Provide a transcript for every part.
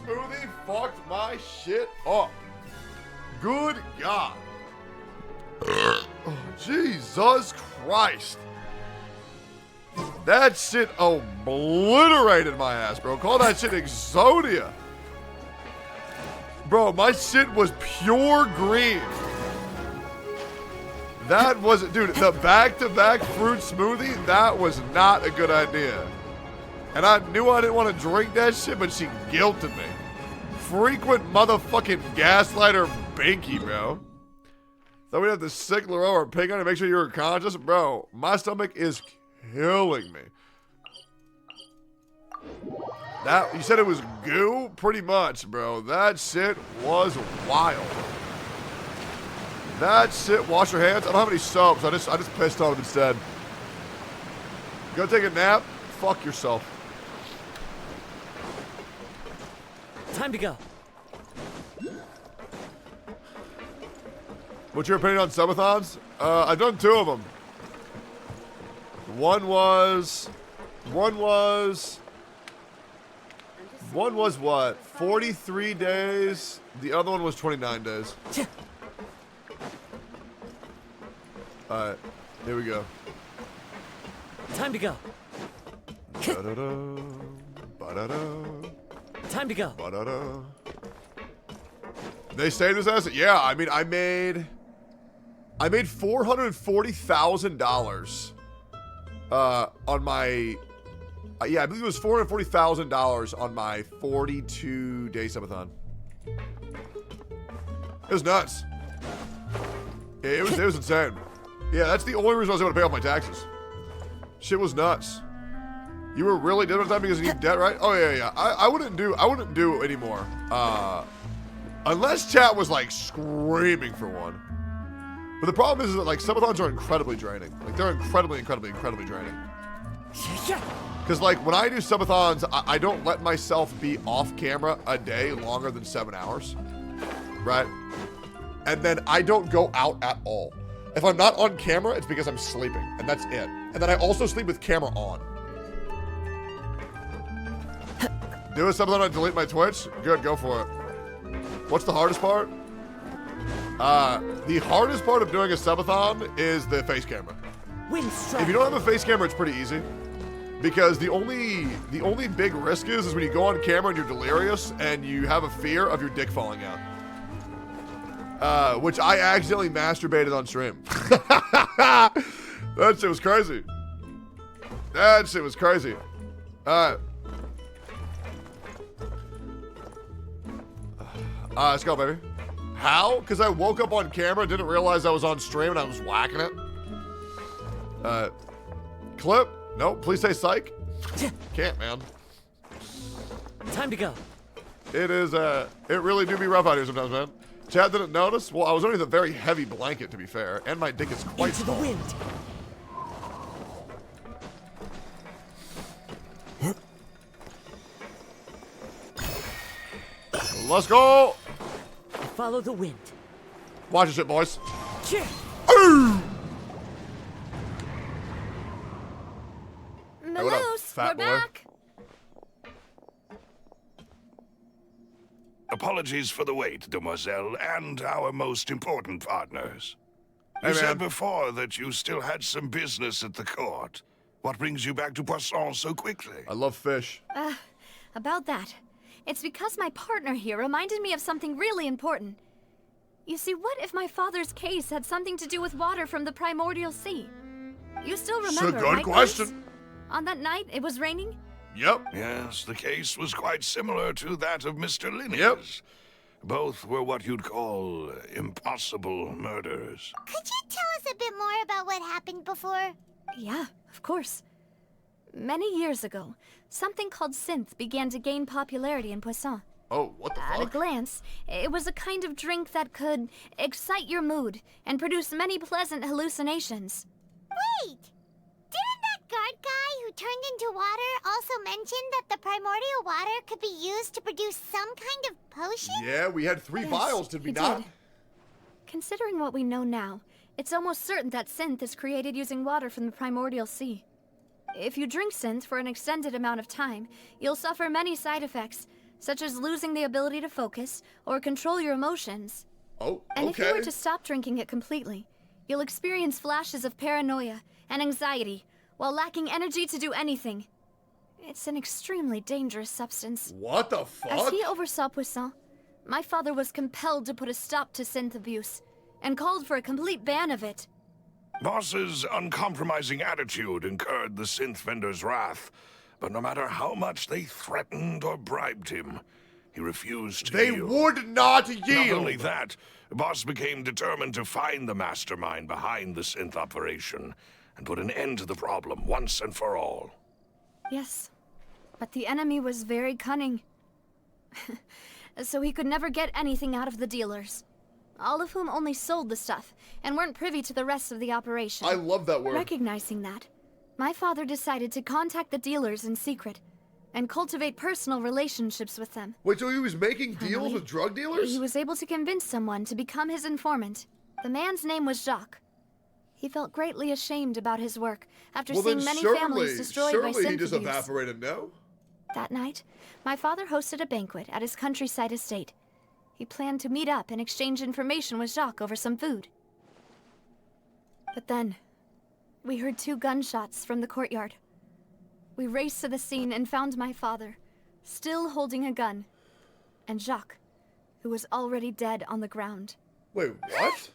smoothie fucked my shit up. Good God. Oh, Jesus Christ. That shit obliterated my ass, bro. Call that shit Exodia. Bro, my shit was pure green. That wasn't, dude, the back-to-back fruit smoothie, that was not a good idea. And I knew I didn't want to drink that shit, but she guilted me. Frequent motherfucking gaslighter binky, bro. Thought we'd have to sick Laro or pig on to make sure you were conscious. Bro, my stomach is killing me. That, you said it was goo? Pretty much, bro. That shit was wild. That shit, wash your hands. I don't have any soap, so I just pissed on it instead. Go take a nap? Fuck yourself. Time to go. What's your opinion on subathons? I've done 2 of them. One was what? 43 days. The other one was 29 days. Alright, here we go. Time to go. Ba-da-da, ba-da-da, Time to go. ba-da-da. They saved his ass? Yeah, I mean, I made $440,000 on my yeah, I believe it was $440,000 on my 42-day subathon. It was nuts. Yeah, it was insane. Yeah, that's the only reason I was able to pay off my taxes. Shit was nuts. You were really dead at the time because you need debt, right? Oh yeah. I wouldn't do anymore. Unless chat was like screaming for one. But the problem is that like subathons are incredibly draining. Like they're incredibly draining. Because like when I do subathons, I don't let myself be off camera a day longer than 7 hours, right? And then I don't go out at all. If I'm not on camera, it's because I'm sleeping, and that's it. And then I also sleep with camera on. Do a subathon and delete my Twitch? Good, go for it. What's the hardest part? The hardest part of doing a subathon is the face camera. If you don't have a face camera, it's pretty easy. Because the only big risk is when you go on camera and you're delirious and you have a fear of your dick falling out. Which I accidentally masturbated on stream. That shit was crazy. That shit was crazy. Alright. Let's go, baby. How? Because I woke up on camera, didn't realize I was on stream, and I was whacking it. Clip? Nope. Please say psych. Can't, man. Time to go. It is, it really do be rough out here sometimes, man. Chad didn't notice? Well, I was underneath a very heavy blanket, to be fair, and my dick is quite Into small. the wind. Let's go! Follow the wind. Watch this shit, boys. Cheer. Ooh! Maloose, what up, fat we're boy? back. Apologies for the wait, demoiselle, and our most important partners. Hey, You man. said before that you still had some business at the court. What brings you back to Poisson so quickly? I love fish. About that. It's because my partner here reminded me of something really important. You see, what if my father's case had something to do with water from the primordial sea? You still remember, It's a good right, question. Grace? On that night, it was raining? Yep. Yes, the case was quite similar to that of Mr. Linney's. Yep. Both were what you'd call impossible murders. Could you tell us a bit more about what happened before? Yeah, of course. Many years ago, something called synth began to gain popularity in Poisson. Oh, what the At a fuck? glance, it was a kind of drink that could excite your mood and produce many pleasant hallucinations. Wait! Didn't that guard guy who turned into water also mention that the primordial water could be used to produce some kind of potion? Yeah, we had 3 Yes, vials, did we he not? did. Considering what we know now, it's almost certain that synth is created using water from the primordial sea. If you drink synth for an extended amount of time, you'll suffer many side effects, such as losing the ability to focus or control your emotions. Oh, And if you okay. were to stop drinking it completely, you'll experience flashes of paranoia and anxiety while lacking energy to do anything. It's an extremely dangerous substance. What the fuck? As he oversaw Poisson, my father was compelled to put a stop to synth abuse and called for a complete ban of it. Boss's uncompromising attitude incurred the synth vendor's wrath, but no matter how much they threatened or bribed him, he refused to They yield. would not yield. Not only that, Boss became determined to find the mastermind behind the synth operation and put an end to the problem once and for all. Yes, but the enemy was very cunning. So he could never get anything out of the dealers, all of whom only sold the stuff and weren't privy to the rest of the operation. I love that word. Recognizing that, my father decided to contact the dealers in secret and cultivate personal relationships with them. Wait, so he was making deals Finally, with drug dealers? He was able to convince someone to become his informant. The man's name was Jacques. He felt greatly ashamed about his work after well, seeing then many certainly, families destroyed by certainly he synth just abuse. evaporated, no? That night, my father hosted a banquet at his countryside estate. He planned to meet up and exchange information with Jacques over some food. But then, we heard 2 gunshots from the courtyard. We raced to the scene and found my father, still holding a gun, and Jacques, who was already dead on the ground. Wait, what?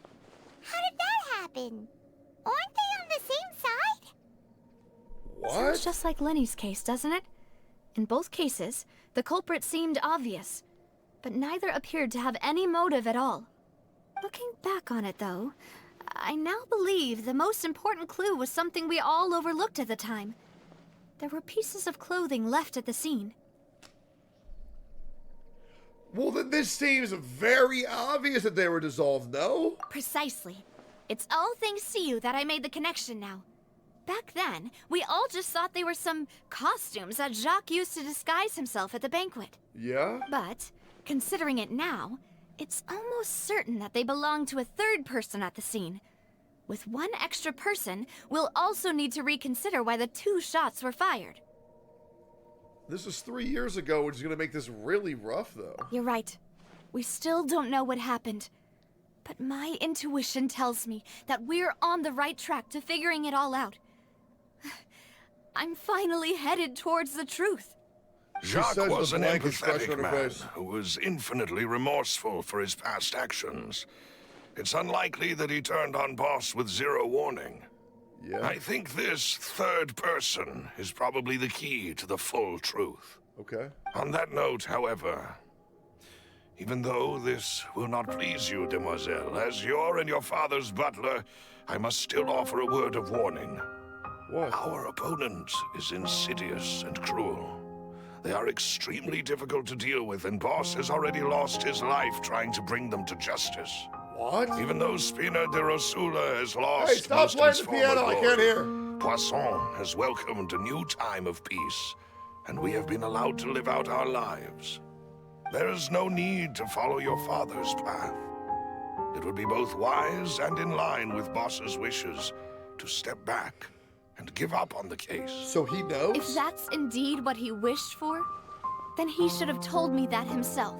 How did that happen? Aren't they on the same side? Sounds What? just like Lenny's case, doesn't it? In both cases, the culprit seemed obvious, but neither appeared to have any motive at all. Looking back on it, though, I now believe the most important clue was something we all overlooked at the time. There were pieces of clothing left at the scene. Well, then this seems very obvious that they were dissolved, no? Precisely. It's all thanks to you that I made the connection now. Back then, we all just thought they were some costumes that Jacques used to disguise himself at the banquet. Yeah? But, considering it now, it's almost certain that they belong to a third person at the scene. With one extra person, we'll also need to reconsider why the 2 shots were fired. This was 3 years ago, which is going to make this really rough, though. You're right. We still don't know what happened. But my intuition tells me that we're on the right track to figuring it all out. I'm finally headed towards the truth. Jacques says was with an a blank expression empathetic on her man face. who was infinitely remorseful for his past actions. It's unlikely that he turned on Boss with 0 warning. Yeah. I think this third person is probably the key to the full truth. Okay. On that note, however, even though this will not please you, demoiselle, as your and your father's butler, I must still offer a word of warning. What? Our opponent is insidious and cruel. They are extremely difficult to deal with, and Boss has already lost his life trying to bring them to justice. What? Even though Spina de Rosula has lost Hey, stop most of playing its the former piano, I can't glory, hear. Poisson has welcomed a new time of peace, and we have been allowed to live out our lives. There is no need to follow your father's path. It would be both wise and in line with Boss's wishes to step back and give up on the case. So he knows? If that's indeed what he wished for, then he should have told me that himself.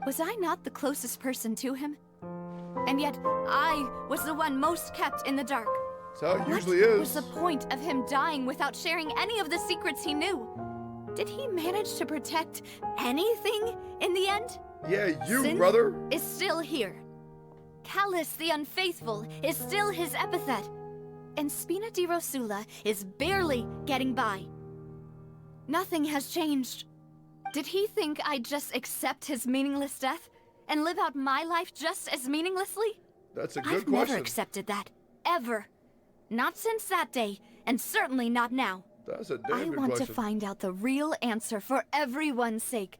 Was I not the closest person to him? And yet, I was the one most kept in the dark. That's how it usually What is. was the point of him dying without sharing any of the secrets he knew? Did he manage to protect anything in the end? Yeah, you, Sin brother. is still here. Callus the Unfaithful is still his epithet. And Spina di Rosula is barely getting by. Nothing has changed. Did he think I'd just accept his meaningless death and live out my life just as meaninglessly? That's a good I've question. never accepted that. Ever. Not since that day, and certainly not now. That's a damn I good want question. to find out the real answer for everyone's sake.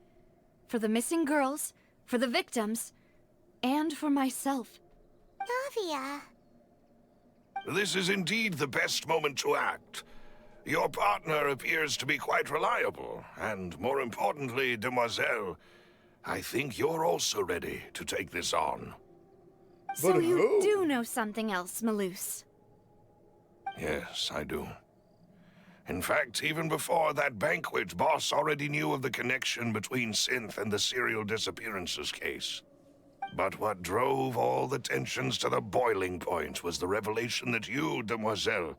For the missing girls, for the victims, and for myself. Navia. This is indeed the best moment to act. Your partner appears to be quite reliable, and more importantly, demoiselle, I think you're also ready to take this on. So But you who? do know something else, Maloose. Yes, I do. In fact, even before that banquet, Boss already knew of the connection between Synth and the serial disappearances case. But what drove all the tensions to the boiling point was the revelation that you, Demoiselle,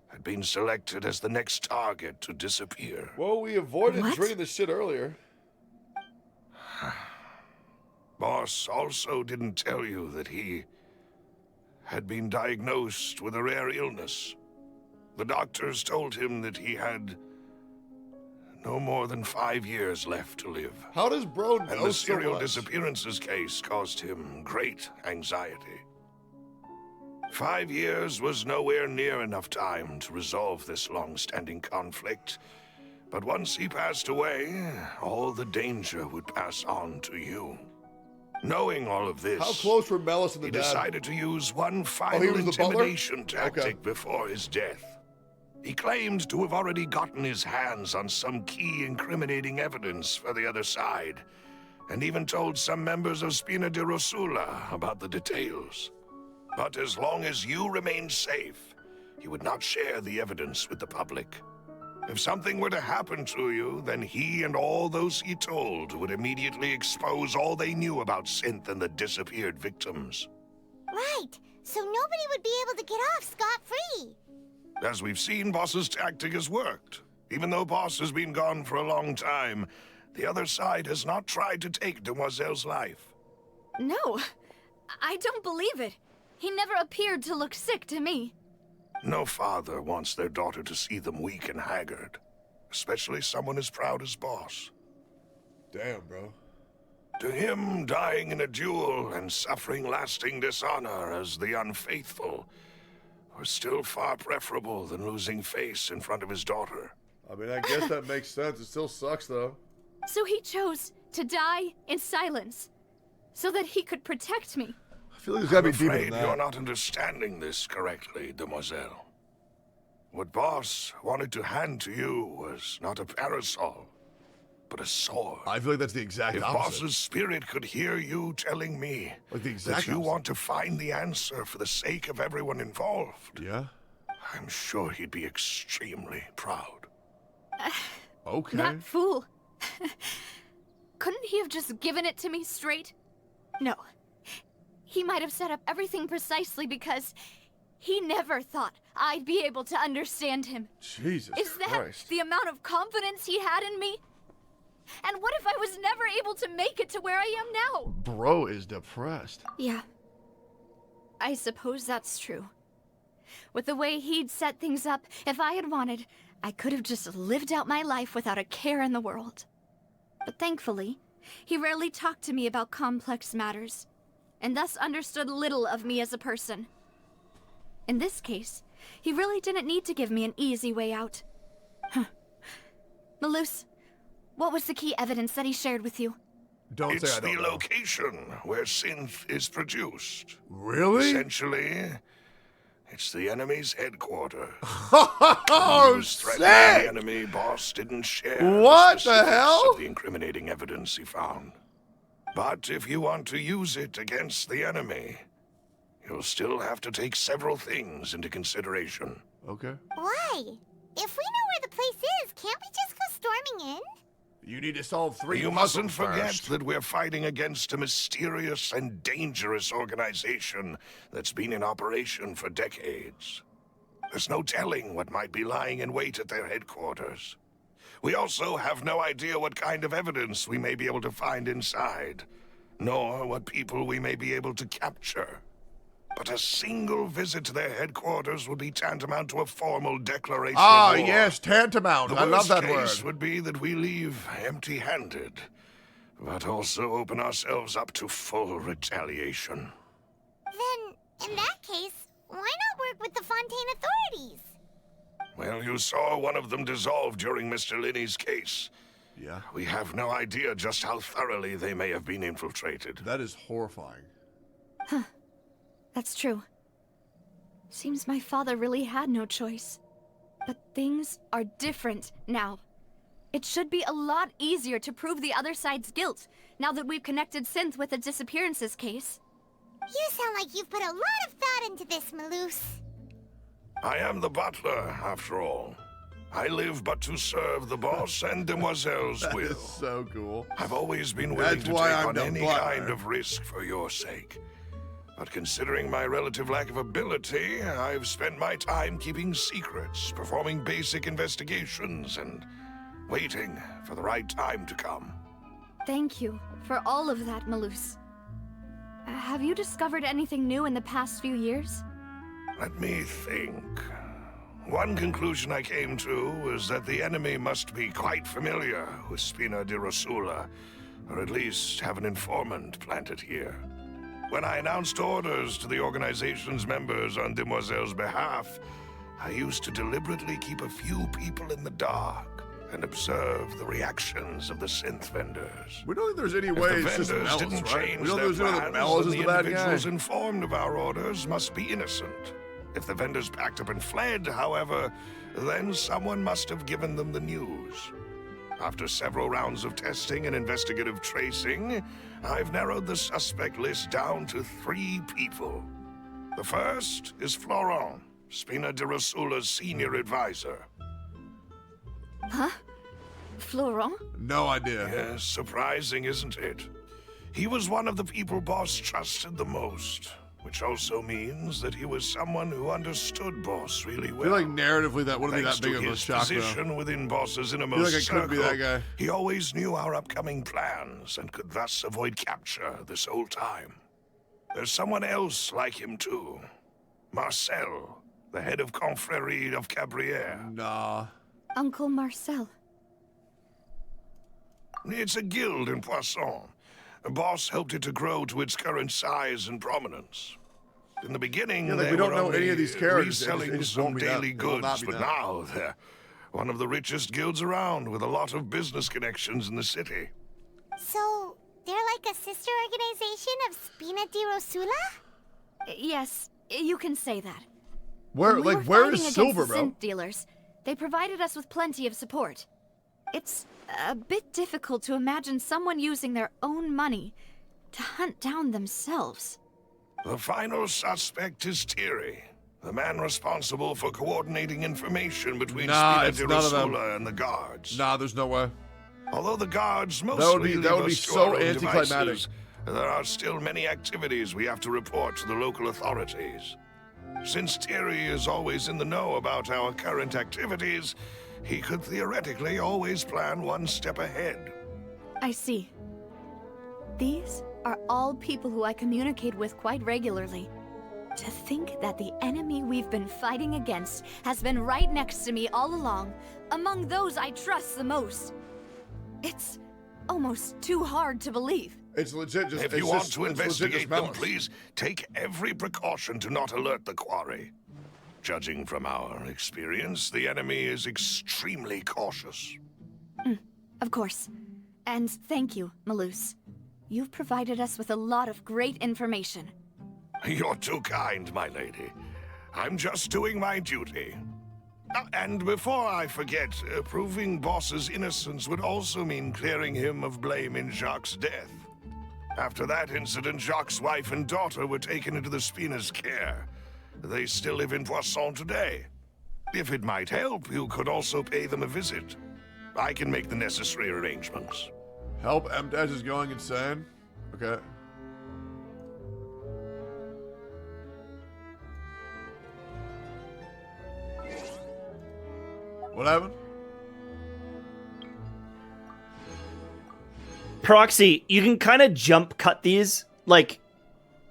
had been selected as the next target to disappear. Well, we avoided What? drinking this shit earlier. Boss also didn't tell you that he had been diagnosed with a rare illness. The doctors told him that he had no more than 5 years left to live. How does bro And know the so serial much? disappearances case caused him great anxiety. 5 years was nowhere near enough time to resolve this long-standing conflict. But once he passed away, all the danger would pass on to you. Knowing all of this, How close were Melis and the he dad? decided to use one final he was the butler? intimidation tactic Okay. before his death. He claimed to have already gotten his hands on some key incriminating evidence for the other side, and even told some members of Spina de Rosula about the details. But as long as you remained safe, he would not share the evidence with the public. If something were to happen to you, then he and all those he told would immediately expose all they knew about Synth and the disappeared victims. Right, so nobody would be able to get off scot-free. As we've seen, Boss's tactic has worked. Even though Boss has been gone for a long time, the other side has not tried to take Demoiselle's life. No, I don't believe it. He never appeared to look sick to me. No father wants their daughter to see them weak and haggard, especially someone as proud as Boss. Damn, bro. To him, dying in a duel and suffering lasting dishonor as the unfaithful were still far preferable than losing face in front of his daughter. I mean, I guess that makes sense. It still sucks, though. So he chose to die in silence, so that he could protect me. I feel like there's gotta I'm be deeper afraid than you're that. not understanding this correctly, Demoiselle. What Boss wanted to hand to you was not a parasol, but a sword. I feel like that's the exact If opposite. Boss's spirit could hear you telling me Like the that exact you opposite. want to find the answer for the sake of everyone involved, Yeah? I'm sure he'd be extremely proud. Okay. That fool. Couldn't he have just given it to me straight? No. He might have set up everything precisely because he never thought I'd be able to understand him. Jesus Is that Christ. the amount of confidence he had in me? And what if I was never able to make it to where I am now? Bro is depressed. Yeah. I suppose that's true. With the way he'd set things up, if I had wanted, I could have just lived out my life without a care in the world. But thankfully, he rarely talked to me about complex matters, and thus understood little of me as a person. In this case, he really didn't need to give me an easy way out. Malus, what was the key evidence that he shared with you? Don't It's say I the don't know. location where synth is produced. Really? Essentially, it's the enemy's headquarters. Oh, He was threatening the sick! enemy. Boss didn't share What the specifics hell? of the incriminating evidence he found. But if you want to use it against the enemy, you'll still have to take several things into consideration. Okay. Why? If we know where the place is, can't we just go storming in? You need to solve 3 You puzzles mustn't forget first. that we're fighting against a mysterious and dangerous organization that's been in operation for decades. There's no telling what might be lying in wait at their headquarters. We also have no idea what kind of evidence we may be able to find inside, nor what people we may be able to capture. But a single visit to their headquarters would be tantamount to a formal declaration Ah, of war. yes, tantamount. The I love worst that case word. would be that we leave empty-handed, but also open ourselves up to full retaliation. Then, in that case, why not work with the Fontaine authorities? Well, you saw one of them dissolve during Mr. Linney's case. Yeah. We have no idea just how thoroughly they may have been infiltrated. That is horrifying. That's true. Seems my father really had no choice. But things are different now. It should be a lot easier to prove the other side's guilt, now that we've connected Synth with the disappearances case. You sound like you've put a lot of thought into this, Malus. I am the butler, after all. I live but to serve the boss and Demoiselle's That will. is so cool. I've always been willing That's to why take I'm on the any butler. kind of risk for your sake. But considering my relative lack of ability, I've spent my time keeping secrets, performing basic investigations, and waiting for the right time to come. Thank you for all of that, Malus. Have you discovered anything new in the past few years? Let me think. One conclusion I came to was that the enemy must be quite familiar with Spina di Rosula, or at least have an informant planted here. When I announced orders to the organization's members on Demoiselle's behalf, I used to deliberately keep a few people in the dark and observe the reactions of the synth vendors. We don't think there's any If way the it's just vendors Mellis, didn't right? change We don't their think there's no plans, Mellis then is the the bad guy. individuals informed of our orders must be innocent. If the vendors packed up and fled, however, then someone must have given them the news. After several rounds of testing and investigative tracing, I've narrowed the suspect list down to 3 people. The first is Florent, Spina di Rosula's senior advisor. Huh? Florent? No idea. Yes, surprising, isn't it? He was one of the people Boss trusted the most, which also means that he was someone who understood Boss really I well. feel like narratively that wouldn't be Thanks that big to of a his shock, though. position within Boss's I innermost feel like I couldn't be circle, that guy. he always knew our upcoming plans and could thus avoid capture this whole time. There's someone else like him too. Marcel, the head of Confrérie of Cabrières. Nah. Uncle Marcel. It's a guild in Poisson. Boss helped it to grow to its current size and prominence. In the beginning, Yeah, like, they we don't were know any only of these characters. It reselling just some won't be that. daily It will not goods, be but that. now they're one of the richest guilds around with a lot of business connections in the city. So, they're like a sister organization of Spina di Rosula? Yes, you can say that. Where, When we like, were where fighting is against Silver, the bro? synth dealers, they provided us with plenty of support. It's a bit difficult to imagine someone using their own money to hunt down themselves. The final suspect is Thierry, the man responsible for coordinating information between Nah, Spina it's di none of them. Rosula and the guards. Nah, there's no way. Although the guards would mostly be- that would leave be us to so our own anticlimactic. devices, there are still many activities we have to report to the local authorities. Since Thierry is always in the know about our current activities, he could theoretically always plan one step ahead. I see. These are all people who I communicate with quite regularly. To think that the enemy we've been fighting against has been right next to me all along, among those I trust the most. It's almost too hard to believe. It's legit just. If it's you want just- to it's legit just investigate them, Mellis. please take every precaution to not alert the quarry. Judging from our experience, the enemy is extremely cautious. Of course. And thank you, Malus. You've provided us with a lot of great information. You're too kind, my lady. I'm just doing my duty. And before I forget, proving Boss's innocence would also mean clearing him of blame in Jacques' death. After that incident, Jacques' wife and daughter were taken into the Spina's care. They still live in Poisson today. If it might help, you could also pay them a visit. I can make the necessary arrangements. Help M-Dash is going insane. Okay. What happened? Proxy, you can kind of jump cut these, like,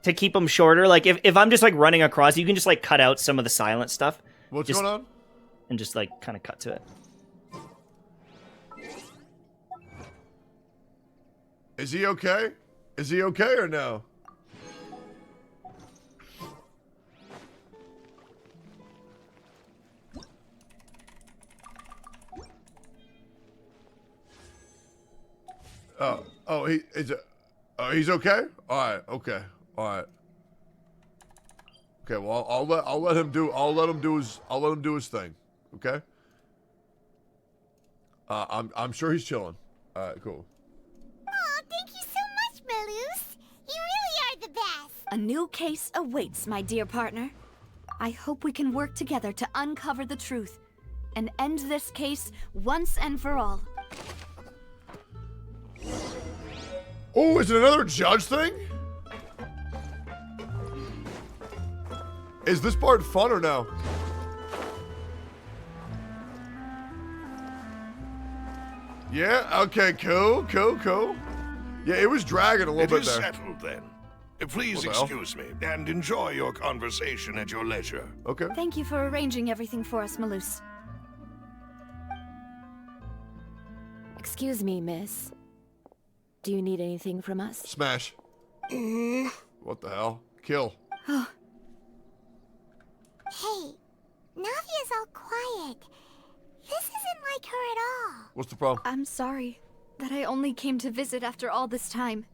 to keep them shorter. Like, if I'm just, like, running across, you can just, like, cut out some of the silent stuff. What's Just- going on? And just, like, kind of cut to it. Is he okay? Is he okay or no? Oh, he is. Oh, he's okay. All right. Okay. All right. Okay. Well, I'll let him do. I'll let him do his thing. Okay. I'm sure he's chilling. All right. Cool. Aw, thank you so much, Malus. You really are the best. A new case awaits, my dear partner. I hope we can work together to uncover the truth. and end this case once and for all. Oh, is it another judge thing? Is this part fun or no? Yeah, okay, cool. Yeah, it was dragging a little It bit is there. settled then. Please What the hell? excuse me and enjoy your conversation at your leisure. Okay. Thank you for arranging everything for us, Malus. Excuse me, miss. Do you need anything from us? Smash. What the hell? Kill. Hey, Navia's all quiet. This isn't like her at all. What's the problem? I'm sorry that I only came to visit after all this time.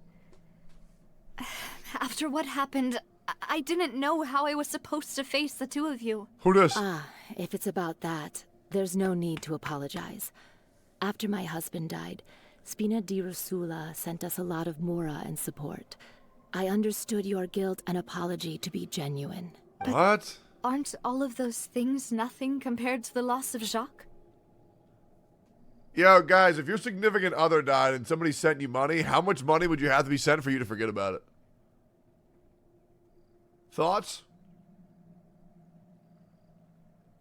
After what happened, I didn't know how I was supposed to face the two of you. Who this? Ah, if it's about that, there's no need to apologize. After my husband died, Spina di Rusula sent us a lot of mora and support. I understood your guilt and apology to be genuine. What? Aren't all of those things nothing compared to the loss of Jacques? Yo, guys, if your significant other died and somebody sent you money, how much money would you have to be sent for you to forget about it? Thoughts?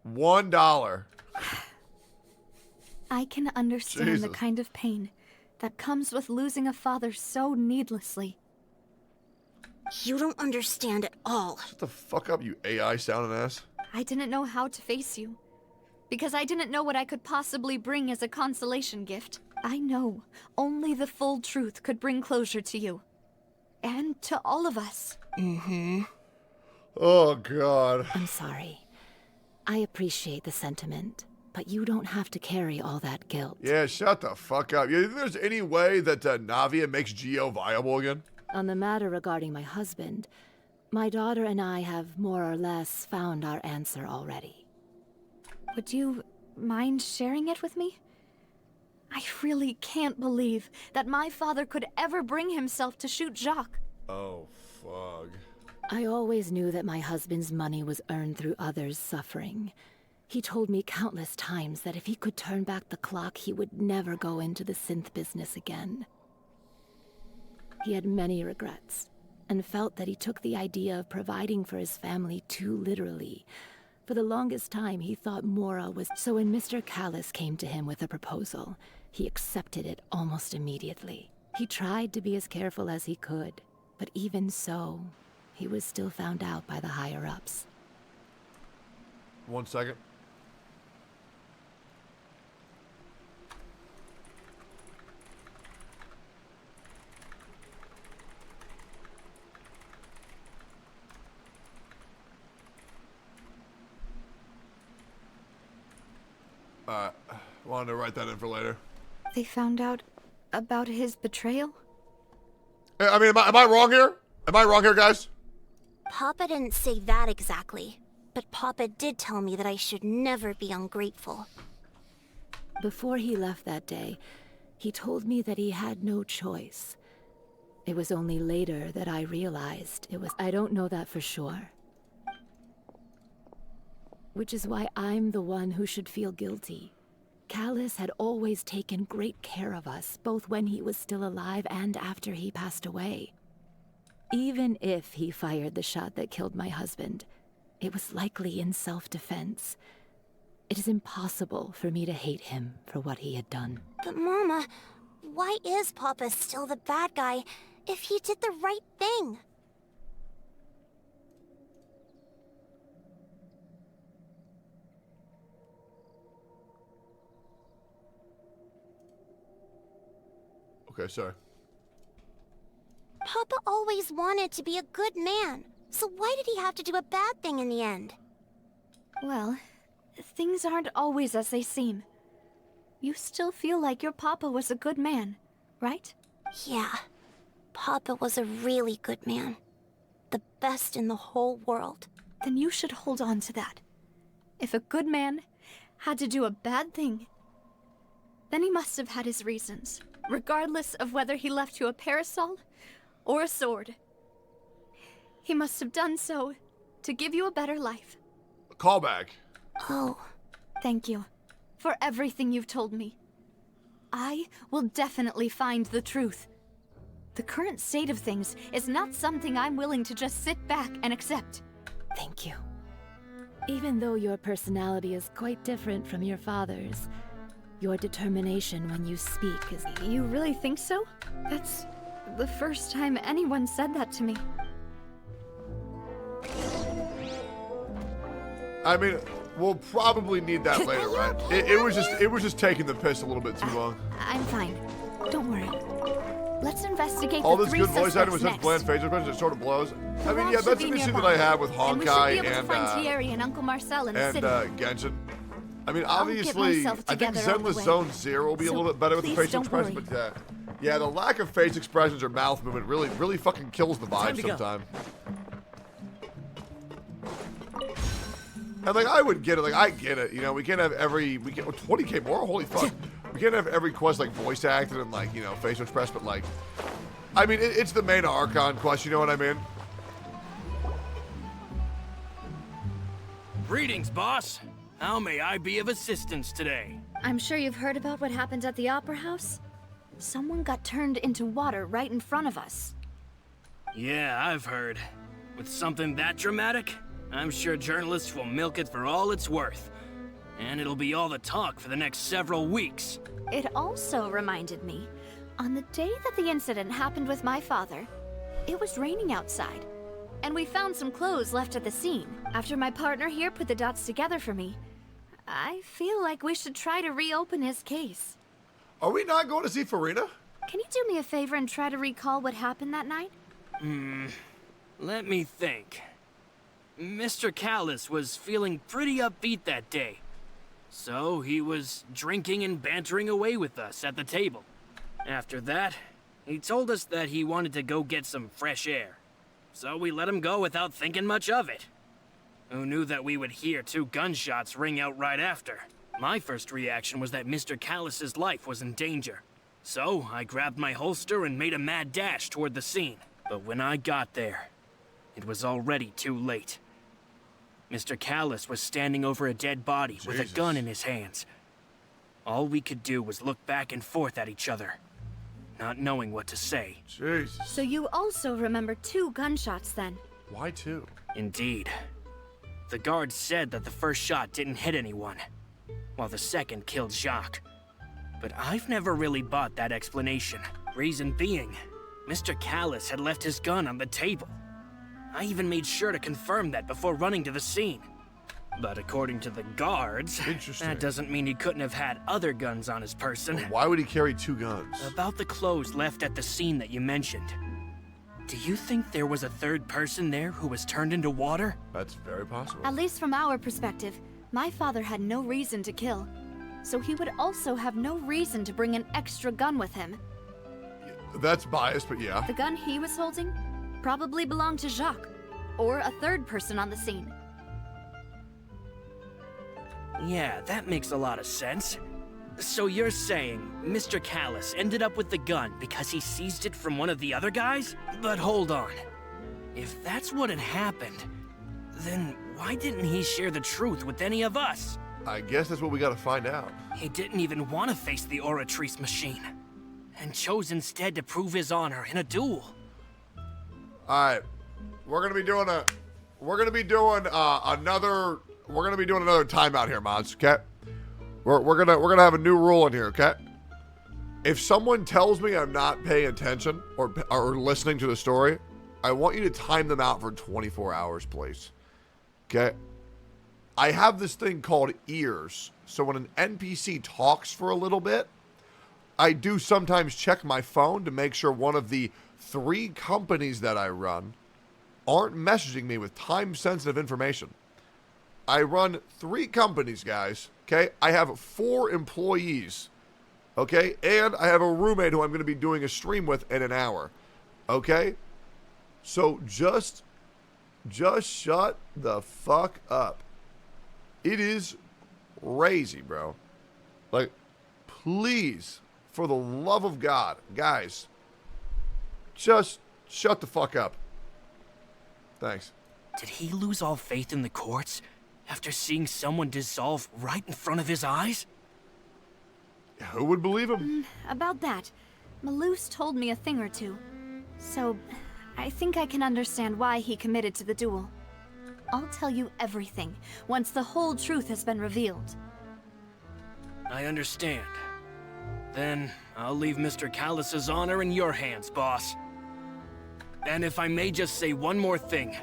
$1. I can understand the Jesus. kind of pain that comes with losing a father so needlessly. You don't understand at all. Shut the fuck up, you AI sounding ass. I didn't know how to face you, because I didn't know what I could possibly bring as a consolation gift. I know only the full truth could bring closure to you. And to all of us. Oh, God. I'm sorry. I appreciate the sentiment, but you don't have to carry all that guilt. Yeah, shut the fuck up. You think there's any way that Navia makes Geo viable again? On the matter regarding my husband, my daughter and I have more or less found our answer already. Would you mind sharing it with me? I really can't believe that my father could ever bring himself to shoot Jacques. Oh, fuck. I always knew that my husband's money was earned through others' suffering. He told me countless times that if he could turn back the clock, he would never go into the synth business again. He had many regrets, and felt that he took the idea of providing for his family too literally. For the longest time, he thought Mora was... So when Mr. Callis came to him with a proposal, he accepted it almost immediately. He tried to be as careful as he could, but even so, he was still found out by the higher-ups. 1 second. Wanted to write that in for later. They found out about his betrayal? I mean, am I wrong here? Am I wrong here, guys? Papa didn't say that exactly, but Papa did tell me that I should never be ungrateful. Before he left that day, he told me that he had no choice. It was only later that I realized it was... I don't know that for sure. Which is why I'm the one who should feel guilty. Callis had always taken great care of us, both when he was still alive and after he passed away. Even if he fired the shot that killed my husband, it was likely in self-defense. It is impossible for me to hate him for what he had done. But Mama, why is Papa still the bad guy if he did the right thing? Okay, sorry. Papa always wanted to be a good man, so why did he have to do a bad thing in the end? Well, things aren't always as they seem. You still feel like your papa was a good man, right? Yeah, Papa was a really good man. The best in the whole world. Then you should hold on to that. If a good man had to do a bad thing, then he must have had his reasons, regardless of whether he left you a parasol or a sword. He must have done so to give you a better life. Callback. Oh, Thank you. for everything you've told me. I will definitely find the truth. The current state of things is not something I'm willing to just sit back and accept. Thank you. Even though your personality is quite different from your father's, your determination when you speak is... You really think so? That's the first time anyone said that to me. I mean, we'll probably need that later, right? It was just taking the piss a little bit too long. I'm fine. Don't worry. Let's investigate All the this three good voice acting with suspects such next. bland facial expressions, it sort of blows. I mean, All yeah, should that's be an issue that nearby. I have with And we should Honkai be able to find Thierry and Uncle Marcel in the city. Genshin. I mean, I'll get obviously, myself I think together on the Zenless way. Zone 0 will be a So little bit better with the please facial don't expressions, but yeah, the lack of face expressions or mouth movement really fucking kills the Time vibe to go. sometimes. And like, I would get it, like, I get it, you know, we can't have every, 20k more, holy fuck. We can't have every quest, like, voice acted and, like, you know, facial express, but, like, I mean, it's the main Archon quest, you know what I mean? Greetings, boss. How may I be of assistance today? I'm sure you've heard about what happened at the Opera House. Someone got turned into water right in front of us. Yeah, I've heard. With something that dramatic, I'm sure journalists will milk it for all it's worth. And it'll be all the talk for the next several weeks. It also reminded me, on the day that the incident happened with my father, it was raining outside. And we found some clothes left at the scene. After my partner here put the dots together for me, I feel like we should try to reopen his case. Are we not going to see Farina? Can you do me a favor and try to recall what happened that night? Let me think. Mr. Callis was feeling pretty upbeat that day. So he was drinking and bantering away with us at the table. After that, he told us that he wanted to go get some fresh air. So we let him go without thinking much of it. Who knew that we would hear 2 gunshots ring out right after? My first reaction was that Mr. Callis's life was in danger. So I grabbed my holster and made a mad dash toward the scene. But when I got there, it was already too late. Mr. Callis was standing over a dead body with a gun in his hands. All we could do was look back and forth at each other, not knowing what to say. Jesus. So you also remember 2 gunshots then? Why 2? Indeed. The guard said that the first shot didn't hit anyone, while the second killed Jacques. But I've never really bought that explanation. Reason being, Mr. Callis had left his gun on the table. I even made sure to confirm that before running to the scene. But according to the guards, that doesn't mean he couldn't have had other guns on his person. Why would he carry 2 guns? About the clothes left at the scene that you mentioned. Do you think there was a third person there who was turned into water? That's very possible. At least from our perspective, my father had no reason to kill. So he would also have no reason to bring an extra gun with him. That's biased, but yeah. The gun he was holding probably belonged to Jacques, or a third person on the scene. Yeah, that makes a lot of sense. So you're saying Mr. Callis ended up with the gun because he seized it from one of the other guys? But hold on. If that's what had happened, then why didn't he share the truth with any of us? I guess that's what we gotta find out. He didn't even want to face the Oratrice machine, and chose instead to prove his honor in a duel. Alright. We're gonna be doing another timeout here, mods, okay? We're gonna have a new rule in here, okay? If someone tells me I'm not paying attention or listening to the story, I want you to time them out for 24 hours, please. Okay? I have this thing called ears. So when an NPC talks for a little bit, I do sometimes check my phone to make sure one of the 3 companies that I run aren't messaging me with time-sensitive information. I run 3 companies, guys, okay? I have 4 employees, okay? And I have a roommate who I'm going to be doing a stream with in an hour, okay? So just shut the fuck up. It is crazy, bro. Like, please, for the love of God, guys, just shut the fuck up. Thanks. Did he lose all faith in the courts after seeing someone dissolve right in front of his eyes? Who would believe him? About that, Maloose told me a thing or two. So, I think I can understand why he committed to the duel. I'll tell you everything, once the whole truth has been revealed. I understand. Then, I'll leave Mr. Callus's honor in your hands, boss. And if I may just say one more thing.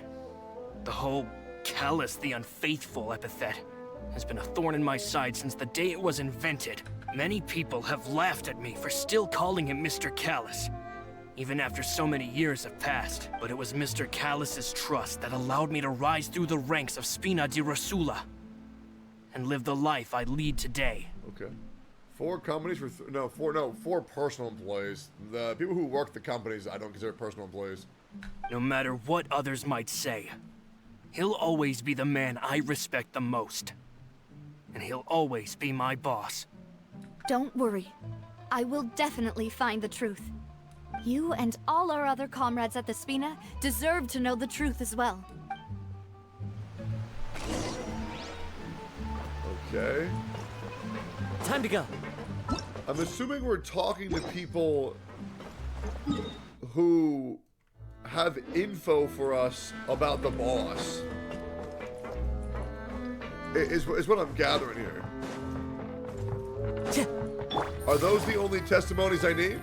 The whole Callus the Unfaithful epithet has been a thorn in my side since the day it was invented. Many people have laughed at me for still calling him Mr. Callus, even after so many years have passed. But it was Mr. Callus's trust that allowed me to rise through the ranks of Spina di Rosula and live the life I lead today. Okay. 4 companies for four personal employees. The people who work the companies I don't consider personal employees. No matter what others might say, he'll always be the man I respect the most. And he'll always be my boss. Don't worry. I will definitely find the truth. You and all our other comrades at the Spina deserve to know the truth as well. Okay. Time to go. I'm assuming we're talking to people who have info for us about the boss. Is what I'm gathering here. Are those the only testimonies I need?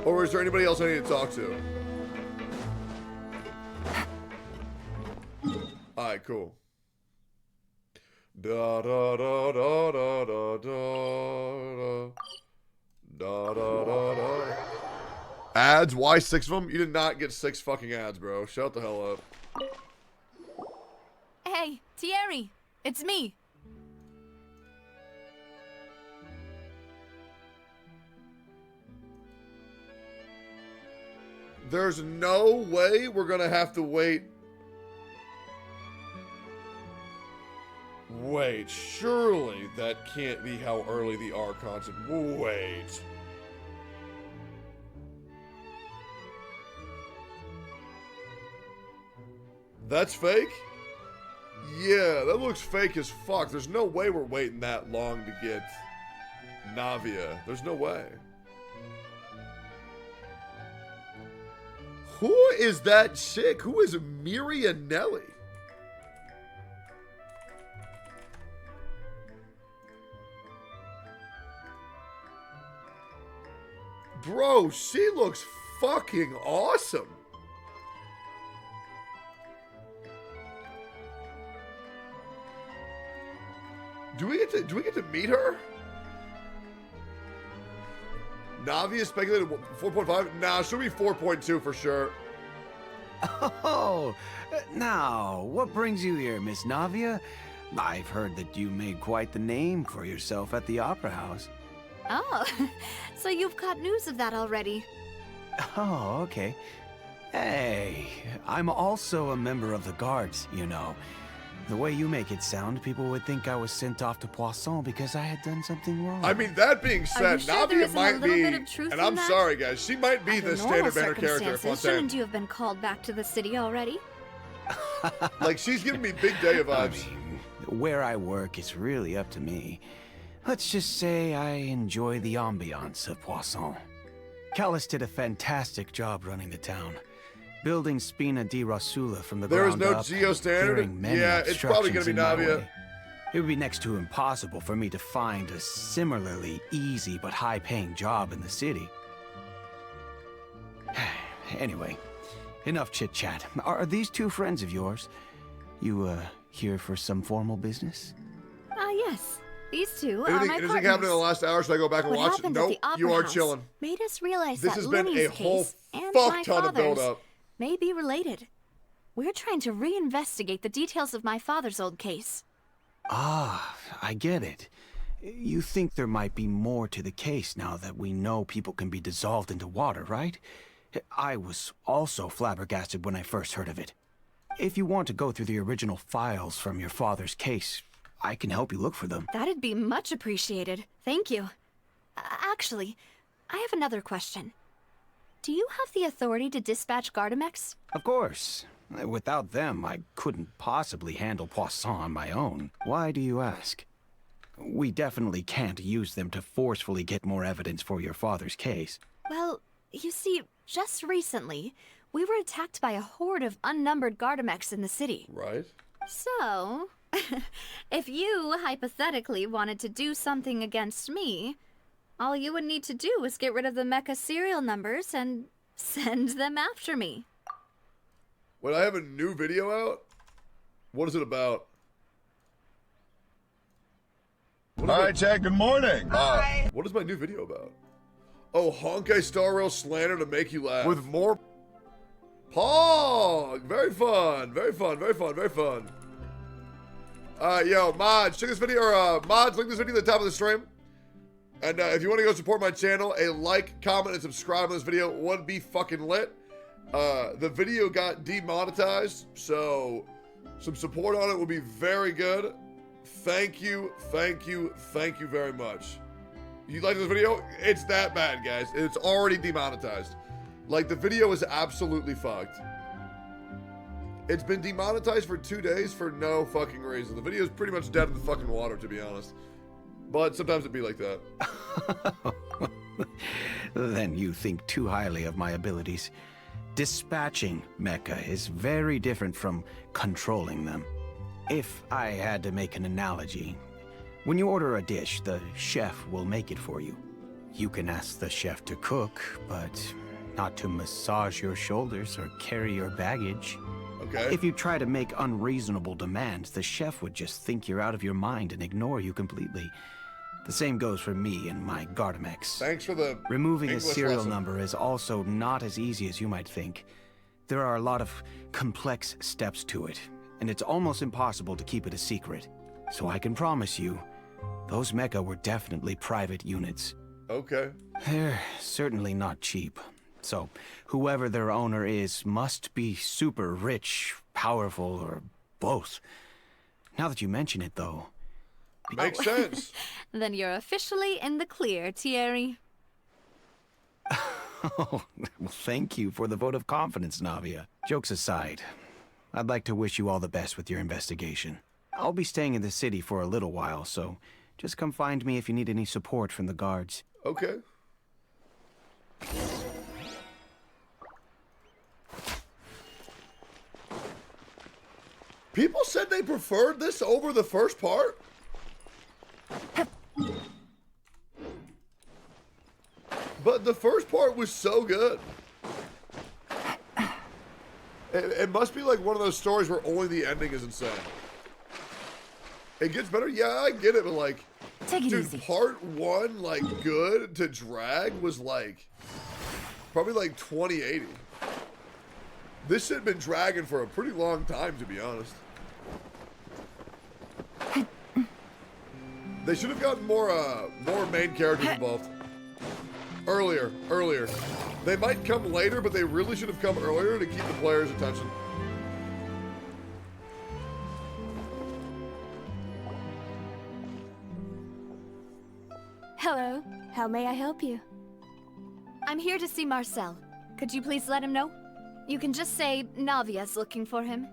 Or is there anybody else I need to talk to? Alright, cool. Da da da da da da da da da da da. Ads? Why 6 of them? You did not get 6 fucking ads, bro. Shut the hell up. Hey, Thierry, it's me. There's no way we're gonna have to wait. Wait, surely that can't be how early the Archons. Wait. That's fake? Yeah, that looks fake as fuck. There's no way we're waiting that long to get Navia. There's no way. Who is that chick? Who is Mirianelli? Bro, she looks fucking awesome. Do we get to meet her? Navi is speculated 4.5. Nah, she'll be 4.2 for sure. Oh, now, what brings you here, Miss Navia? I've heard that you made quite the name for yourself at the Opera House. Oh, so you've got news of that already. Oh, okay. Hey, I'm also a member of the Guards, you know. The way you make it sound, people would think I was sent off to Poisson because I had done something wrong. I mean, that being said, sure Navia might be, and I'm sorry guys, she might be the standard banner character of Fontaine. Shouldn't you have been called back to the city already? Like, she's giving me Big Day vibes. I mean, where I work is really up to me. Let's just say I enjoy the ambiance of Poisson. Callus did a fantastic job running the town. Building Spina di Rosula from the ground up. There is no geo standard? Yeah, it's probably going to be Navia. It would be next to impossible for me to find a similarly easy but high-paying job in the city. Anyway, enough chit-chat. Are these 2 friends of yours? You, here for some formal business? Yes. These 2 are my partners. Anything happened in the last hour? Should I go back and watch it? Nope, you are chilling. Made us realize this that has been a Looney's whole case and fuck my ton of build-up. may be related. We're trying to reinvestigate the details of my father's old case. Ah, I get it. You think there might be more to the case now that we know people can be dissolved into water, right? I was also flabbergasted when I first heard of it. If you want to go through the original files from your father's case, I can help you look for them. That'd be much appreciated. Thank you. Actually, I have another question. Do you have the authority to dispatch Gardamex? Of course. Without them, I couldn't possibly handle Poisson on my own. Why do you ask? We definitely can't use them to forcefully get more evidence for your father's case. Well, you see, just recently, we were attacked by a horde of unnumbered Gardamex in the city. Right. So, if you, hypothetically, wanted to do something against me, all you would need to do is get rid of the mecha serial numbers and send them after me. Wait, I have a new video out? What is it about? Hi, Chad. Good morning. What is my new video about? Oh, Honkai Star Rail slander to make you laugh. With more Pog! Very fun. Very fun. Very fun. Very fun. Yo, mods, check this video, or mods, link this video at the top of the stream. And if you want to go support my channel, a like, comment, and subscribe on this video would be fucking lit. The video got demonetized, so some support on it would be very good. Thank you, thank you, thank you very much. You like this video? It's that bad, guys. It's already demonetized. Like, the video is absolutely fucked. It's been demonetized for 2 days for no fucking reason. The video is pretty much dead in the fucking water, to be honest. But sometimes it be like that. Then you think too highly of my abilities. Dispatching mecha is very different from controlling them. If I had to make an analogy, when you order a dish, the chef will make it for you. You can ask the chef to cook, but not to massage your shoulders or carry your baggage. Okay. If you try to make unreasonable demands, the chef would just think you're out of your mind and ignore you completely. The same goes for me and my Gardamex. Thanks for the Removing English a serial lesson. number is also not as easy as you might think. There are a lot of complex steps to it, and it's almost impossible to keep it a secret. So I can promise you, those mecha were definitely private units. Okay. They're certainly not cheap. So, whoever their owner is must be super rich, powerful, or both. Now that you mention it, though... Makes sense. Then you're officially in the clear, Thierry. Oh, well, thank you for the vote of confidence, Navia. Jokes aside, I'd like to wish you all the best with your investigation. I'll be staying in the city for a little while, so just come find me if you need any support from the guards. Okay. People said they preferred this over the first part? But the first part was so good. It must be like one of those stories where only the ending is insane. It gets better? Yeah, I get it, but like... Take it dude, easy. part one, like, good to drag was like... probably like 2080. This shit been dragging for a pretty long time, to be honest. They should have gotten more main characters involved. Earlier. They might come later, but they really should have come earlier to keep the players' attention. Hello. How may I help you? I'm here to see Marcel. Could you please let him know? You can just say Navia's looking for him.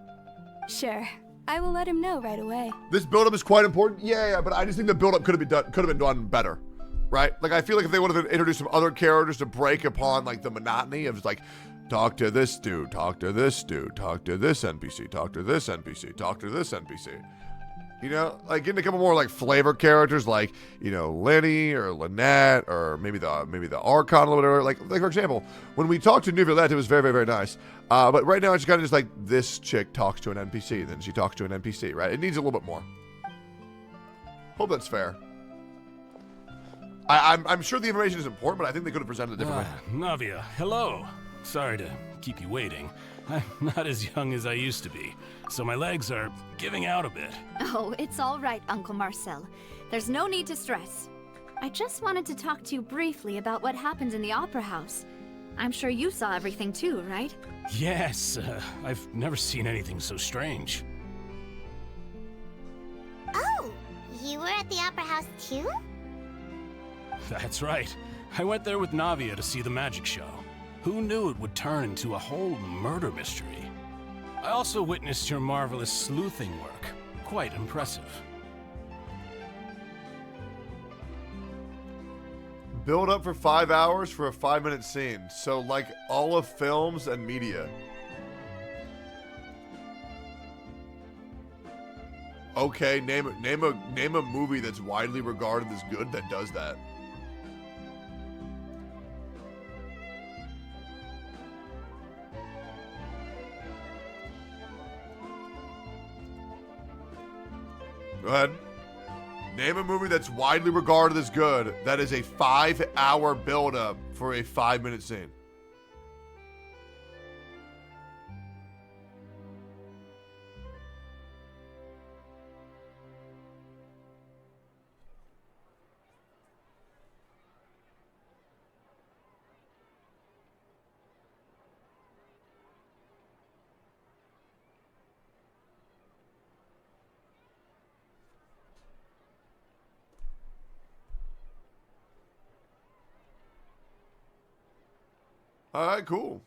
Sure. I will let him know right away. This build-up is quite important. Yeah, but I just think the build-up could have been done better. Right? Like, I feel like if they would have introduced some other characters to break upon, like, the monotony of, like, talk to this dude, talk to this dude, talk to this NPC, talk to this NPC, talk to this NPC. You know? Like, getting a couple more, like, flavor characters, like, you know, Lenny or Lynette or maybe the Archon or whatever. Like, for example, when we talked to New Violette, it was very, very, very nice. But right now, it's kind of just like, this chick talks to an NPC, then she talks to an NPC, right? It needs a little bit more. Hope that's fair. I'm sure the information is important, but I think they could have presented it differently. Navia, hello. Sorry to keep you waiting. I'm not as young as I used to be, so my legs are giving out a bit. Oh, it's all right, Uncle Marcel. There's no need to stress. I just wanted to talk to you briefly about what happened in the Opera House. I'm sure you saw everything too, right? Yes, I've never seen anything so strange. Oh, you were at the Opera House too? That's right. I went there with Navia to see the magic show. Who knew it would turn into a whole murder mystery? I also witnessed your marvelous sleuthing work. Quite impressive. Build up for 5 hours for a 5-minute scene. So like all of films and media. Okay, name a movie that's widely regarded as good that does that. Go ahead. Name a movie that's widely regarded as good that is a 5-hour build-up for a 5-minute scene. All right, cool.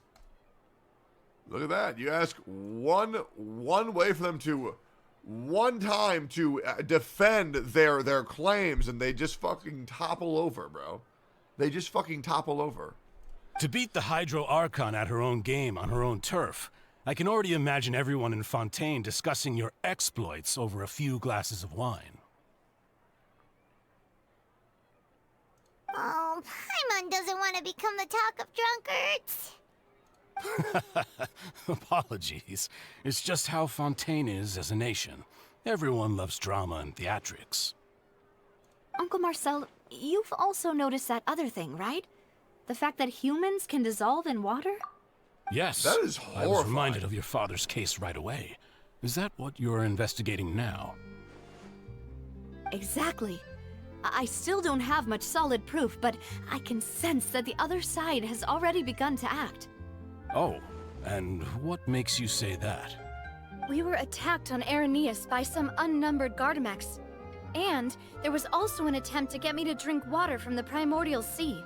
Look at that. You ask one way for them to one time to defend their claims, and they just fucking topple over, bro. They just fucking topple over. To beat the Hydro Archon at her own game on her own turf, I can already imagine everyone in Fontaine discussing your exploits over a few glasses of wine. Oh, Paimon doesn't want to become the talk of drunkards. Apologies. It's just how Fontaine is as a nation. Everyone loves drama and theatrics. Uncle Marcel, you've also noticed that other thing, right? The fact that humans can dissolve in water? Yes. That is horrifying. I was reminded of your father's case right away. Is that what you're investigating now? Exactly. I still don't have much solid proof, but I can sense that the other side has already begun to act. Oh, and what makes you say that? We were attacked on Araneus by some unnumbered Gardamex. And there was also an attempt to get me to drink water from the primordial sea.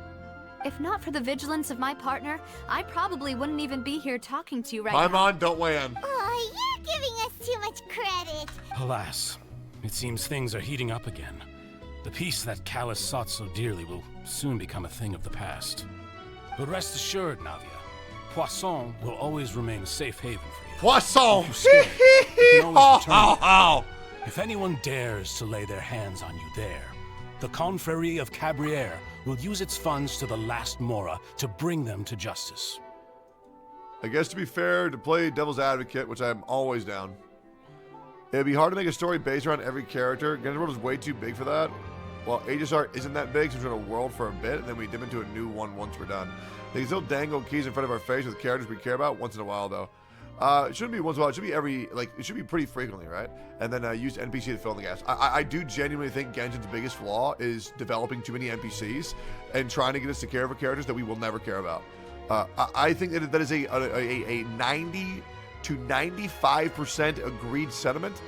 If not for the vigilance of my partner, I probably wouldn't even be here talking to you right now. Paimon, don't weigh in. Oh, you're giving us too much credit. Alas, it seems things are heating up again. The peace that Callus sought so dearly will soon become a thing of the past. But rest assured, Navia, Poisson will always remain a safe haven for you. Poisson! If anyone dares to lay their hands on you there, the Confrérie of Cabrières will use its funds to the last Mora to bring them to justice. I guess to be fair, to play devil's advocate, which I'm always down, it'd be hard to make a story based around every character. Genshin World is way too big for that. Well, HSR isn't that big, so we're in a world for a bit, and then we dip into a new one once we're done. They can still dangle keys in front of our face with characters we care about once in a while, though. It shouldn't be once in a while. It should be it should be pretty frequently, right? And then use NPC to fill in the gaps. I do genuinely think Genshin's biggest flaw is developing too many NPCs and trying to get us to care for characters that we will never care about. I think that is a 90 to 95% agreed sentiment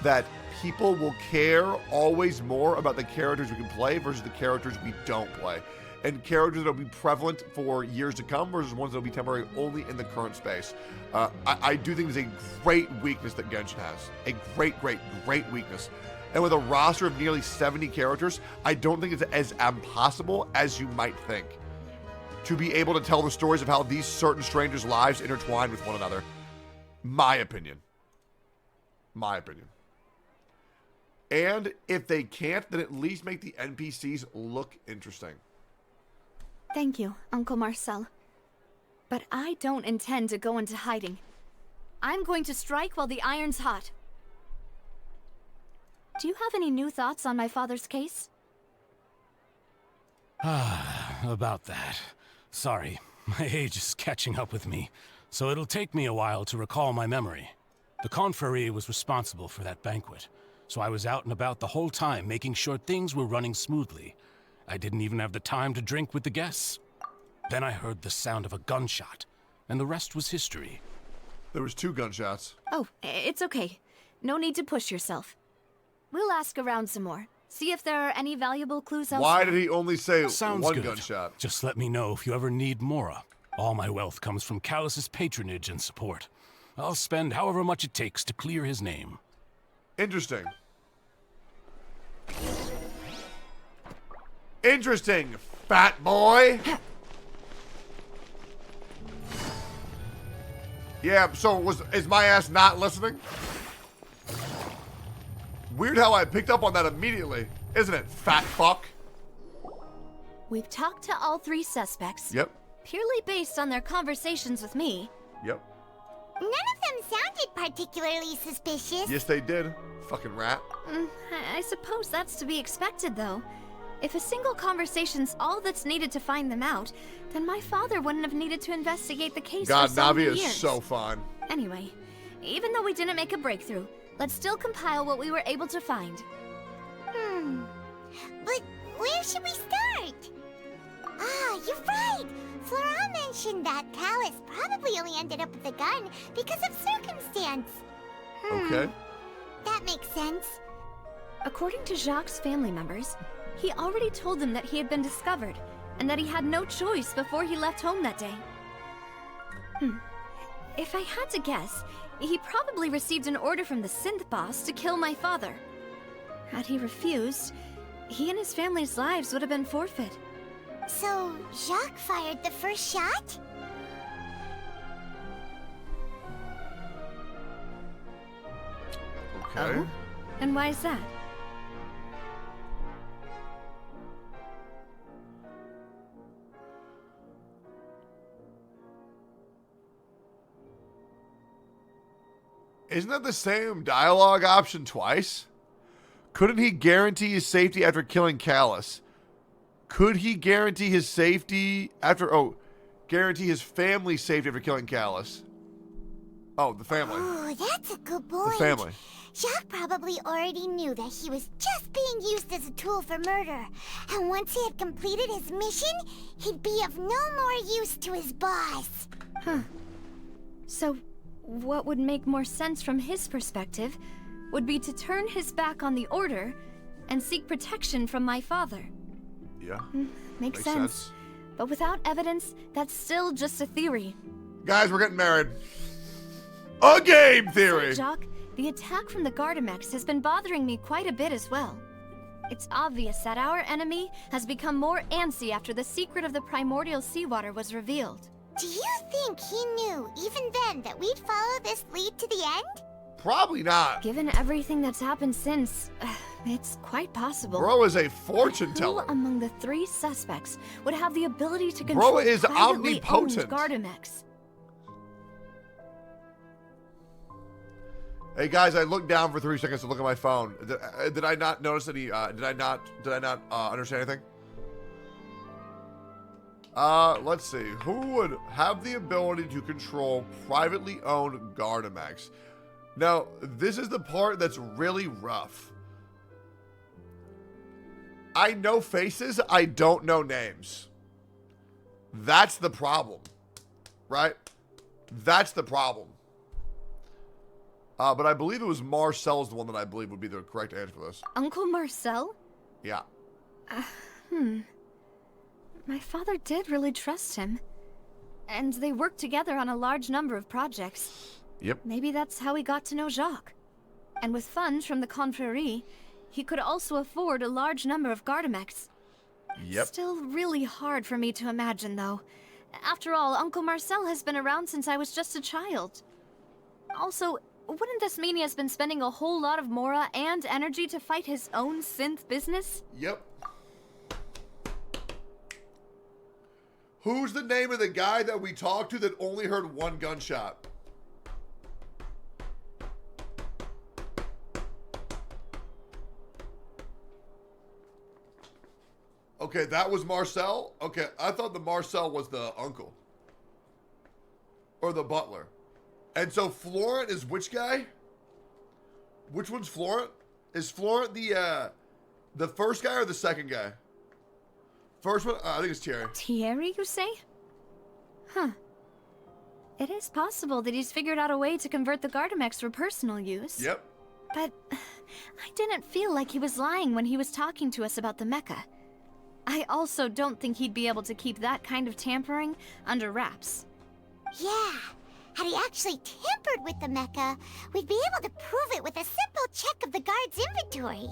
that people will care always more about the characters we can play versus the characters we don't play. And characters that will be prevalent for years to come versus ones that will be temporary only in the current space. I do think it's a great weakness that Genshin has. A great weakness. And with a roster of nearly 70 characters, I don't think it's as impossible as you might think to be able to tell the stories of how these certain strangers' lives intertwine with one another. My opinion. And if they can't, then at least make the NPCs look interesting. Thank you, Uncle Marcel. But I don't intend to go into hiding. I'm going to strike while the iron's hot. Do you have any new thoughts on my father's case? About that. Sorry, my age is catching up with me, so it'll take me a while to recall my memory. The Confrérie was responsible for that banquet, so I was out and about the whole time making sure things were running smoothly. I didn't even have the time to drink with the guests. Then I heard the sound of a gunshot, and the rest was history. There was 2 gunshots. Oh, it's okay. No need to push yourself. We'll ask around some more. See if there are any valuable clues elsewhere. Why did he only say Sounds one good. gunshot? Just let me know if you ever need Mora. All my wealth comes from Callus's patronage and support. I'll spend however much it takes to clear his name. Interesting, fat boy. Yeah, so is my ass not listening? Weird how I picked up on that immediately, isn't it, fat fuck? We've talked to all 3 suspects. Yep. Purely based on their conversations with me. Yep. None of them sounded particularly suspicious. Yes, they did. Fucking rat. I suppose that's to be expected, though. If a single conversation's all that's needed to find them out, then my father wouldn't have needed to investigate the case God, for so many Navi years. is so fun. Anyway, even though we didn't make a breakthrough, let's still compile what we were able to find. But where should we start? Ah, you're right! Flora mentioned that Callus probably only ended up with the gun because of circumstance. Okay. That makes sense. According to Jacques' family members, he already told them that he had been discovered, and that he had no choice before he left home that day. If I had to guess, he probably received an order from the synth boss to kill my father. Had he refused, he and his family's lives would have been forfeit. So, Jacques fired the first shot? Okay. Oh? And why is that? Isn't that the same dialogue option twice? Couldn't he guarantee his safety after killing Callus? Could he guarantee his safety after... Oh, guarantee his family's safety after killing Callus? Oh, the family. Oh, that's a good point. The family. Jacques probably already knew that he was just being used as a tool for murder. And once he had completed his mission, he'd be of no more use to his boss. So, what would make more sense from his perspective would be to turn his back on the order and seek protection from my father. Yeah. Makes sense. But without evidence, that's still just a theory. Guys, we're getting married. A game theory! So, Jock, the attack from the Gardamex has been bothering me quite a bit as well. It's obvious that our enemy has become more antsy after the secret of the primordial seawater was revealed. Do you think he knew, even then, that we'd follow this lead to the end? Probably not. Given everything that's happened since, it's quite possible. Bro is a fortune teller. Who among the 3 suspects would have the ability to control Bro is privately owned omnipotent. Gardamex? Hey guys, I looked down for 3 seconds to look at my phone. Did I not notice any? Did I not understand anything? Let's see. Who would have the ability to control privately owned Gardamex? Now, this is the part that's really rough. I know faces, I don't know names. That's the problem, right? That's the problem. But I believe it was Marcel's the one that I believe would be the correct answer for this. Uncle Marcel? Yeah. My father did really trust him. And they worked together on a large number of projects. Yep. Maybe that's how he got to know Jacques. And with funds from the Confrérie, he could also afford a large number of Gardamex. Yep. Still really hard for me to imagine, though. After all, Uncle Marcel has been around since I was just a child. Also, wouldn't this mean he has been spending a whole lot of mora and energy to fight his own synth business? Yep. Who's the name of the guy that we talked to that only heard 1 gunshot? Okay, that was Marcel? Okay, I thought the Marcel was the uncle. Or the butler. And so Florent is which guy? Which one's Florent? Is Florent the first guy or the second guy? First one? I think it's Thierry. Thierry, you say? Huh. It is possible that he's figured out a way to convert the Gardamex for personal use. Yep. But I didn't feel like he was lying when he was talking to us about the mecha. I also don't think he'd be able to keep that kind of tampering under wraps. Yeah. Had he actually tampered with the mecha, we'd be able to prove it with a simple check of the guard's inventory.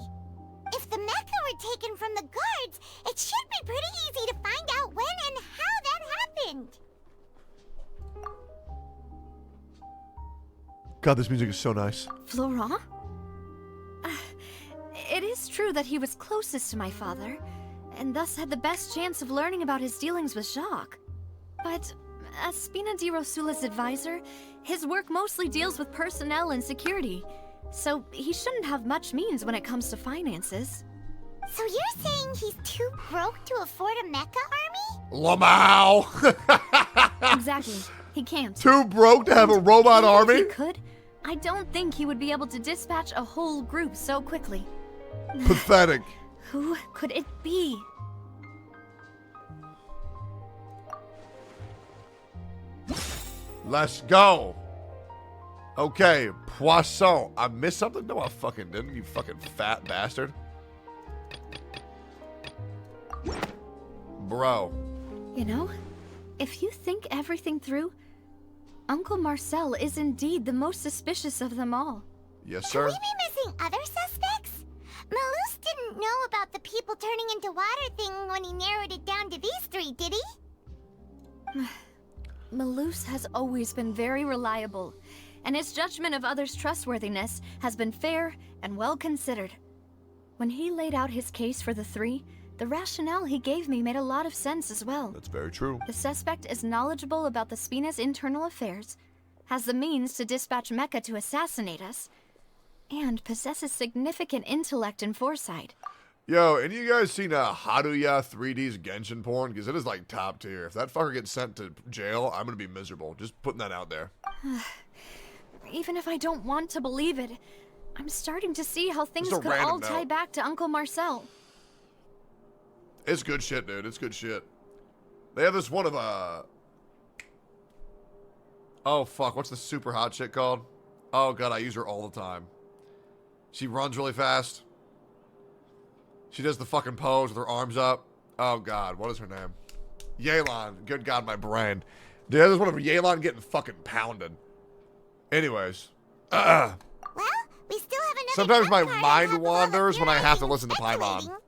If the mecha were taken from the guards, it should be pretty easy to find out when and how that happened. God, this music is so nice. Florent? It is true that he was closest to my father, and thus had the best chance of learning about his dealings with Jacques. But as Spina di Rosula's advisor, his work mostly deals with personnel and security, so he shouldn't have much means when it comes to finances. So you're saying he's too broke to afford a mecha army? Lamau! Exactly. He can't. Too broke to have a robot Even army? if he could, I don't think he would be able to dispatch a whole group so quickly. Pathetic. Who could it be? Let's go. Okay, Poisson. I missed something? No, I fucking didn't, you fucking fat bastard. Bro. You know, if you think everything through, Uncle Marcel is indeed the most suspicious of them all. Yes, Could sir. we be missing other suspects? Malus didn't know about the people turning into water thing when he narrowed it down to these three, did he? Malus has always been very reliable, and his judgment of others' trustworthiness has been fair and well considered. When he laid out his case for the three, the rationale he gave me made a lot of sense as well. That's very true. The suspect is knowledgeable about the Spina's internal affairs, has the means to dispatch Mecha to assassinate us, and possesses significant intellect and foresight. Yo, any of you guys seen Haruya 3D's Genshin porn? Because it is like top tier. If that fucker gets sent to jail, I'm going to be miserable. Just putting that out there. Even if I don't want to believe it, I'm starting to see how things Just a could all random tie note. back to Uncle Marcel. It's good shit, dude. It's good shit. They have this one of oh, fuck. What's the super hot shit called? Oh, God. I use her all the time. She runs really fast. She does the fucking pose with her arms up. Oh, God. What is her name? Yelan. Good God, my brain. Dude, there's one of Yelan getting fucking pounded. Anyways. Well, we still have another Sometimes my card on mind top of all the wanders when I have to theorizing listen to and Paimon. speculating.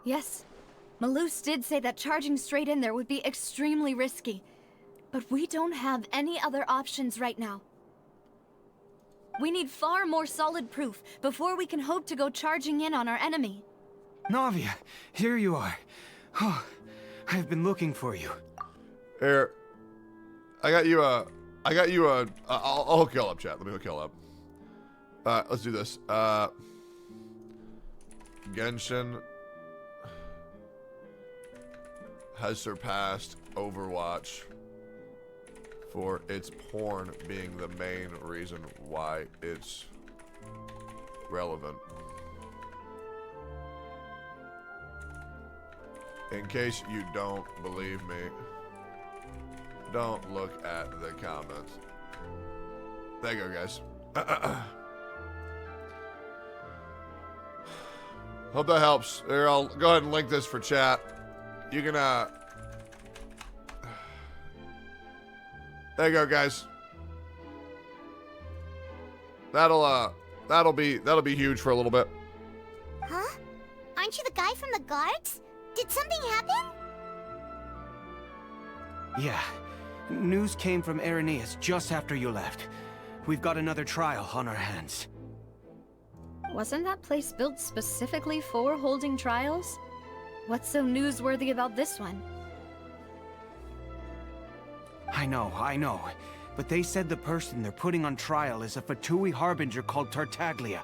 Yes, Malus did say that charging straight in there would be extremely risky. But we don't have any other options right now. We need far more solid proof before we can hope to go charging in on our enemy. Navia, here you are. Oh, I've been looking for you. Here. I'll hook y'all up, chat. Let me hook y'all up. Let's do this. Genshin has surpassed Overwatch for its porn being the main reason why it's relevant. In case you don't believe me, don't look at the comments. There you go, guys. Hope that helps. Here, I'll go ahead and link this for chat. You can, there you go, guys. That'll be huge for a little bit. Huh? Aren't you the guy from the guards? Did something happen? Yeah. News came from Irenaeus just after you left. We've got another trial on our hands. Wasn't that place built specifically for holding trials? What's so newsworthy about this one? I know. But they said the person they're putting on trial is a Fatui harbinger called Tartaglia.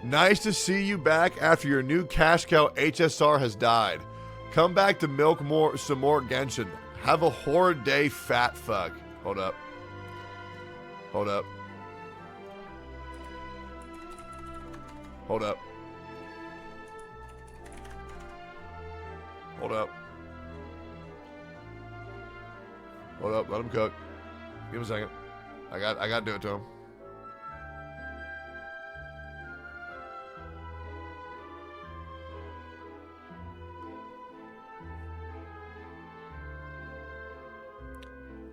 Nice to see you back after your new cash cow HSR has died. Come back to milk some more Genshin. Have a horrid day, fat fuck. Hold up. Hold up. Hold up. Hold up. Hold up. Let him cook. Give him a second. I got to do it to him.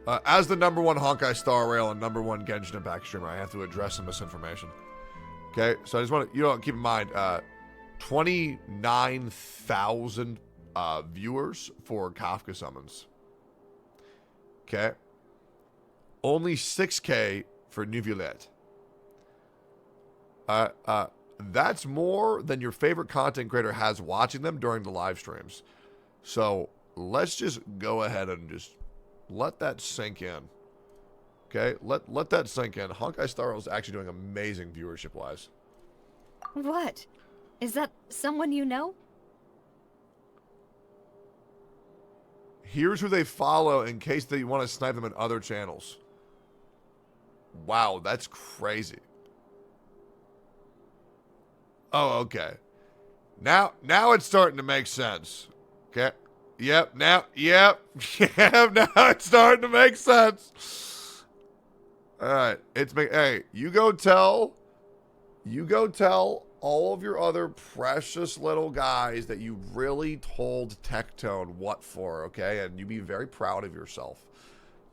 As the #1 Honkai Star Rail and #1 Genshin Impact streamer, I have to address some misinformation. Okay, so I just want to, keep in mind, 29,000 viewers for Kafka summons. Okay. Only 6K for Nuvulette. That's more than your favorite content creator has watching them during the live streams. So let's just go ahead and just let that sink in. Okay, let that sink in. Honkai Star Rail is actually doing amazing viewership-wise. What? Is that someone you know? Here's who they follow in case they want to snipe them in other channels. Wow, that's crazy. Oh, okay. Now it's starting to make sense. Okay. Yep, now it's starting to make sense. All right, hey, you go tell all of your other precious little guys that you really told Tectone what for, okay? And you be very proud of yourself.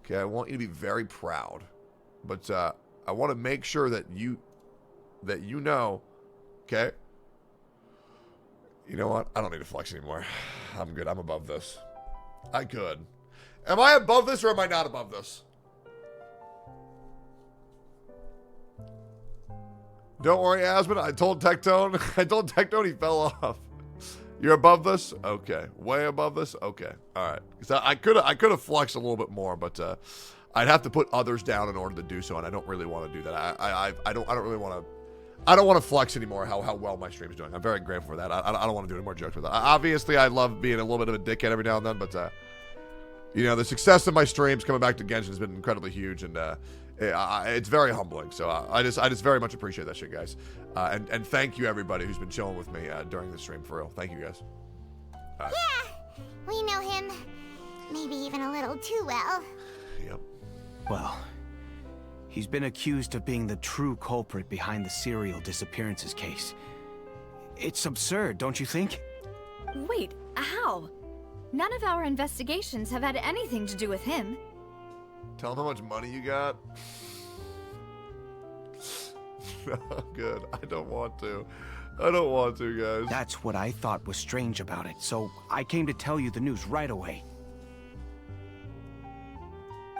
Okay, I want you to be very proud. But I want to make sure that you know, okay? You know what? I don't need to flex anymore. I'm good. I'm above this. I could. Am I above this or am I not above this? Don't worry, Asmund. I told Tectone he fell off. You're above this? Okay. Way above this? Okay. All right. So I could have flexed a little bit more, but I'd have to put others down in order to do so, and I don't really want to do that. I don't really want to. I don't want to flex anymore how well my stream's doing. I'm very grateful for that. I don't want to do any more jokes with that. Obviously, I love being a little bit of a dickhead every now and then, but the success of my streams coming back to Genshin has been incredibly huge, and it's very humbling. So I just very much appreciate that shit, guys. And thank you everybody who's been chilling with me during the stream, for real. Thank you guys. Yeah, we know him. Maybe even a little too well. Yep. Well, he's been accused of being the true culprit behind the serial disappearances case. It's absurd, don't you think? Wait, how? None of our investigations have had anything to do with him. Tell him how much money you got. No, good. I don't want to, guys. That's what I thought was strange about it, so I came to tell you the news right away.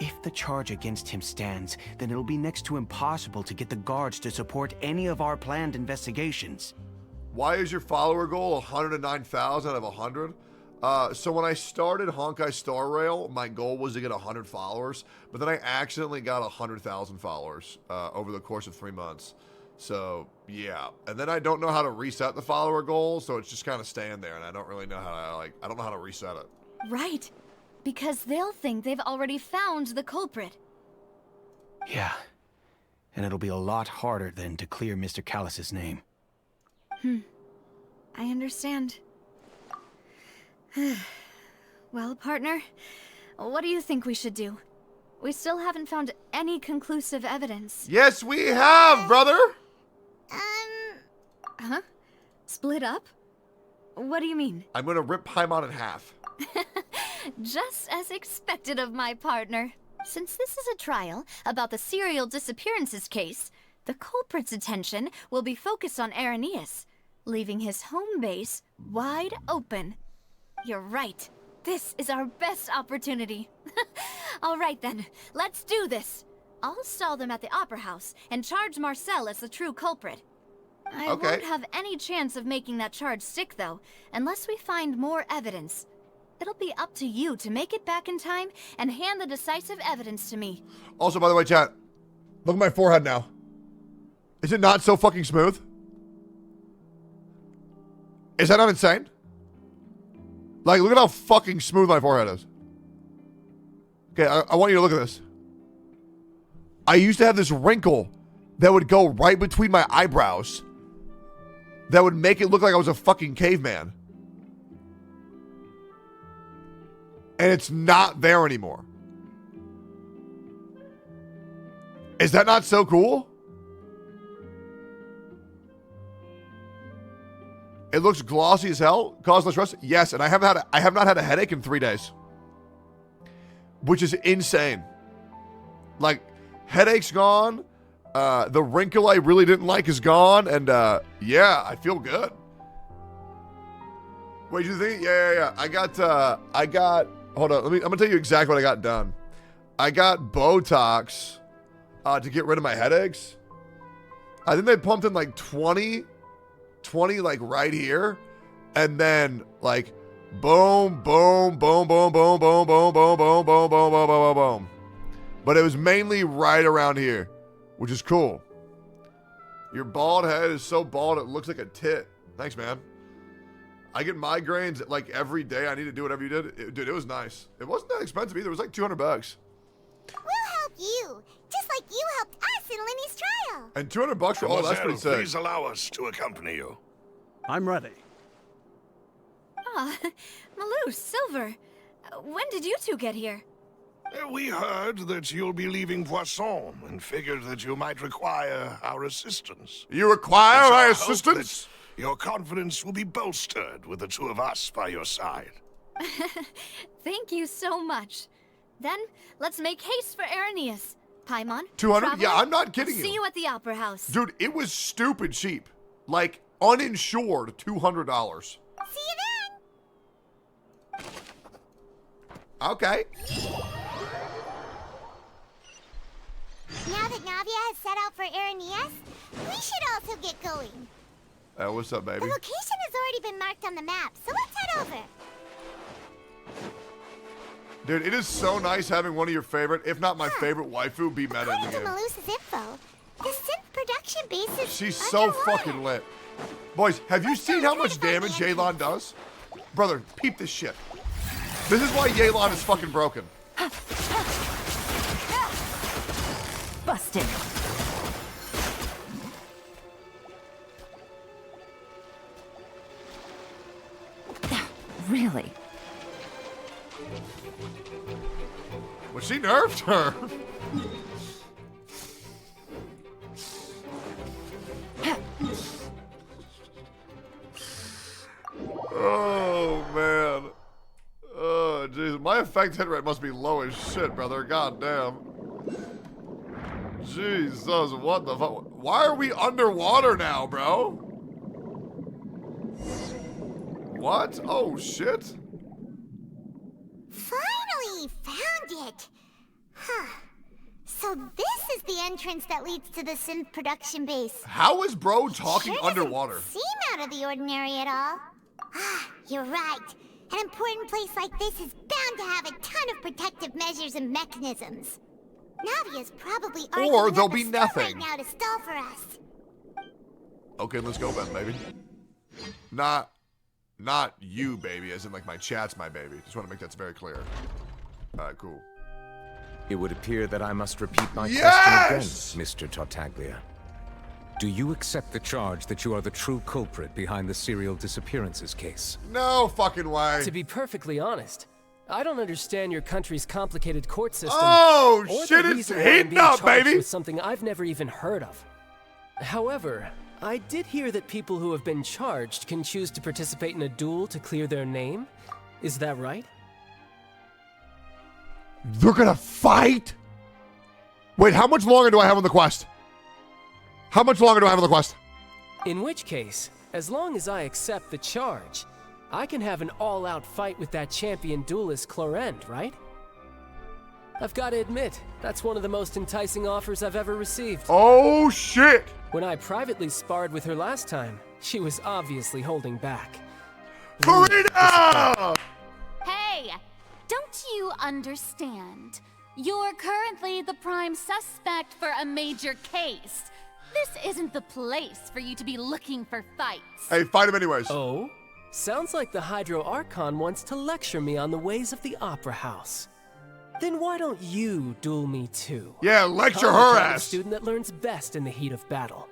If the charge against him stands, then it'll be next to impossible to get the guards to support any of our planned investigations. Why is your follower goal 109,000 out of 100? So when I started Honkai Star Rail, my goal was to get 100 followers, but then I accidentally got 100,000 followers over the course of 3 months. So, yeah. And then I don't know how to reset the follower goal, so it's just kind of staying there, and I don't really know how to, I don't know how to reset it. Right. Because they'll think they've already found the culprit. Yeah. And it'll be a lot harder then to clear Mr. Callus's name. I understand. Well, partner, what do you think we should do? We still haven't found any conclusive evidence. Yes, we have, brother! Huh? Split up? What do you mean? I'm gonna rip Paimon in half. Just as expected of my partner. Since this is a trial about the serial disappearances case, the culprit's attention will be focused on Irenaeus, leaving his home base wide open. You're right. This is our best opportunity. All right then, let's do this. I'll stall them at the Opera House and charge Marcel as the true culprit. I won't have any chance of making that charge stick, though, unless we find more evidence. It'll be up to you to make it back in time and hand the decisive evidence to me. Also, by the way, chat, look at my forehead now. Is it not so fucking smooth? Is that not insane? Like, look at how fucking smooth my forehead is. Okay, I want you to look at this. I used to have this wrinkle that would go right between my eyebrows that would make it look like I was a fucking caveman. And it's not there anymore. Is that not so cool? It looks glossy as hell. Cause less rust? Yes, and I have not had a headache in 3 days. Which is insane. Like, headache's gone. The wrinkle I really didn't like is gone. And, yeah, I feel good. Wait, you think? Yeah. I got, hold on. I'm going to tell you exactly what I got done. I got Botox to get rid of my headaches. I think they pumped in like 20 like right here. And then like boom, boom, boom, boom, boom, boom, boom, boom, boom, boom, boom, boom, boom, boom. But it was mainly right around here, which is cool. Your bald head is so bald it looks like a tit. Thanks, man. I get migraines like every day. I need to do whatever you did. Dude, it was nice. It wasn't that expensive either. It was like $200. We'll help you, just like you helped us in Lenny's trial. And $200 for all that's pretty sick. Please allow us to accompany you. I'm ready. Ah, Malou, Silver. When did you two get here? We heard that you'll be leaving Poisson and figured that you might require our assistance. You require It's my our hope assistance? that your confidence will be bolstered with the two of us by your side. Thank you so much. Then, let's make haste for Irenaeus. Paimon, 200? Yeah, I'm not kidding See you at the Opera House. Dude, it was stupid cheap. Like, uninsured, $200. See you then. Okay. Now that Navia has set out for Irenaeus, we should also get going. What's up, baby? The location has already been marked on the map, so let's head over. Dude, it is so nice having one of your favorite, if not my favorite waifu, be meta in the According to game. Malusa's info, the synth production base is She's so fucking lit. Boys, have you seen how much damage Yelan does? Brother, peep this shit. This is why Yelan is fucking broken. Busted. Really? But she nerfed her. Oh, man. Oh, jeez. My effect hit rate must be low as shit, brother. God damn. Jesus, what the fuck? Why are we underwater now, bro? What? Oh, shit. Finally found it. Huh. So this is the entrance that leads to the synth production base. How is bro talking underwater? Seem out of the ordinary at all. Ah, you're right. An important place like this is bound to have a ton of protective measures and mechanisms. Navia's probably Or there'll up a be storm nothing. right now to stall for us. Okay, let's go, Ben, baby. Not you, baby, as in like my chat's my baby. Just want to make that very clear. Alright, cool. It would appear that I must repeat my Yes! question again, Mr. Tartaglia. Do you accept the charge that you are the true culprit behind the serial disappearances case? No fucking way. To be perfectly honest, I don't understand your country's complicated court system. Oh, or shit, the it's reason why I'm heating being up, charged baby! with something I've never even heard of. However, I did hear that people who have been charged can choose to participate in a duel to clear their name. Is that right? They're gonna fight? Wait, how much longer do I have on the quest? How much longer do I have on the quest? In which case, as long as I accept the charge, I can have an all-out fight with that champion duelist Clorend, right? I've got to admit, that's one of the most enticing offers I've ever received. Oh, shit! When I privately sparred with her last time, she was obviously holding back. Farina! Hey, don't you understand? You're currently the prime suspect for a major case. This isn't the place for you to be looking for fights. Hey, fight him anyways. Oh? Sounds like the Hydro Archon wants to lecture me on the ways of the Opera House. Then why don't you duel me too? Yeah, lecture I'm the her kind of ass. student that learns best in the heat of battle.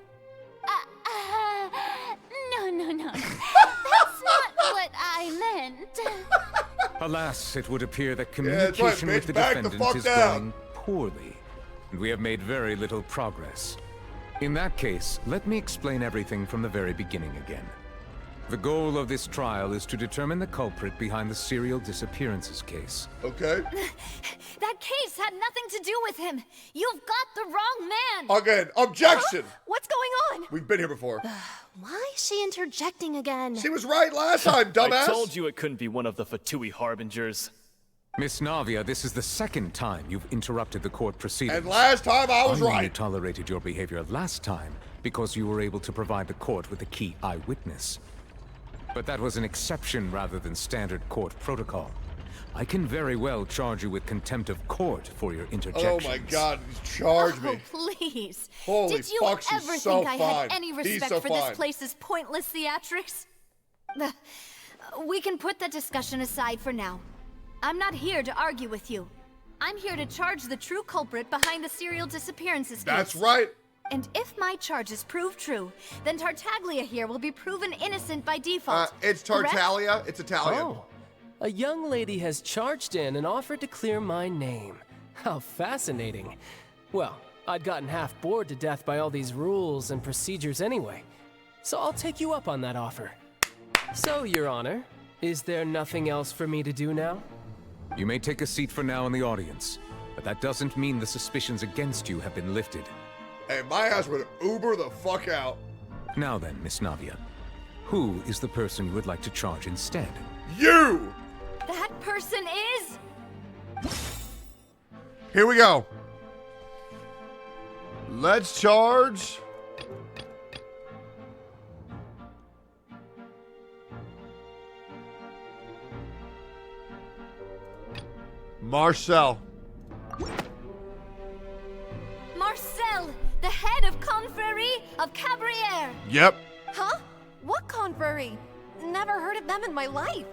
No. That's not what I meant. Alas, it would appear that that's right, communication bitch. with the Back the defendant fuck is down. going poorly, and we have made very little progress. In that case, let me explain everything from the very beginning again. The goal of this trial is to determine the culprit behind the serial disappearances case. Okay. That case had nothing to do with him. You've got the wrong man. Again, objection. What's going on? We've been here before. Why is she interjecting again? She was right last time, dumbass. I told you it couldn't be one of the Fatui harbingers. Miss Navia, this is the second time you've interrupted the court proceedings. And last time I was I only right. tolerated your behavior last time because you were able to provide the court with a key eyewitness. But that was an exception rather than standard court protocol. I can very well charge you with contempt of court for your interjections. Oh my God, charge me. Oh, please. Holy Did you fuck, she's ever so think I fine. had any He's respect so for fine. this place's pointless theatrics? We can put that discussion aside for now. I'm not here to argue with you. I'm here to charge the true culprit behind the serial disappearances case. That's right. And if my charges prove true, then Tartaglia here will be proven innocent by default. It's correct? Tartaglia. It's Italian. Oh, a young lady has charged in and offered to clear my name. How fascinating. Well, I'd gotten half bored to death by all these rules and procedures anyway. So I'll take you up on that offer. So, Your Honor, is there nothing else for me to do now? You may take a seat for now in the audience, but that doesn't mean the suspicions against you have been lifted. Hey, my ass would Uber the fuck out. Now then, Miss Navia, who is the person you would like to charge instead? You! That person is... Here we go. Let's charge... Marcel. Marcel, the head of Confrérie of Cabrières. Yep. Huh? What confrérie? Never heard of them in my life.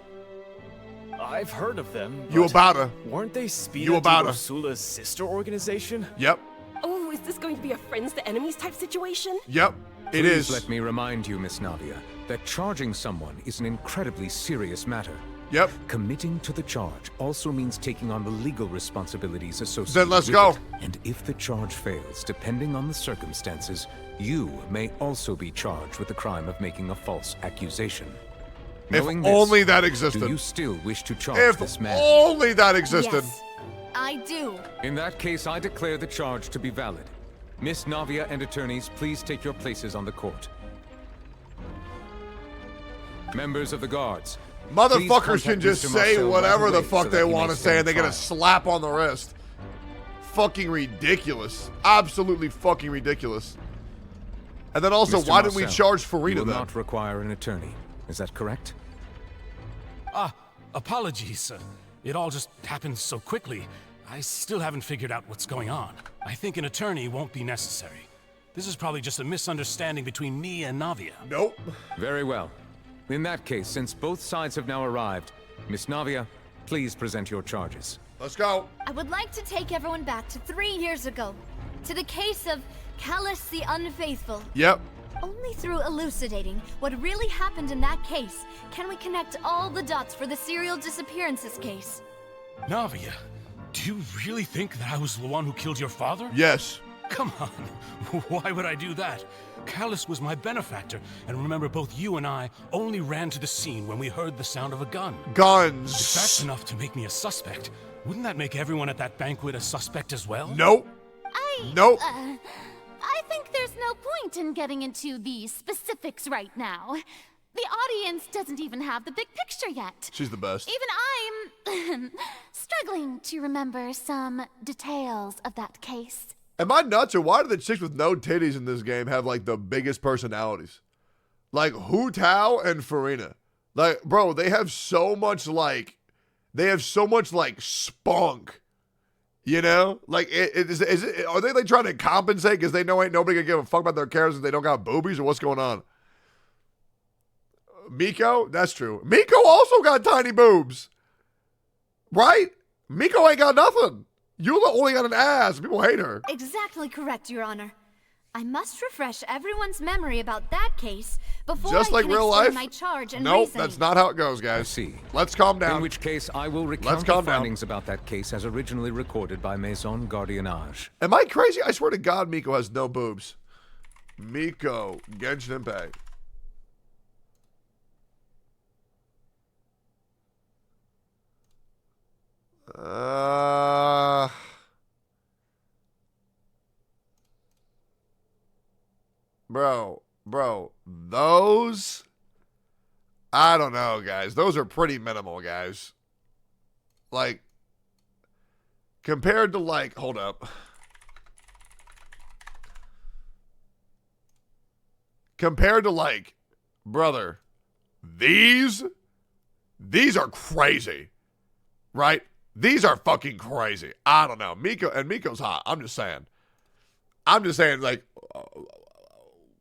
I've heard of them. You but about to. Weren't they Spina You about to. Ursula's sister organization? Yep. Oh, is this going to be a friends to enemies type situation? Yep. It Please is. let me remind you, Miss Navia, that charging someone is an incredibly serious matter. Yep. Committing to the charge also means taking on the legal responsibilities associated Then let's with go. it. And if the charge fails, depending on the circumstances, you may also be charged with the crime of making a false accusation. Knowing If this, only that existed. do you still wish to charge If this man? only that existed. Yes, I do. In that case, I declare the charge to be valid. Miss Navia and attorneys, please take your places on the court. Members of the guards, Motherfuckers can just Mr. say Marcel whatever right the away fuck so they that he may want to say stand and they get a trial. slap on the wrist. Fucking ridiculous. Absolutely fucking ridiculous. And then also, Mr. why didn't we Marcel, charge you Farina will then? not require an attorney. Is that correct? Apologies. It all just happened so quickly. I still haven't figured out what's going on. I think an attorney won't be necessary. This is probably just a misunderstanding between me and Navia. Nope. Very well. In that case, since both sides have now arrived, Miss Navia, please present your charges. Let's go. I would like to take everyone back to 3 years ago, to the case of Callus the Unfaithful. Yep. Only through elucidating what really happened in that case can we connect all the dots for the serial disappearances case. Navia, do you really think that I was the one who killed your father? Yes. Come on. Why would I do that? Callus was my benefactor, and remember, both you and I only ran to the scene when we heard the sound of a gun. Guns. If that's enough to make me a suspect, wouldn't that make everyone at that banquet a suspect as well? Nope. Nope. I think there's no point in getting into the specifics right now. The audience doesn't even have the big picture yet. She's the best. Even I'm struggling to remember some details of that case. Am I nuts, or why do the chicks with no titties in this game have, like, the biggest personalities? Like, Hu Tao and Farina. Like, bro, they have so much, like, spunk. You know? Like, are they, like, trying to compensate because they know ain't nobody gonna give a fuck about their characters if they don't got boobies, or what's going on? Miko? That's true. Miko also got tiny boobs. Right? Miko ain't got nothing. Eula only got an ass. People hate her. Exactly correct, Your Honor. I must refresh everyone's memory about that case before Just I like can real explain life? my charge and Nope, reasoning. that's not how it goes, guys. I see. Let's calm down. In which case, I will Let's recount the calm down. findings about that case as originally recorded by Maison Gardiennage. Am I crazy? I swear to God, Miko has no boobs. Miko, Genshin Impact. Bro, those, I don't know, guys. Those are pretty minimal, guys. Like, compared to, like, hold up. Compared to, like, brother, these are crazy, right? These are fucking crazy. I don't know. Miko's hot. I'm just saying, like,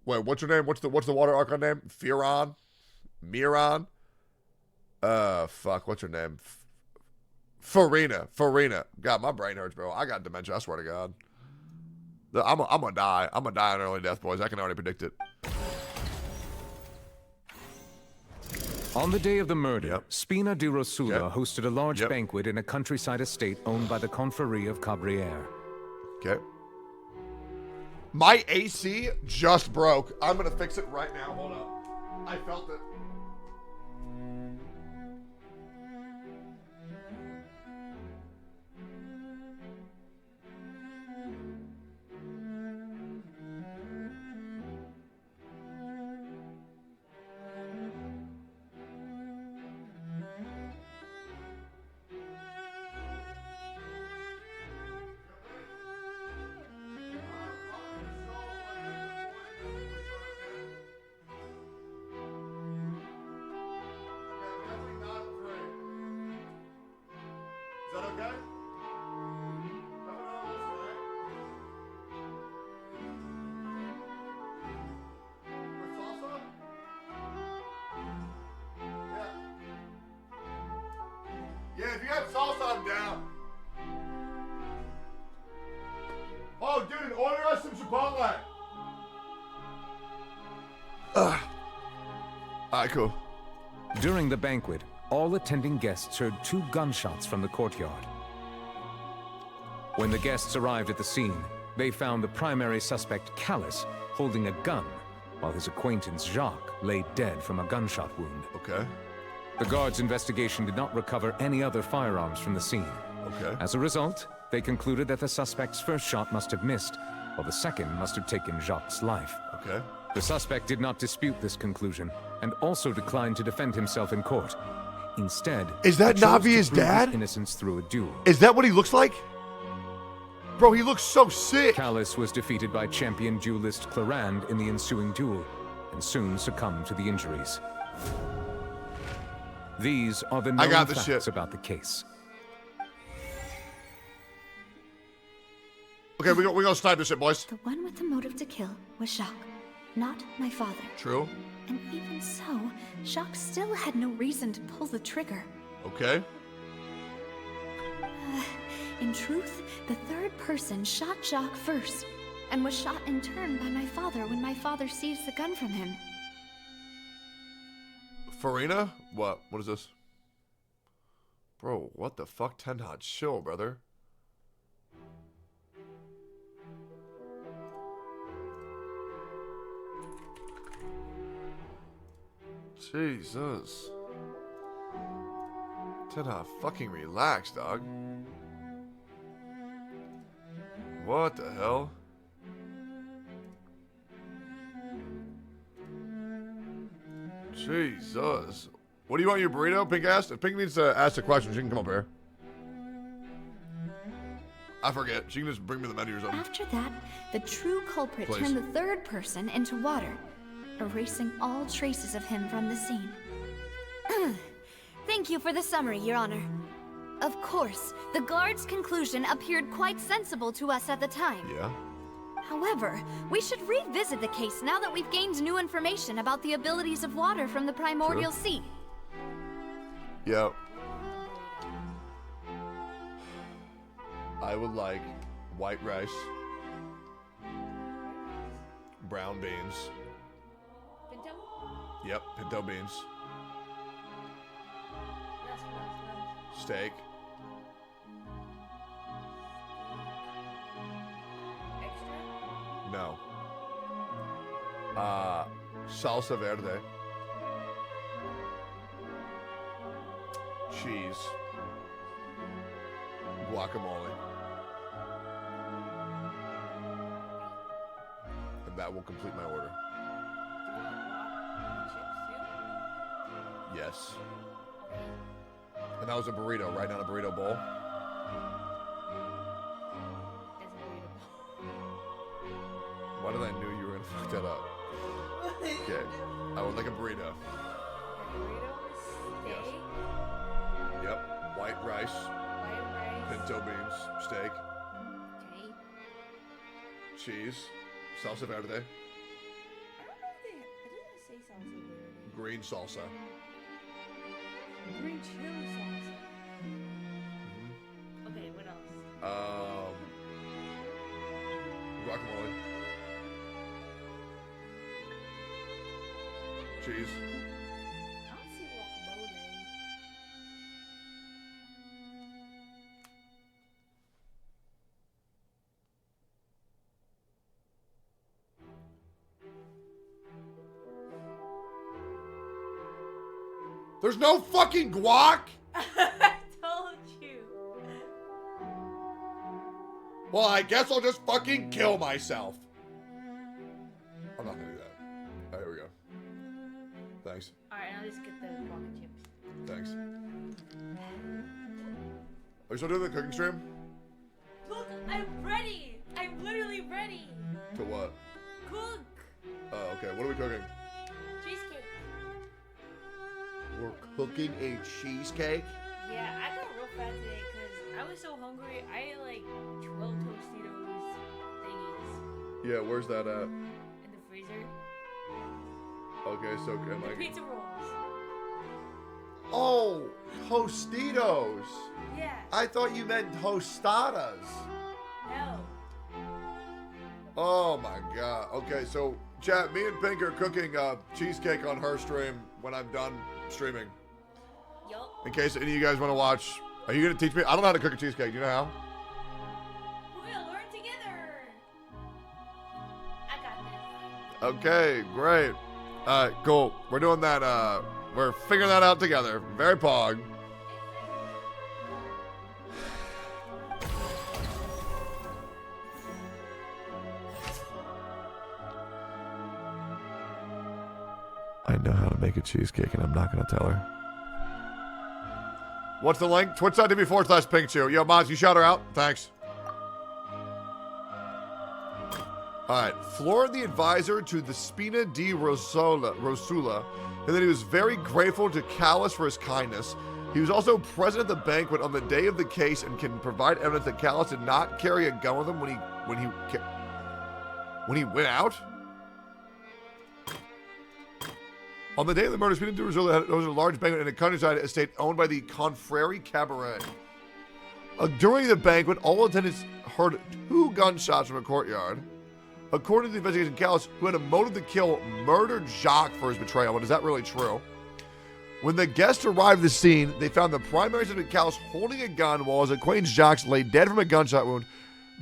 wait, what's her name? What's the water Archon name? Miran? Fuck, what's her name? Farina. God, my brain hurts, bro. I got dementia, I swear to God. I'm gonna die. I'm gonna die an early death, boys. I can already predict it. On the day of the murder, Spina di Rosula hosted a large banquet in a countryside estate owned by the Confrérie of Cabrières. Okay. My AC just broke. I'm gonna fix it right now. Hold up. I felt it. Yeah, if you have salsa, I'm down. Oh, dude, order us some Chipotle. Alright, cool. During the banquet, all attending guests heard 2 gunshots from the courtyard. When the guests arrived at the scene, they found the primary suspect, Callus, holding a gun, while his acquaintance, Jacques, lay dead from a gunshot wound. Okay. The guards' investigation did not recover any other firearms from the scene. Okay. As a result, they concluded that the suspect's first shot must have missed, while the second must have taken Jacques' life. Okay. The suspect did not dispute this conclusion, and also declined to defend himself in court. Instead, is that he chose Navia's to prove dad? his innocence through a duel. Is that what he looks like? Bro, he looks so sick. Callus was defeated by champion duelist Clarand in the ensuing duel, and soon succumbed to the injuries. These are the known facts about the case. Okay, we're gonna snipe this shit, boys. The one with the motive to kill was Jacques, not my father. True. And even so, Jacques still had no reason to pull the trigger. Okay. In truth, the third person shot Jacques first, and was shot in turn by my father when my father seized the gun from him. Farina? What? What is this? Bro, what the fuck? Tenhot, chill, brother. Jesus. Tenhot, fucking relax, dog. What the hell? Jesus. What do you want your burrito, Pink asked? If Pink needs to ask a question, she can come up here. I forget. She can just bring me the menu or something. After that, the true culprit turned the third person into water, erasing all traces of him from the scene. Thank you for the summary, Your Honor. Of course, the guard's conclusion appeared quite sensible to us at the time. Yeah. However, we should revisit the case now that we've gained new information about the abilities of water from the primordial sea. Yep. I would like white rice, brown beans. Pinto? Yep, pinto beans. Steak. No. Salsa verde. Cheese. guacamole. And that will complete my order. Yes. And that was a burrito, right? Not a burrito bowl? Why did I knew you were going to fuck that up? Okay. I would like a burrito. Yes. Yep. White rice. Pinto beans. Steak. Okay. Cheese. Salsa verde. I don't know if they... I didn't say salsa verde. Green salsa. Green chili salsa. Okay, what else? Guacamole. Cheese. I don't see guacamole. There's no fucking guac? I told you. Well, I guess I'll just fucking kill myself. I'm not gonna do that. All right, here we go. Thanks. Alright, now let's get the guac chips. Thanks. Are you still doing the cooking stream? Look, I'm ready. I'm literally ready. To what? Cook. Oh, okay. What are we cooking? Cheesecake. We're cooking a cheesecake? Yeah, I got real fat today because I was so hungry. I ate like 12 Tostitos thingies. Yeah, where's that at? In the freezer. Okay, so am The I... pizza rolls. Oh, Tostitos. Yeah. I thought you meant tostadas. No. Oh my god. Okay, so chat, me and Pink are cooking cheesecake on her stream when I'm done streaming. Yup. In case any of you guys want to watch. Are you going to teach me? I don't know how to cook a cheesecake. Do you know how? We'll learn together. I got this. Okay, great. Cool. We're doing that. We're figuring that out together. Very pog. I know how to make a cheesecake, and I'm not going to tell her. What's the link? Twitch.tv/PinkChew. Yo, Moz, you shout her out? Thanks. All right. Flora, the advisor to the Spina di Rosula, and that he was very grateful to Callus for his kindness. He was also present at the banquet on the day of the case and can provide evidence that Callus did not carry a gun with him when he went out. On the day of the murder, Spina di Rosula hosted a large banquet in a countryside estate owned by the Confreri Cabaret. During the banquet, all attendants heard 2 gunshots from a courtyard. According to the investigation, Callus, who had a motive to kill, murdered Jacques for his betrayal. But is that really true? When the guests arrived at the scene, they found the primary suspect Callus holding a gun while his acquaintance Jacques lay dead from a gunshot wound.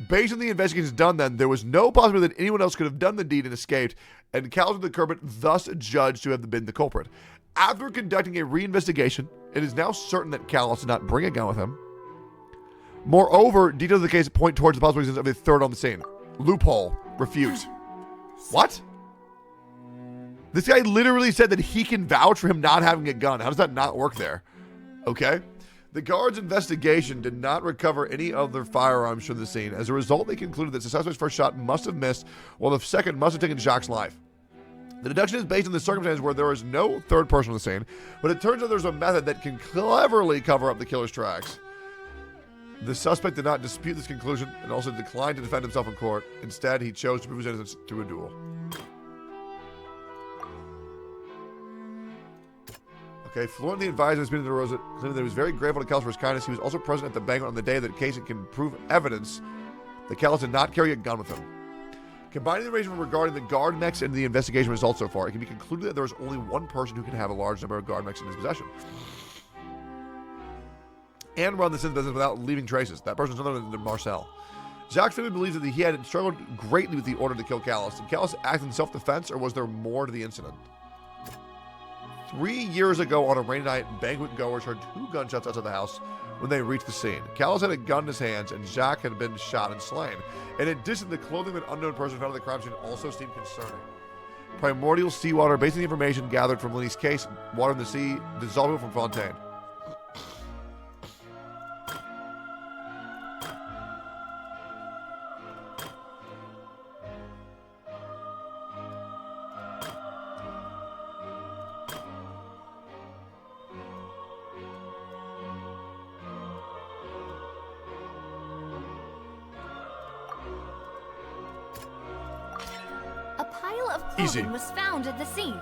Based on the investigations done then, there was no possibility that anyone else could have done the deed and escaped, and Callus was the culprit, thus judged to have been the culprit. After conducting a reinvestigation, it is now certain that Callus did not bring a gun with him. Moreover, details of the case point towards the possible existence of a third on the scene. Loophole. Refute. What? This guy literally said that he can vouch for him not having a gun. How does that not work there? Okay. The guards' investigation did not recover any other firearms from the scene. As a result, they concluded that the suspect's first shot must have missed, while the second must have taken Jacques' life. The deduction is based on the circumstances where there is no third person on the scene, but it turns out there's a method that can cleverly cover up the killer's tracks. The suspect did not dispute this conclusion and also declined to defend himself in court. Instead, he chose to prove his innocence through a duel. Okay, Florent, the advisor of Spina di Rosa, claimed that he was very grateful to Callus for his kindness. He was also present at the banquet on the day that the case can prove evidence that Callus did not carry a gun with him. Combining the information regarding the guard mechs and the investigation results so far, it can be concluded that there is only one person who can have a large number of guard mechs in his possession and run the sin business without leaving traces. That person is none other than Marcel. Jacques family believes that he had struggled greatly with the order to kill Callus. Did Callus act in self-defense, or was there more to the incident? 3 years ago on a rainy night, banquet goers heard 2 gunshots outside the house when they reached the scene. Callus had a gun in his hands, and Jacques had been shot and slain. In addition, the clothing of an unknown person found at the crime scene also seemed concerning. Primordial seawater, based on the information gathered from Lenny's case, water in the sea, dissolving from Fontaine. A pile of clothing was found at the scene.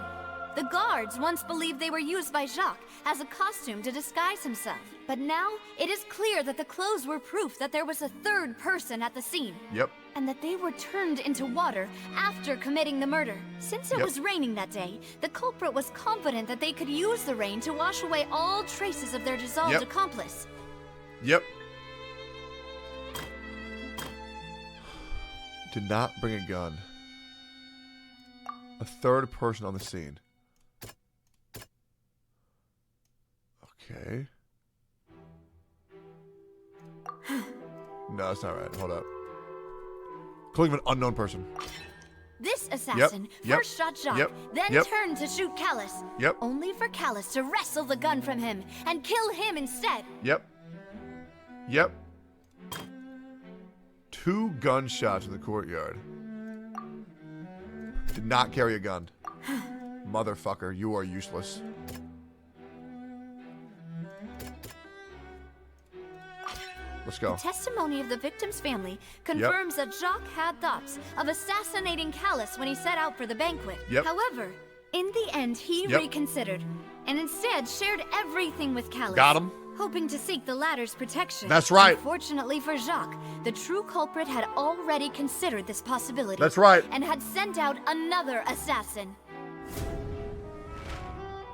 The guards once believed they were used by Jacques as a costume to disguise himself. But now, it is clear that the clothes were proof that there was a third person at the scene. Yep. And that they were turned into water after committing the murder. Since it was raining that day, the culprit was confident that they could use the rain to wash away all traces of their dissolved accomplice. Yep. Did not bring a gun. A third person on the scene. Okay. No, that's not right. Hold up. Calling an unknown person. This assassin first shot Jacques, then turned to shoot Callus. Only for Callus to wrestle the gun from him and kill him instead. Yep. 2 gunshots in the courtyard. Did not carry a gun. Motherfucker, you are useless. Let's go. The testimony of the victim's family confirms that Jacques had thoughts of assassinating Callus when he set out for the banquet. However, in the end, he reconsidered and instead shared everything with Callus. Got him. Hoping to seek the latter's protection. That's right. Unfortunately for Jacques, the true culprit had already considered this possibility. That's right. And had sent out another assassin.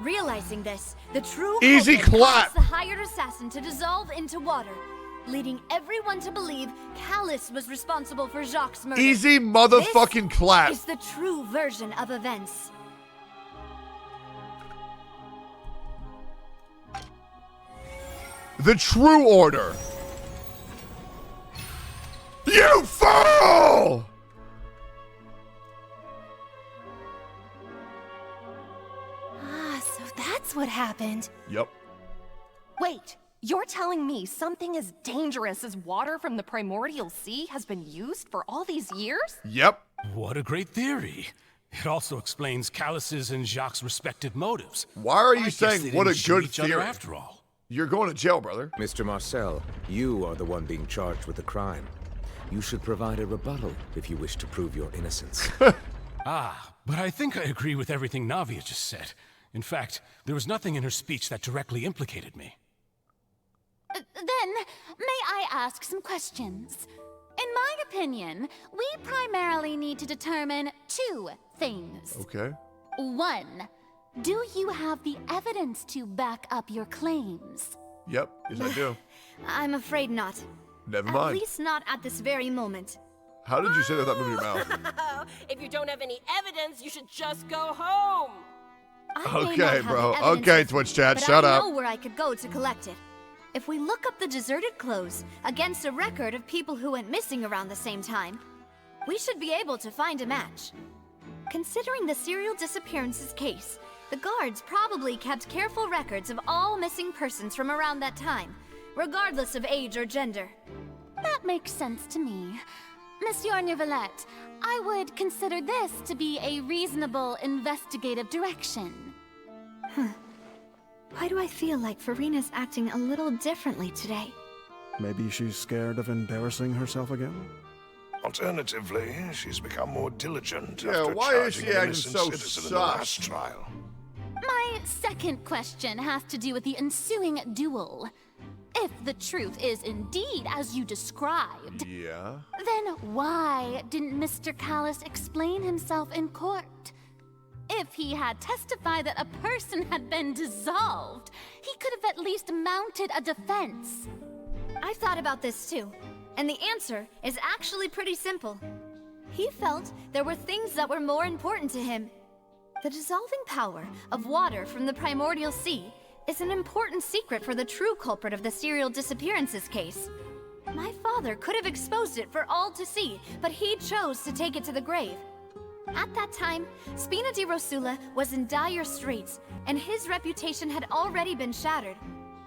Realizing this, the true culprit caused the hired assassin to dissolve into water, leading everyone to believe Callus was responsible for Jacques' murder. Easy motherfucking clap. This is the true version of events. The true order. You fool! Ah, so that's what happened. Yep. Wait, you're telling me something as dangerous as water from the primordial sea has been used for all these years? Yep. What a great theory. It also explains Callus's and Jacques' respective motives. Why are you saying what a good theory? After all. You're going to jail, brother. Mr. Marcel, you are the one being charged with the crime. You should provide a rebuttal if you wish to prove your innocence. But I think I agree with everything Navia just said. In fact, there was nothing in her speech that directly implicated me. Then, may I ask some questions? In my opinion, we primarily need to determine 2 things. Okay. 1. Do you have the evidence to back up your claims? Yep, yes I do. I'm afraid not. Never mind. At least not at this very moment. How did you say that without moving your mouth? If you don't have any evidence, you should just go home. Okay, bro. Okay, Twitch chat, shut up. I know where I could go to collect it. If we look up the deserted clothes against a record of people who went missing around the same time, we should be able to find a match. Considering the serial disappearances case, the guards probably kept careful records of all missing persons from around that time, regardless of age or gender. That makes sense to me. Monsieur Neuvillette, I would consider this to be a reasonable investigative direction. Why do I feel like Farina's acting a little differently today? Maybe she's scared of embarrassing herself again? Alternatively, she's become more diligent Yeah, after why is charging she an acting innocent so citizen in the sus? last trial. My second question has to do with the ensuing duel. If the truth is indeed as you described, then why didn't Mr. Callus explain himself in court? If he had testified that a person had been dissolved, he could have at least mounted a defense. I thought about this too, and the answer is actually pretty simple. He felt there were things that were more important to him. The dissolving power of water from the primordial sea is an important secret for the true culprit of the serial disappearances case. My father could have exposed it for all to see, but he chose to take it to the grave. At that time, Spina di Rosula was in dire straits, and his reputation had already been shattered.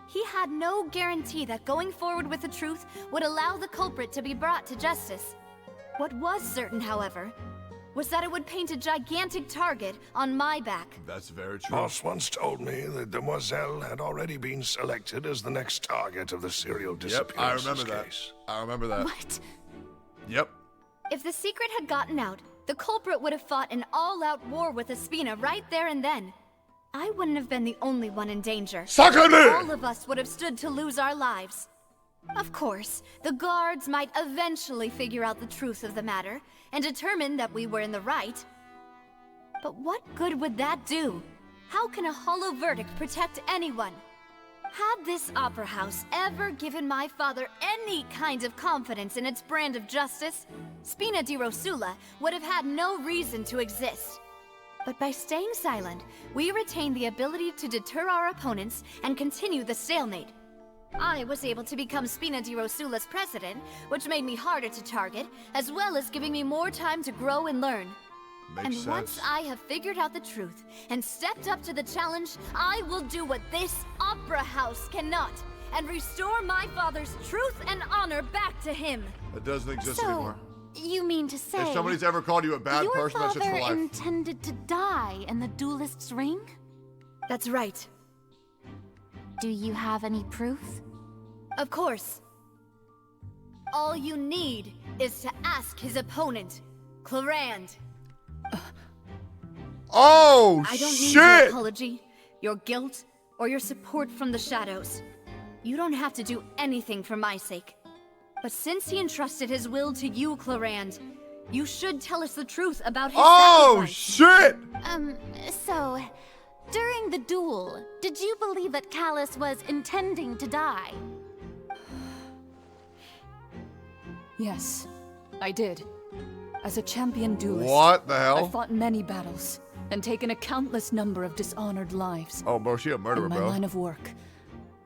He had no guarantee that going forward with the truth would allow the culprit to be brought to justice. What was certain, however, was that it would paint a gigantic target on my back. That's very true. Boss once told me that Demoiselle had already been selected as the next target of the serial disappearances case. I remember that. What? Yep. If the secret had gotten out, the culprit would have fought an all-out war with Espina right there and then. I wouldn't have been the only one in danger. Suck on me! All of us would have stood to lose our lives. Of course, the guards might eventually figure out the truth of the matter and determine that we were in the right. But what good would that do? How can a hollow verdict protect anyone? Had this opera house ever given my father any kind of confidence in its brand of justice, Spina di Rosula would have had no reason to exist. But by staying silent, we retained the ability to deter our opponents and continue the stalemate. I was able to become Spina di Rosula's president, which made me harder to target, as well as giving me more time to grow and learn. Makes sense. Once I have figured out the truth and stepped up to the challenge, I will do what this opera house cannot, and restore my father's truth and honor back to him. It doesn't exist So, anymore. You mean to say If somebody's ever called you a bad your person, that's just for father life. intended to die in the duelist's ring? That's right. Do you have any proof? Of course. All you need is to ask his opponent, Clarand. Oh, I don't need shit! your apology, your guilt, or your support from the shadows. You don't have to do anything for my sake. But since he entrusted his will to you, Clarand, you should tell us the truth about his sacrifice. Shit! So, during the duel, did you believe that Callus was intending to die? Yes, I did. As a champion duelist, What the hell? I've fought many battles and taken a countless number of dishonored lives. Oh, bro, she a murderer, In my bro. line of work,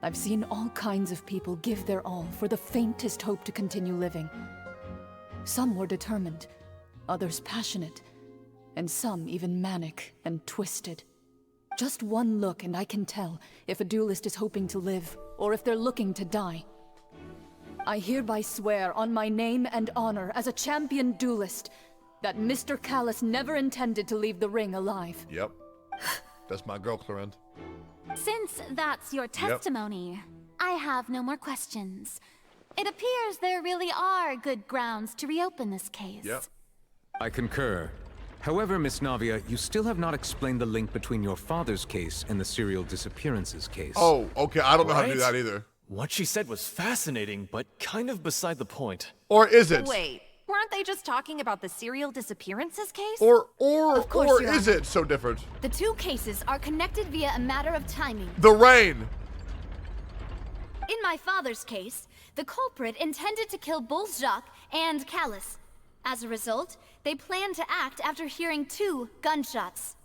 I've seen all kinds of people give their all for the faintest hope to continue living. Some were determined, others passionate, and some even manic and twisted. Just one look and I can tell if a duelist is hoping to live or if they're looking to die. I hereby swear on my name and honor as a champion duelist that Mr. Callus never intended to leave the ring alive. Yep. That's my girl, Clarend. Since that's your testimony, I have no more questions. It appears there really are good grounds to reopen this case. Yep. I concur. However, Miss Navia, you still have not explained the link between your father's case and the serial disappearances case. Oh, okay. I don't know how to do Right? that either. What she said was fascinating, but kind of beside the point. Or is it? Wait, weren't they just talking about the serial disappearances case? Or Your is Honor. it so different? The two cases are connected via a matter of timing. The rain. In my father's case, the culprit intended to kill both Jacques and Callus. As a result, they planned to act after hearing 2 gunshots.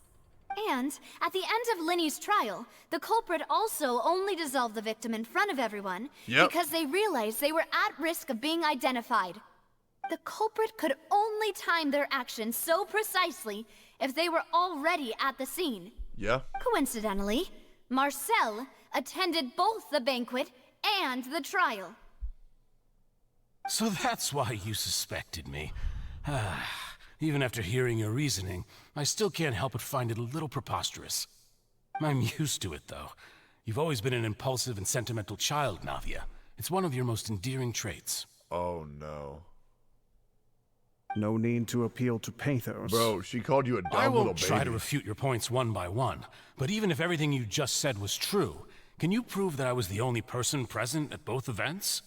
And at the end of Linny's trial, the culprit also only dissolved the victim in front of everyone because they realized they were at risk of being identified. The culprit could only time their actions so precisely if they were already at the scene. Yeah. Coincidentally, Marcel attended both the banquet and the trial. So that's why you suspected me. Even after hearing your reasoning, I still can't help but find it a little preposterous. I'm used to it, though. You've always been an impulsive and sentimental child, Navia. It's one of your most endearing traits. Oh, no. No need to appeal to pathos. Bro, she called you a dumb I little won't baby. try to refute your points one by one, but even if everything you just said was true, can you prove that I was the only person present at both events?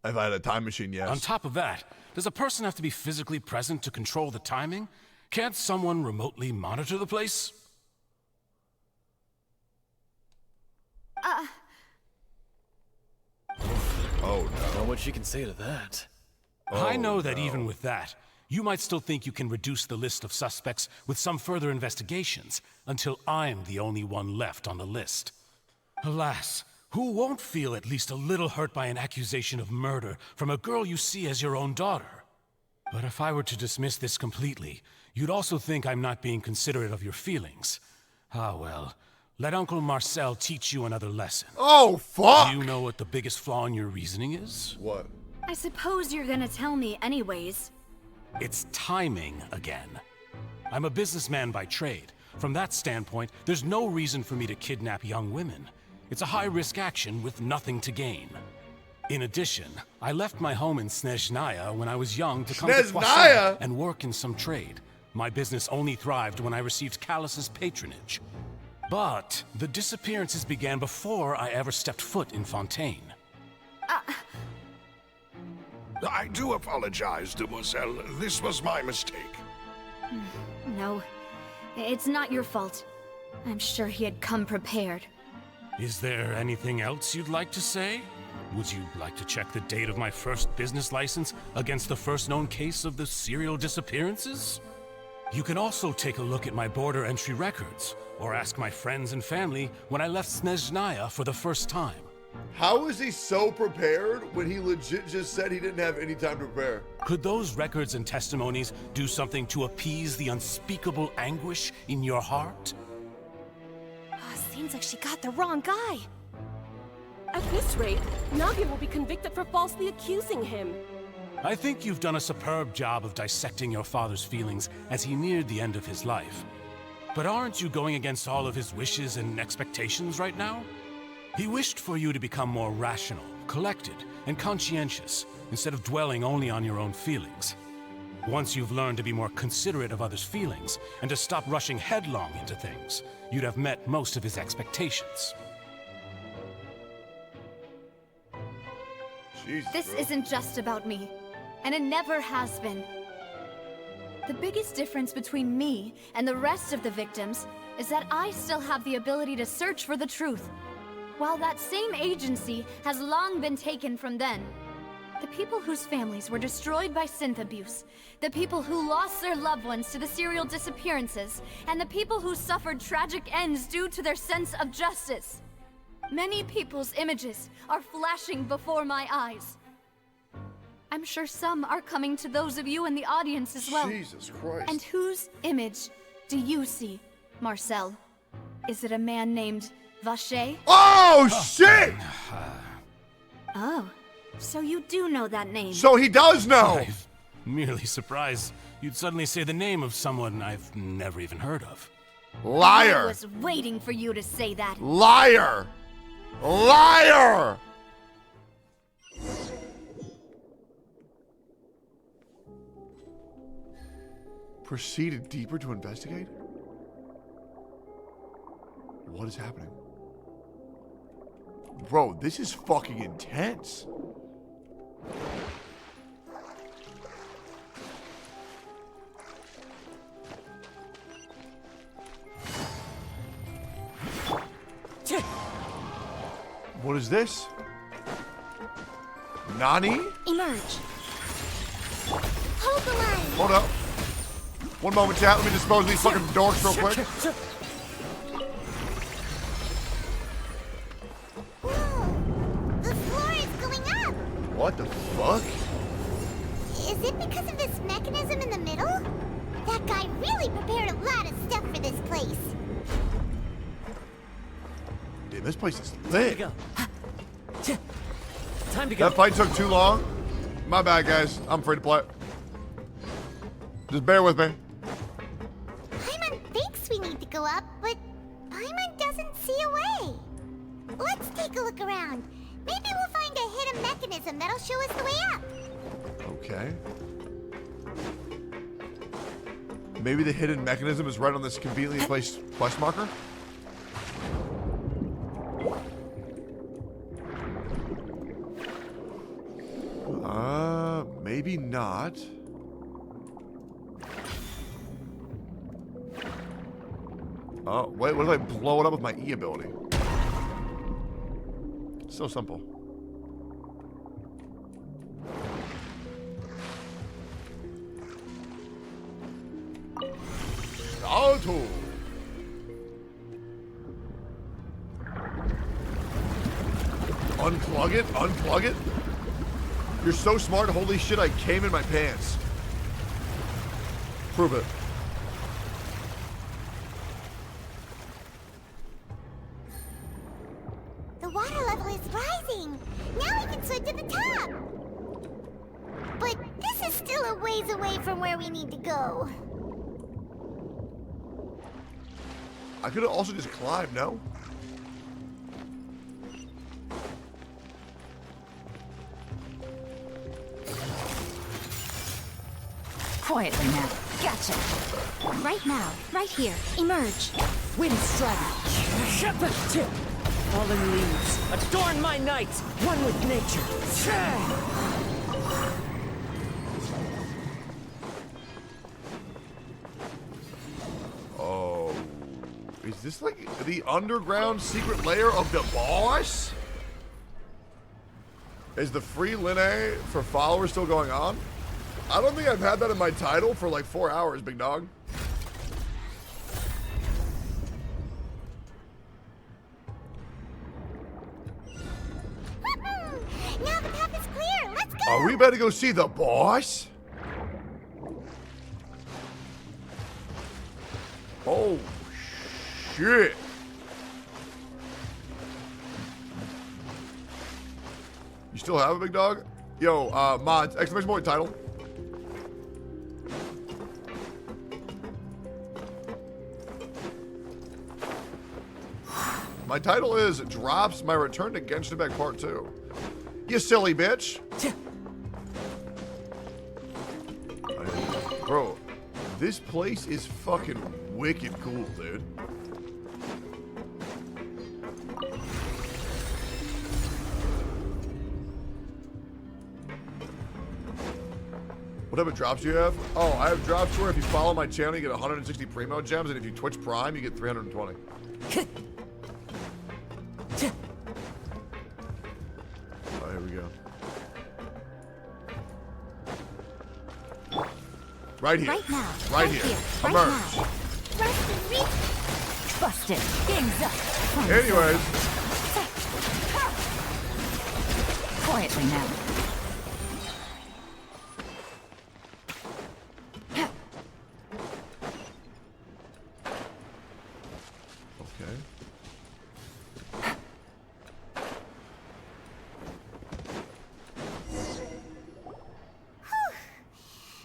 If I had a time machine, yes. On top of that, does a person have to be physically present to control the timing? Can't someone remotely monitor the place? Oh, no. Know what she can say to that. I know that even with that, You might still think you can reduce the list of suspects with some further investigations, until I'm the only one left on the list. Alas, who won't feel at least a little hurt by an accusation of murder from a girl you see as your own daughter? But if I were to dismiss this completely, you'd also think I'm not being considerate of your feelings. Ah well, let Uncle Marcel teach you another lesson. Oh, fuck! Do you know what the biggest flaw in your reasoning is? What? I suppose you're gonna tell me anyways. It's timing again. I'm a businessman by trade. From that standpoint, there's no reason for me to kidnap young women. It's a high-risk action with nothing to gain. In addition, I left my home in Snezhnaya when I was young to come to Poisson and work in some trade. My business only thrived when I received Callus's patronage. But the disappearances began before I ever stepped foot in Fontaine. I do apologize, Demoiselle. This was my mistake. No, it's not your fault. I'm sure he had come prepared. Is there anything else you'd like to say? Would you like to check the date of my first business license against the first known case of the serial disappearances? You can also take a look at my border entry records, or ask my friends and family when I left Snezhnaya for the first time. How is he so prepared when he legit just said he didn't have any time to prepare? Could those records and testimonies do something to appease the unspeakable anguish in your heart? Seems like she got the wrong guy. At this rate, Nagi will be convicted for falsely accusing him. I think you've done a superb job of dissecting your father's feelings as he neared the end of his life. But aren't you going against all of his wishes and expectations right now? He wished for you to become more rational, collected, and conscientious, instead of dwelling only on your own feelings. Once you've learned to be more considerate of others' feelings, and to stop rushing headlong into things, you'd have met most of his expectations. Jesus, this bro. isn't just about me, and it never has been. The biggest difference between me and the rest of the victims is that I still have the ability to search for the truth, while that same agency has long been taken from them. The people whose families were destroyed by synth abuse, the people who lost their loved ones to the serial disappearances, and the people who suffered tragic ends due to their sense of justice. Many people's images are flashing before my eyes. I'm sure some are coming to those of you in the audience as well. Jesus Christ. And whose image do you see, Marcel? Is it a man named Vacher? Oh, shit! Oh, so you do know that name. So he does know! I'm merely surprised you'd suddenly say the name of someone I've never even heard of. Liar! I was waiting for you to say that. Liar! Liar! Proceeded deeper to investigate? What is happening? Bro, this is fucking intense. What is this? Nani? Emerge. Hold the line. Hold up. One moment, chat. Let me dispose of these fucking dorks real quick. Whoa. The floor is going up. What the fuck? Is it because of this mechanism in the middle? That guy really prepared a lot of stuff for this place. Damn, this place is lit. Time to go. That fight took too long. My bad, guys. I'm free to play. Just bear with me. Paimon thinks we need to go up, but Paimon doesn't see a way. Let's take a look around. Maybe we'll find a hidden mechanism that'll show us the way up. Okay. Maybe the hidden mechanism is right on this conveniently placed quest marker? Maybe not. Oh, wait, what if I blow it up with my E ability? So simple. Unplug it? Unplug it? You're so smart, holy shit, I came in my pants. Prove it. The water level is rising. Now we can swim to the top. But this is still a ways away from where we need to go. I could have also just climbed, no? Quietly now. Gotcha. Right now. Right here. Emerge. Wind strike. Tip. Fallen leaves. Adorn my night. One with nature. Oh. Is this like the underground secret layer of the boss? Is the free Linnae for followers still going on? I don't think I've had that in my title for like 4 hours, big dog. Now the path is clear. Let's go. Are we about to go see the boss? Oh, shit. You still have a big dog? Yo, mods, exclamation point title. My title is Drops My Return to Genshin Impact Part 2. You silly bitch. Bro, this place is fucking wicked cool, dude. What type of drops do you have? Oh, I have drops where if you follow my channel, you get 160 Primo Gems, and if you Twitch Prime, you get 320. Oh, here we go. Right here. Right now. Right here. Right Emerge. now. Busted. Game's up. Anyways. Quietly now. Okay.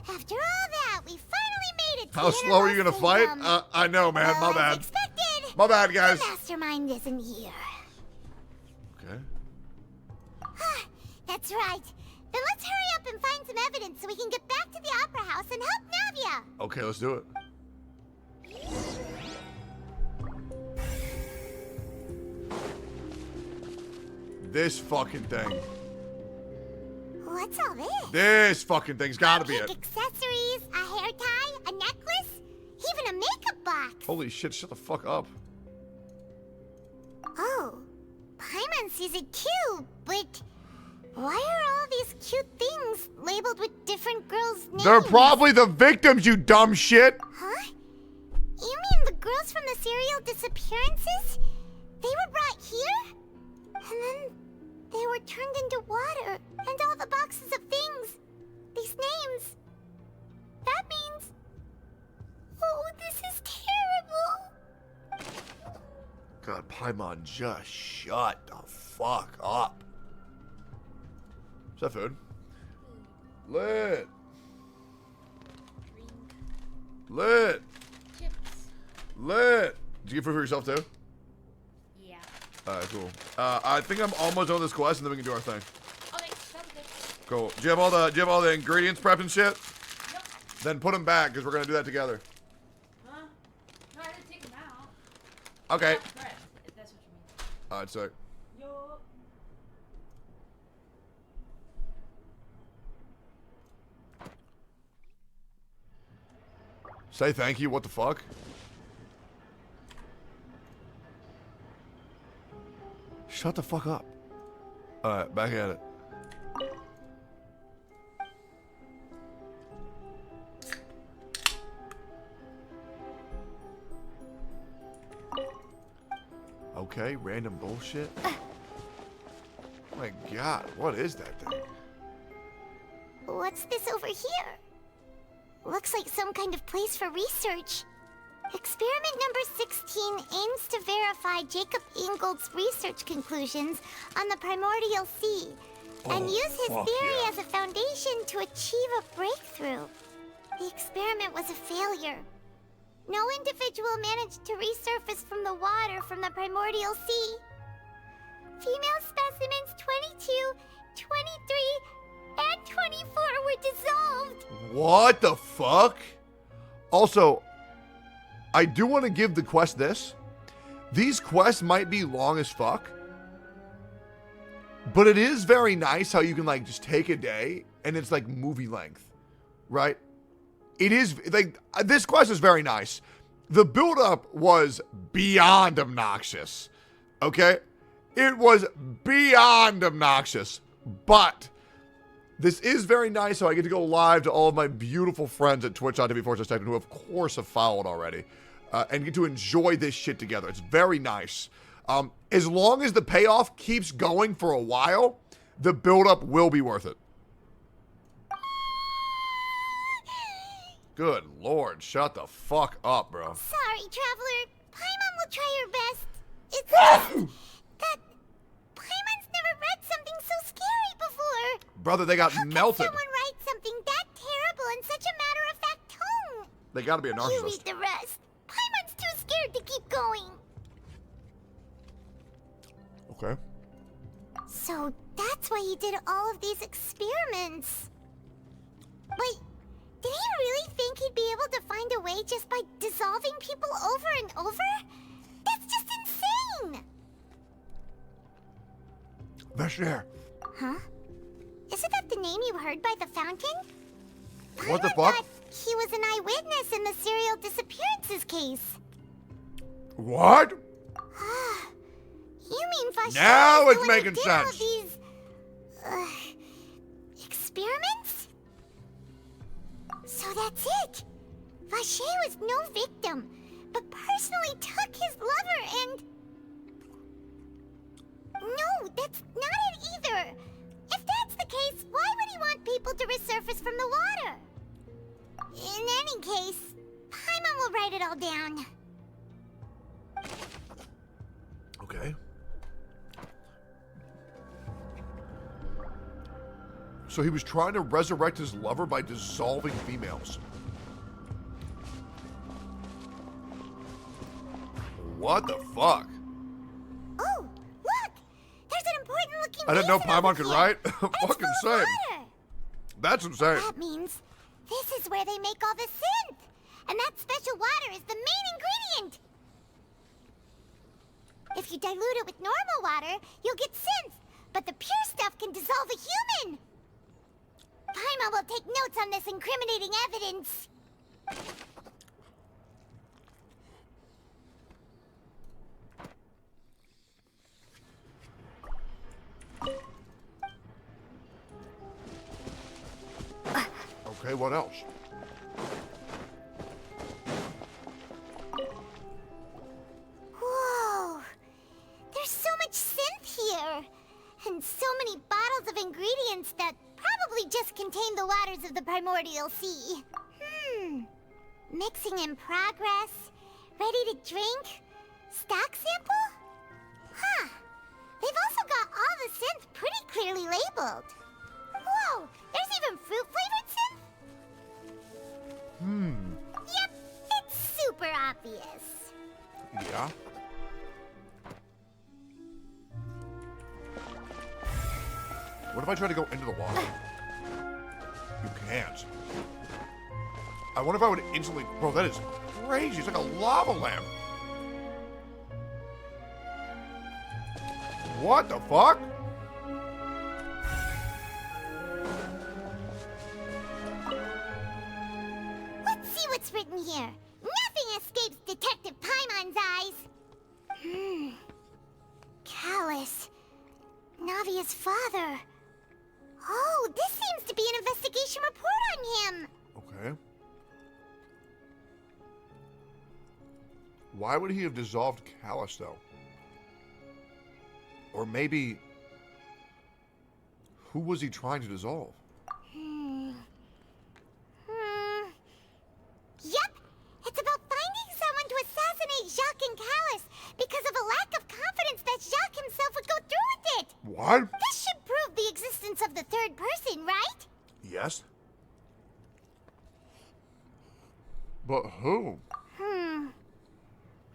After all that, we finally made it. How slow are you gonna fight? I know, man. My bad. My bad, guys. The mastermind isn't here. Okay. That's right. Then let's hurry up and find some evidence so we can get back to the Opera House and help Navia. Okay, let's do it. This fucking thing. What's all this? This fucking thing's gotta be it. Accessories, a hair tie, a necklace, even a makeup box. Holy shit, shut the fuck up. Oh, Paimon sees it too, but why are all these cute things labeled with different girls' names? They're probably the victims, you dumb shit. Huh? You mean the girls from the serial disappearances? They were brought here? And then they were turned into water, and all the boxes of things. These names. That means... Oh, this is terrible. God, Paimon, just shut the fuck up. Is that food? Lit. Lit. Chips. Lit. Did you get food for yourself too? Yeah. Alright, cool. I think I'm almost done with this quest, and then we can do our thing. Okay, sounds good. Cool. Do you have all the ingredients prepped and shit? Yep. Then put them back, because we're gonna do that together. Huh? No, I didn't take them out. Okay. Correct, if that's what you mean. Alright, sick. Yo. Say thank you. What the fuck? Shut the fuck up. Alright, back at it. Okay, random bullshit. My God, what is that thing? What's this over here? Looks like some kind of place for research. Experiment number 16 aims to verify Jacob Ingold's research conclusions on the primordial sea and use his theory as a foundation to achieve a breakthrough. The experiment was a failure. No individual managed to resurface from the water from the primordial sea. Female specimens 22, 23, and 24 were dissolved. What the fuck? Also, I do want to give the quest this. These quests might be long as fuck, but it is very nice how you can like just take a day and it's like movie length, right? It is like this quest is very nice. The build up was beyond obnoxious. Okay? It was beyond obnoxious, but this is very nice, so I get to go live to all of my beautiful friends at twitch.tv/Tectone who, of course, have followed already, and get to enjoy this shit together. It's very nice. As long as the payoff keeps going for a while, the build-up will be worth it. Good Lord, shut the fuck up, bro. Sorry, Traveler. Paimon will try her best. It's just that Paimon's never read something so scary before. Brother, they got How melted. can someone write something that terrible in such a matter-of-fact tone? They gotta be a You narcissist. read the rest. Paimon's too scared to keep going. Okay. So that's why he did all of these experiments. Wait, did he really think he'd be able to find a way just by dissolving people over and over? That's just insane! Vashner. Huh? Isn't that the name you heard by the fountain? What the I fuck? thought he was an eyewitness in the serial disappearances case. What? You mean Vache Now was it's the one who making did all sense. these experiments? So that's it. Vache was no victim, but personally took his lover and... No, that's not it either. If that's the case, why would he want people to resurface from the water? In any case, Paimon will write it all down. Okay. So he was trying to resurrect his lover by dissolving females. What the fuck? Oh, look! There's an important looking I didn't know basin over Paimon could here. write. It's Fucking full of insane. water. That's insane. That means this is where they make all the synth. And that special water is the main ingredient. If you dilute it with normal water, you'll get synth. But the pure stuff can dissolve a human. Paimon will take notes on this incriminating evidence. Okay, what else? Whoa! There's so much synth here! And so many bottles of ingredients that probably just contain the waters of the primordial sea. Mixing in progress. Ready to drink? Stock sample? Huh. They've also got all the synth pretty clearly labeled. Whoa! There's even fruit-flavored synth? Yep, it's super obvious. Yeah. What if I try to go into the water? You can't. I wonder if I would instantly... Bro, that is crazy. It's like a lava lamp. What the fuck? Let's see what's written here. Nothing escapes Detective Paimon's eyes. Callus. Navia's father. Oh, this seems to be an investigation report on him. Okay. Why would he have dissolved Callus, though? Or maybe... Who was he trying to dissolve? Yep! It's about finding someone to assassinate Jacques and Callus because of a lack of confidence that Jacques himself would go through with it! What? This should prove the existence of the third person, right? Yes. But who?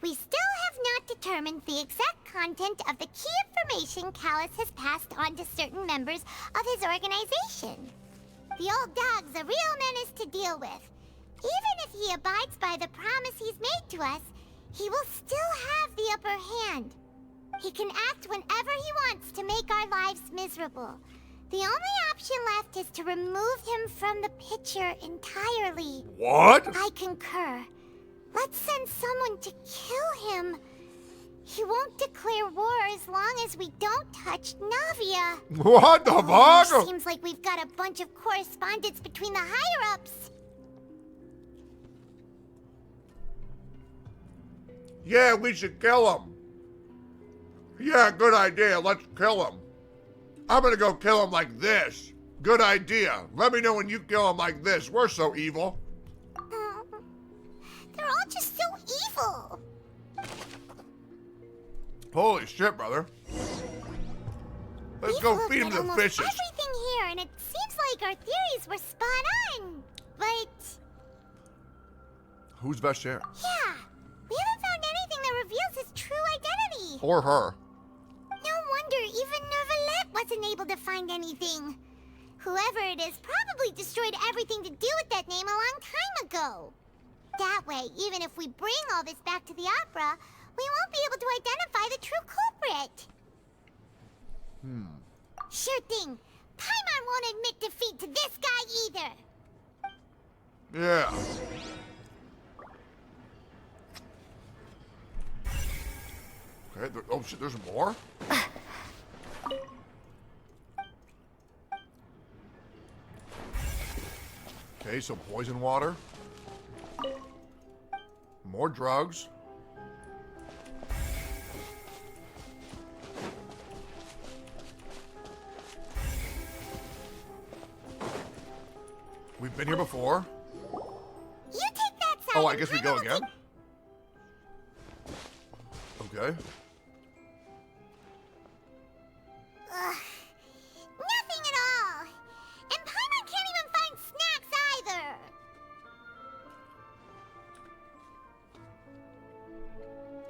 We still have not determined the exact content of the key information Callus has passed on to certain members of his organization. The old dog's a real menace to deal with. Even if he abides by the promise he's made to us, he will still have the upper hand. He can act whenever he wants to make our lives miserable. The only option left is to remove him from the picture entirely. What? I concur. Let's send someone to kill him. He won't declare war as long as we don't touch Navia. What the fuck? Seems like we've got a bunch of correspondence between the higher-ups. Yeah, we should kill him. Yeah, good idea. Let's kill him. I'm gonna go kill him like this. Good idea. Let me know when you kill him like this. We're so evil. They're all just so evil. Holy shit, brother. Let's go feed him the fishes. Everything here, and it seems like our theories were spot on. But Who's Vasher? yeah, we haven't found anything that reveals his true identity. Or her. No wonder even Nervalette wasn't able to find anything. Whoever it is probably destroyed everything to do with that name a long time ago. That way, even if we bring all this back to the opera, we won't be able to identify the true culprit. Sure thing. Paimon won't admit defeat to this guy either. Yeah. Okay, oh shit, there's more? Okay, so poison water. More drugs. We've been here before. You take that side. Oh, I guess we go again? Okay. Nothing at all. And Paimon can't even find snacks either.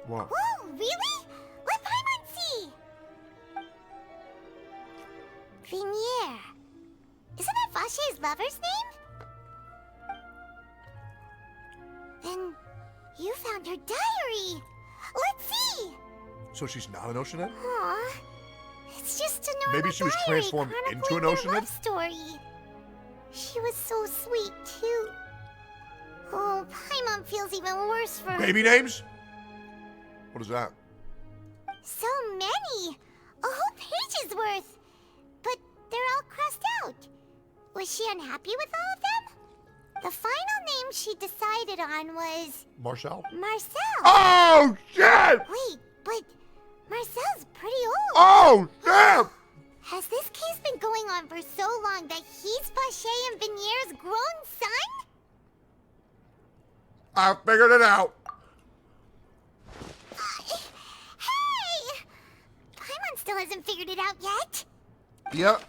What? Whoa, really? Let Paimon see. Grenier. Isn't that Vache's lover's name? Then you found her diary. Let's see. So she's not an Oceanette? Aw. It's just a normal Maybe she was diary transformed into an chronicling their Oceanette? love story. She was so sweet, too. Oh, Paimon feels even worse for her. Baby names? What is that? So many! A whole page's worth! But they're all crossed out. Was she unhappy with all of them? The final name she decided on was... Marcel? Marcel! Oh, shit! Wait, but Marcel's pretty old. Oh, damn! Has this case been going on for so long that he's Vache and Venier's grown son? I figured it out. Hey! Paimon still hasn't figured it out yet. Yep.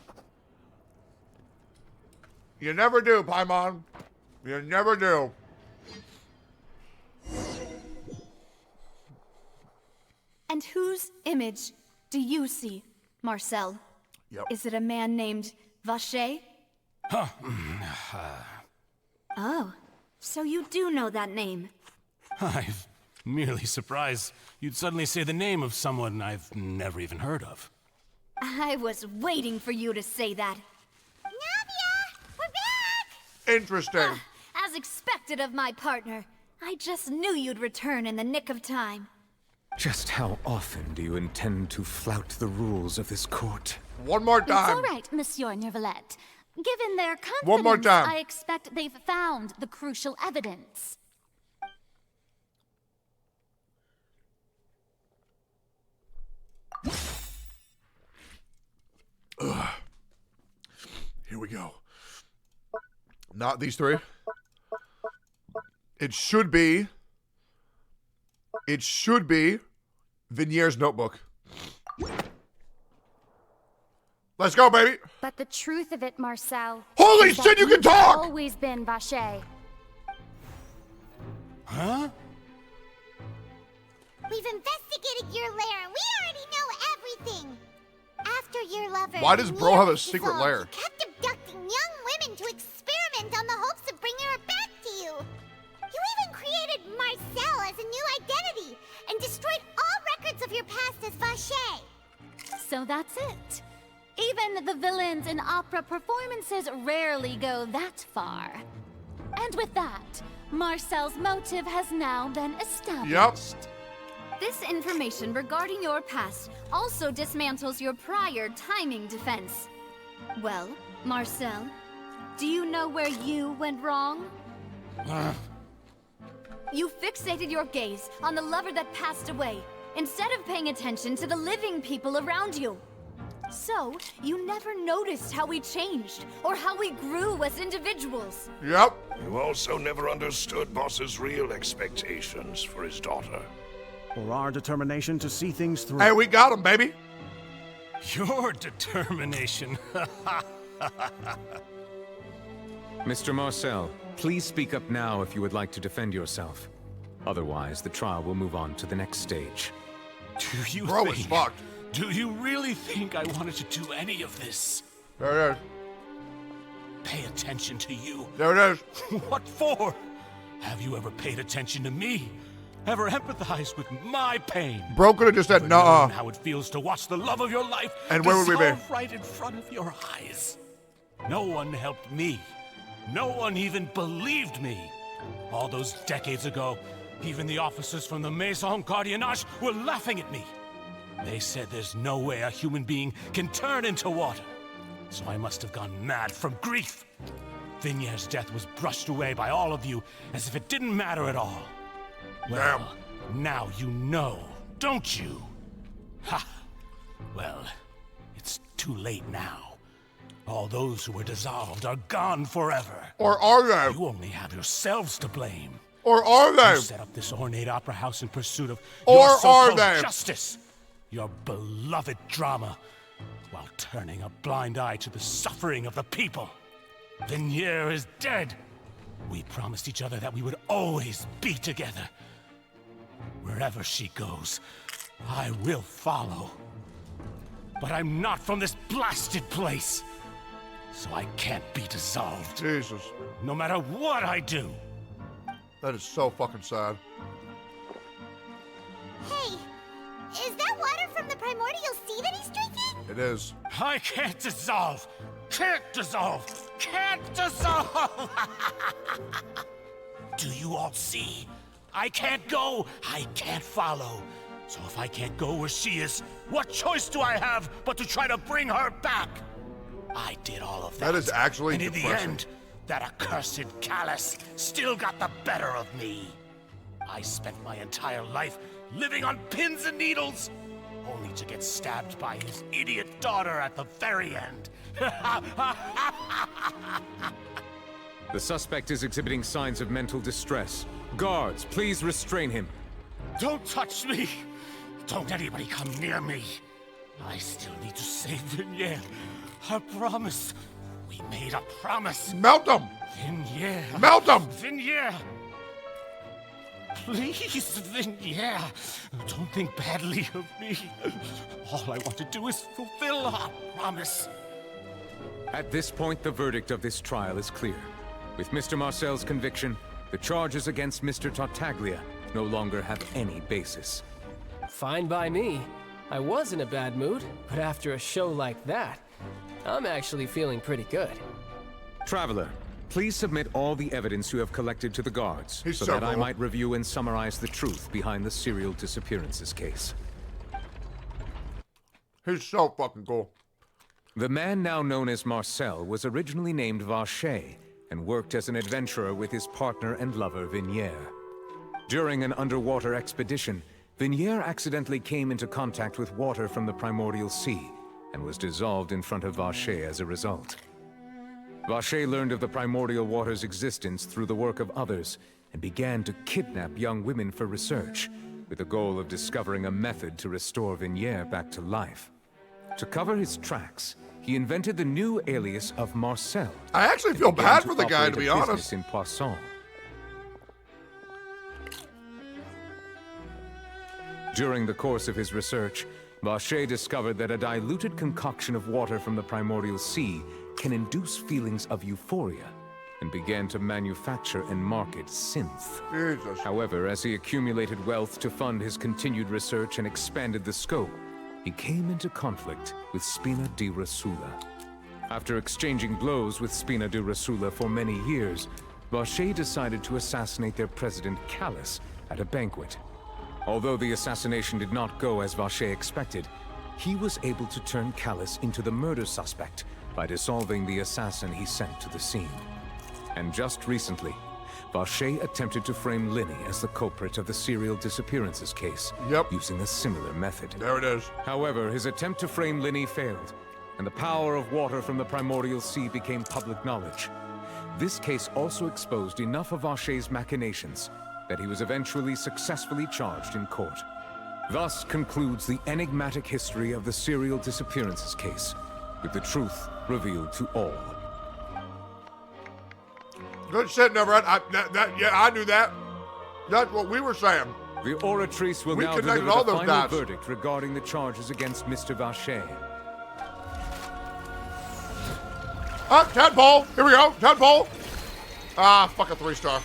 You never do, Paimon. You never do. And whose image do you see, Marcel? Yep. Is it a man named Vache? Huh. Oh, so you do know that name. I'm merely surprised you'd suddenly say the name of someone I've never even heard of. I was waiting for you to say that. Navia! We're back! Interesting. As expected of my partner. I just knew you'd return in the nick of time. Just how often do you intend to flout the rules of this court? One more It's time. all right, Monsieur Nervalette. Given their confidence, One more time. I expect they've found the crucial evidence. we go. Not these three. It should be Vinier's notebook. Let's go, baby. But the truth of it, Marcel. Holy is shit, that you can you've talk! Always been Vache. Huh? We've investigated your lair and we already know everything. After your lover... Why does bro have a Nier secret dissolved, lair? You kept abducting young women to experiment on the hopes of bringing her back to you. You even created Marcel as a new identity and destroyed all records of your past as Vache. So that's it. Even the villains in opera performances rarely go that far. And with that, Marcel's motive has now been established. This information regarding your past also dismantles your prior timing defense. Well, Marcel, do you know where you went wrong? You fixated your gaze on the lover that passed away, instead of paying attention to the living people around you. So, you never noticed how we changed, or how we grew as individuals. Yep. You also never understood Boss's real expectations for his daughter. Or our determination to see things through. Hey, we got him, baby. Your determination. Mr. Marcel, please speak up now if you would like to defend yourself. Otherwise, the trial will move on to the next stage. Do you Bro think... is fucked. Do you really think I wanted to do any of this? There it is. Pay attention to you. There it is. What for? Have you ever paid attention to me? Ever empathized with my pain? Bro could have just said, "Nah." How it feels to watch the love of your life and where would we be? Right in front of your eyes. No one helped me. No one even believed me. All those decades ago, even the officers from the Maison Gardiennage were laughing at me. They said there's no way a human being can turn into water. So I must have gone mad from grief. Vinier's death was brushed away by all of you as if it didn't matter at all. Well, now you know, don't you? Ha! Well, it's too late now. All those who were dissolved are gone forever. Or are they? You only have yourselves to blame. Or are they? You set up this ornate opera house in pursuit of Or your are so-called they? justice, your beloved drama, while turning a blind eye to the suffering of the people. Vinier is dead. We promised each other that we would always be together. Wherever she goes, I will follow. But I'm not from this blasted place, so I can't be dissolved. Jesus. No matter what I do. That is so fucking sad. Hey, is that water from the primordial sea that he's drinking? It is. I can't dissolve. Can't dissolve. Can't dissolve. Do you all see? I can't go. I can't follow. So if I can't go where she is, what choice do I have but to try to bring her back? I did all of that. That is actually and in depressing. the end, that accursed Callus still got the better of me. I spent my entire life living on pins and needles, only to get stabbed by his idiot daughter at the very end. The suspect is exhibiting signs of mental distress. Guards, please restrain him. Don't touch me! Don't anybody come near me! I still need to save Vinier. I promise. We made a promise. Melt them! Vinier. Melt them! Vinier! Please, Vinier. Don't think badly of me. All I want to do is fulfill our promise. At this point, the verdict of this trial is clear. With Mr. Marcel's conviction, the charges against Mr. Tartaglia no longer have any basis. Fine by me. I was in a bad mood, but after a show like that, I'm actually feeling pretty good. Traveler, please submit all the evidence you have collected to the guards, so that I might review and summarize the truth behind the serial disappearances case. He's so fucking cool. The man now known as Marcel was originally named Vache and worked as an adventurer with his partner and lover Vinier. During an underwater expedition, Vinier accidentally came into contact with water from the primordial sea and was dissolved in front of Vache as a result. Vache learned of the primordial water's existence through the work of others and began to kidnap young women for research, with the goal of discovering a method to restore Vignier back to life. To cover his tracks, he invented the new alias of Marcel. I actually feel bad for the guy, to be honest. In Poisson. During the course of his research, Vache discovered that a diluted concoction of water from the primordial sea can induce feelings of euphoria, and began to manufacture and market synth. Jesus. However, as he accumulated wealth to fund his continued research and expanded the scope, he came into conflict with Spina di Rosula. After exchanging blows with Spina di Rosula for many years, Vache decided to assassinate their president Callus at a banquet. Although the assassination did not go as Vache expected, he was able to turn Callus into the murder suspect by dissolving the assassin he sent to the scene. And just recently, Vache attempted to frame Linny as the culprit of the serial disappearances case, using a similar method. There it is. However, his attempt to frame Linny failed, and the power of water from the primordial sea became public knowledge. This case also exposed enough of Vache's machinations that he was eventually successfully charged in court. Thus concludes the enigmatic history of the serial disappearances case, with the truth revealed to all. Good shit, Neverhead. Yeah, I knew that. That's what we were saying. The Oratrice will now deliver the final verdict regarding the charges against Mr. Vache. Tadpole! Here we go, Tadpole! Ah, fuck a 3-star.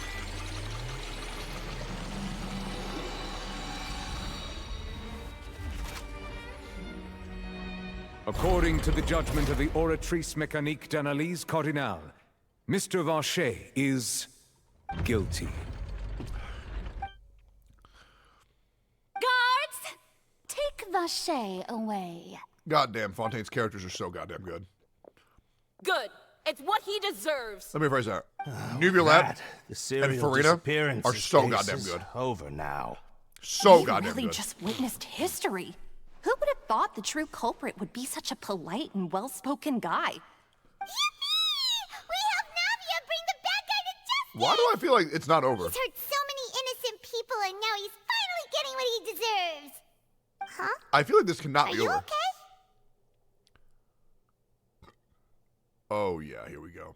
According to the judgment of the Oratrice Mécanique d'Analyse Cardinal, Mr. Vache is guilty. Guards! Take Vache away. Goddamn, Fontaine's characters are so goddamn good. Good. It's what he deserves. Let me rephrase that. Nubulette the and Farina are so goddamn good. Over now. So goddamn really good. just witnessed history. Who would have thought the true culprit would be such a polite and well-spoken guy? Why do I feel like it's not over? He's hurt so many innocent people, and now he's finally getting what he deserves. Huh? I feel like this cannot be over. Are you okay? Oh, yeah, here we go.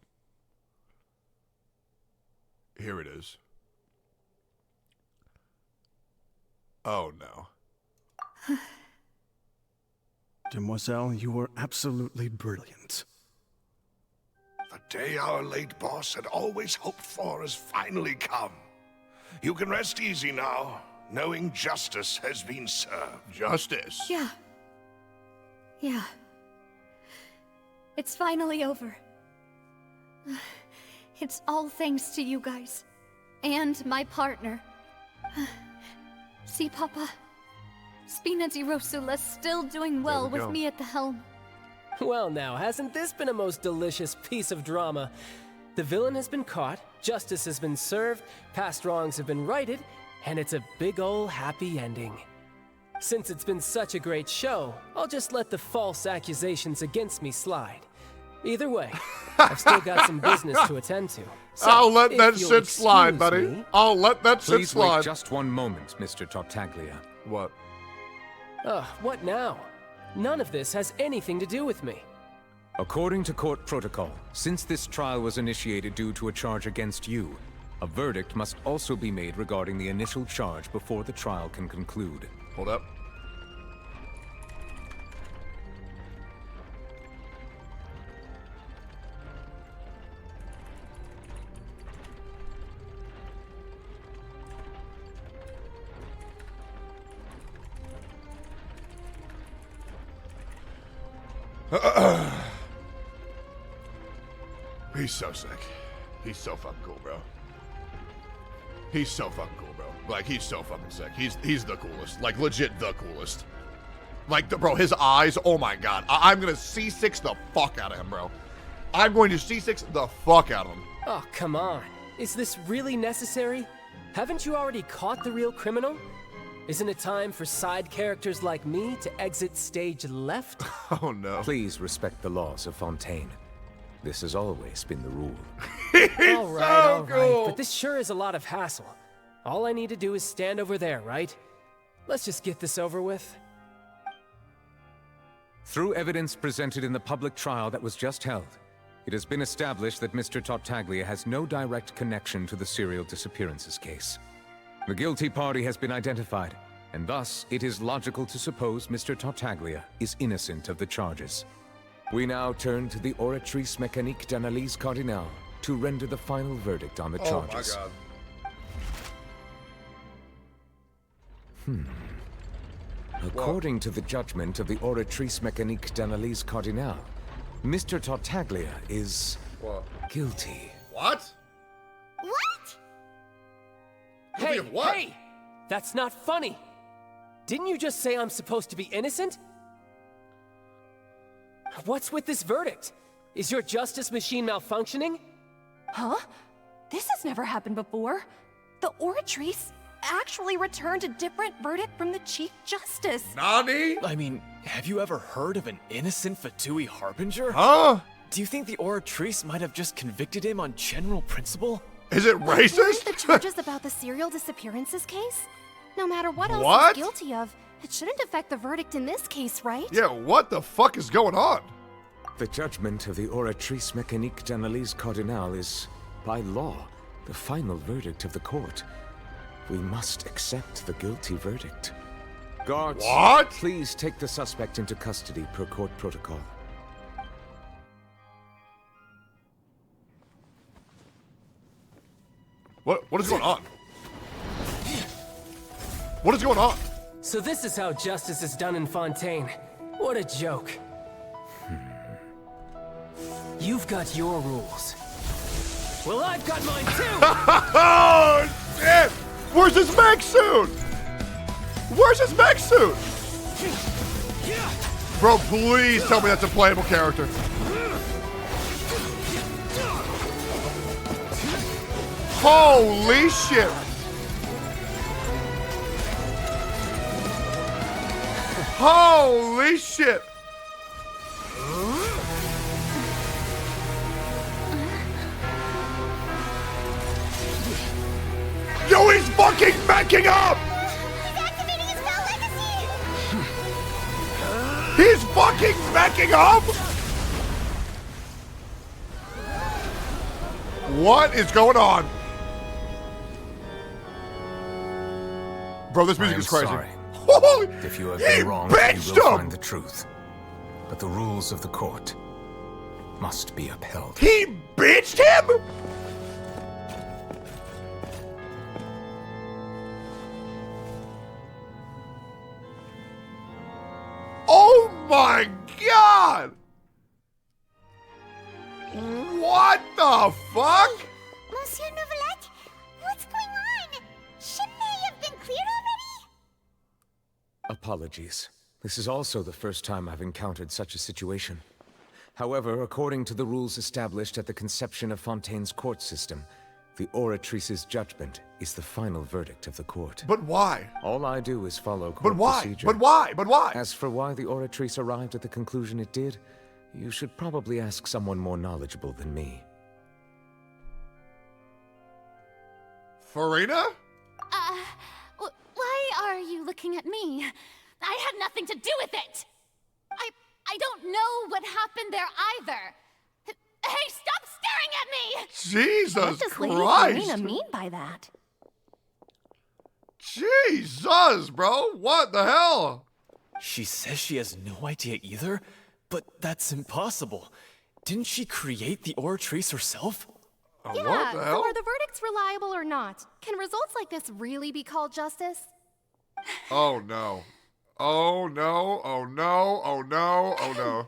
Here it is. Oh, no. Demoiselle, you were absolutely brilliant. The day our late boss had always hoped for has finally come. You can rest easy now, knowing justice has been served. Justice? Yeah. Yeah. It's finally over. It's all thanks to you guys. And my partner. See, Papa? Spina di Rosula's still doing well with me at the helm. Well now, hasn't this been a most delicious piece of drama? The villain has been caught, justice has been served, past wrongs have been righted, and it's a big ol' happy ending. Since it's been such a great show, I'll just let the false accusations against me slide. Either way, I've still got some business to attend to. So I'll let that shit slide, buddy. I'll let that shit slide. Please wait just one moment, Mr. Tartaglia. What? What now? None of this has anything to do with me. According to court protocol, since this trial was initiated due to a charge against you, a verdict must also be made regarding the initial charge before the trial can conclude. Hold up. He's so sick. He's so fucking cool, bro. He's so fucking cool, bro. Like, he's so fucking sick. He's the coolest. Like, legit the coolest. Like, bro, his eyes, oh my god. I'm gonna C6 the fuck out of him, bro. I'm going to C6 the fuck out of him. Oh, come on. Is this really necessary? Haven't you already caught the real criminal? Isn't it time for side characters like me to exit stage left? Oh no. Please respect the laws of Fontaine. This has always been the rule. All right, but this sure is a lot of hassle. All I need to do is stand over there, right? Let's just get this over with. Through evidence presented in the public trial that was just held, it has been established that Mr. Tartaglia has no direct connection to the serial disappearances case. The guilty party has been identified, and thus it is logical to suppose Mr. Tartaglia is innocent of the charges. We now turn to the Oratrice Mécanique d'Analyse Cardinale to render the final verdict on the charges. Oh my god. According to the judgment of the Oratrice Mécanique d'Analyse Cardinale, Mr. Tartaglia is guilty. What? What? Hey, hey! That's not funny! Didn't you just say I'm supposed to be innocent? What's with this verdict? Is your justice machine malfunctioning? Huh? This has never happened before. The Oratrice actually returned a different verdict from the Chief Justice. Nani? I mean, have you ever heard of an innocent Fatui Harbinger? Huh? Do you think the Oratrice might have just convicted him on general principle? Is it racist? The charges about the serial disappearances case? No matter what else What? he's guilty of, it shouldn't affect the verdict in this case, right? Yeah, what the fuck is going on? The judgment of the Oratrice Mécanique d'Analyse Cardinale is, by law, the final verdict of the court. We must accept the guilty verdict. Guards, what? Please take the suspect into custody per court protocol. What is going on? What is going on? So this is how justice is done in Fontaine. What a joke. You've got your rules. Well, I've got mine too! Oh, shit! Where's his mech suit? Where's his mech suit? Bro, please tell me that's a playable character. Holy shit! Holy shit! Yo, he's fucking backing up! He's activating his spell legacy! He's fucking backing up! What is going on? Bro, this music is crazy. Sorry. Holy, if you have he been wrong, you bitched will him! find the truth. But the rules of the court must be upheld. He bitched him? Oh my god! What the fuck? Monsieur Novelette, what's going on? Shouldn't they have been cleared already? Apologies. This is also the first time I've encountered such a situation. However, according to the rules established at the conception of Fontaine's court system, the Oratrice's judgment is the final verdict of the court. But why? All I do is follow court But why? procedure. But why? But why? As for why the Oratrice arrived at the conclusion it did, you should probably ask someone more knowledgeable than me. Farina? Why are you looking at me? I had nothing to do with it! I don't know what happened there either. Hey, stop staring at me! Jesus What does Lady Christ! Farina mean by that? Jesus, bro! What the hell? She says she has no idea either, but that's impossible. Didn't she create the Oratrice herself? What the hell? So are the verdicts reliable or not? Can results like this really be called justice? Oh no. Oh no, oh no, oh no, oh no.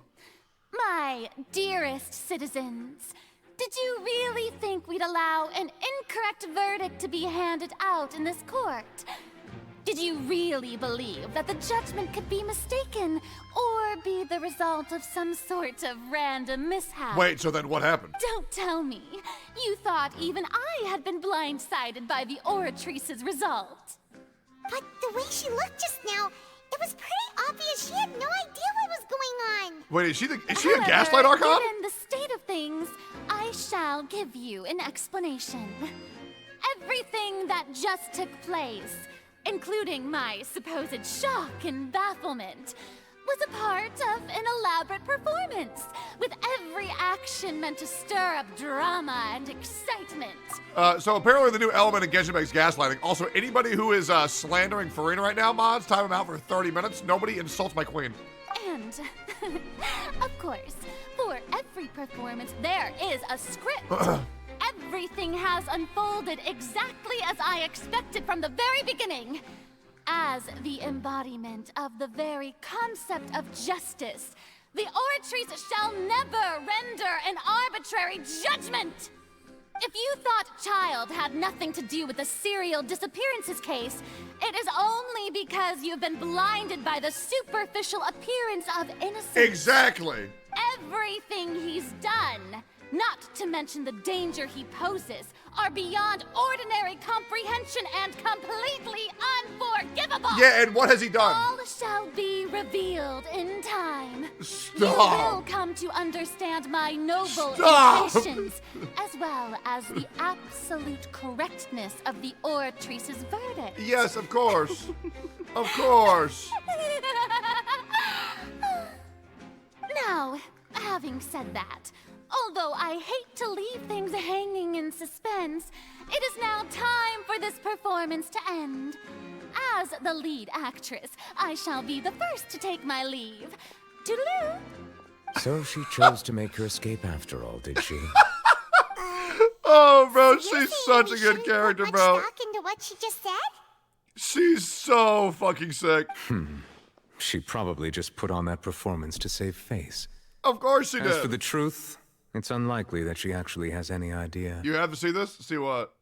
My dearest citizens, did you really think we'd allow an incorrect verdict to be handed out in this court? Did you really believe that the judgment could be mistaken or be the result of some sort of random mishap? Wait, so then what happened? Don't tell me. You thought even I had been blindsided by the Oratrice's result. But the way she looked just now, it was pretty obvious she had no idea what was going on. Wait, is she a gaslight Archon? Given the state of things things, I shall give you an explanation. Everything that just took place, including my supposed shock and bafflement, was a part of an elaborate performance, with every action meant to stir up drama and excitement. So apparently the new element in Genshin makes gaslighting. Also, anybody who is slandering Farina right now, mods, time them out for 30 minutes. Nobody insults my queen. And, of course, for every performance, there is a script. Everything has unfolded exactly as I expected from the very beginning. As the embodiment of the very concept of justice, the Oratrice shall never render an arbitrary judgment! If you thought Child had nothing to do with the serial disappearances case, it is only because you've been blinded by the superficial appearance of innocence. Exactly! Everything he's done, not to mention the danger he poses, are beyond ordinary comprehension and completely unforgivable! Yeah, and what has he done? All shall be revealed in time. Stop! You will come to understand my noble Stop! intentions, as well as the absolute correctness of the Oratrice's verdict. Yes, of course. Of course. Now, having said that, although I hate to leave things hanging in suspense, it is now time for this performance to end. As the lead actress, I shall be the first to take my leave. Toodaloo! So she chose to make her escape after all, did she? Oh, bro, she's such a good character, bro. Stock into what she just said? She's so fucking sick. She probably just put on that performance to save face. Of course she did. As for the truth, it's unlikely that she actually has any idea. You have to see this? See what?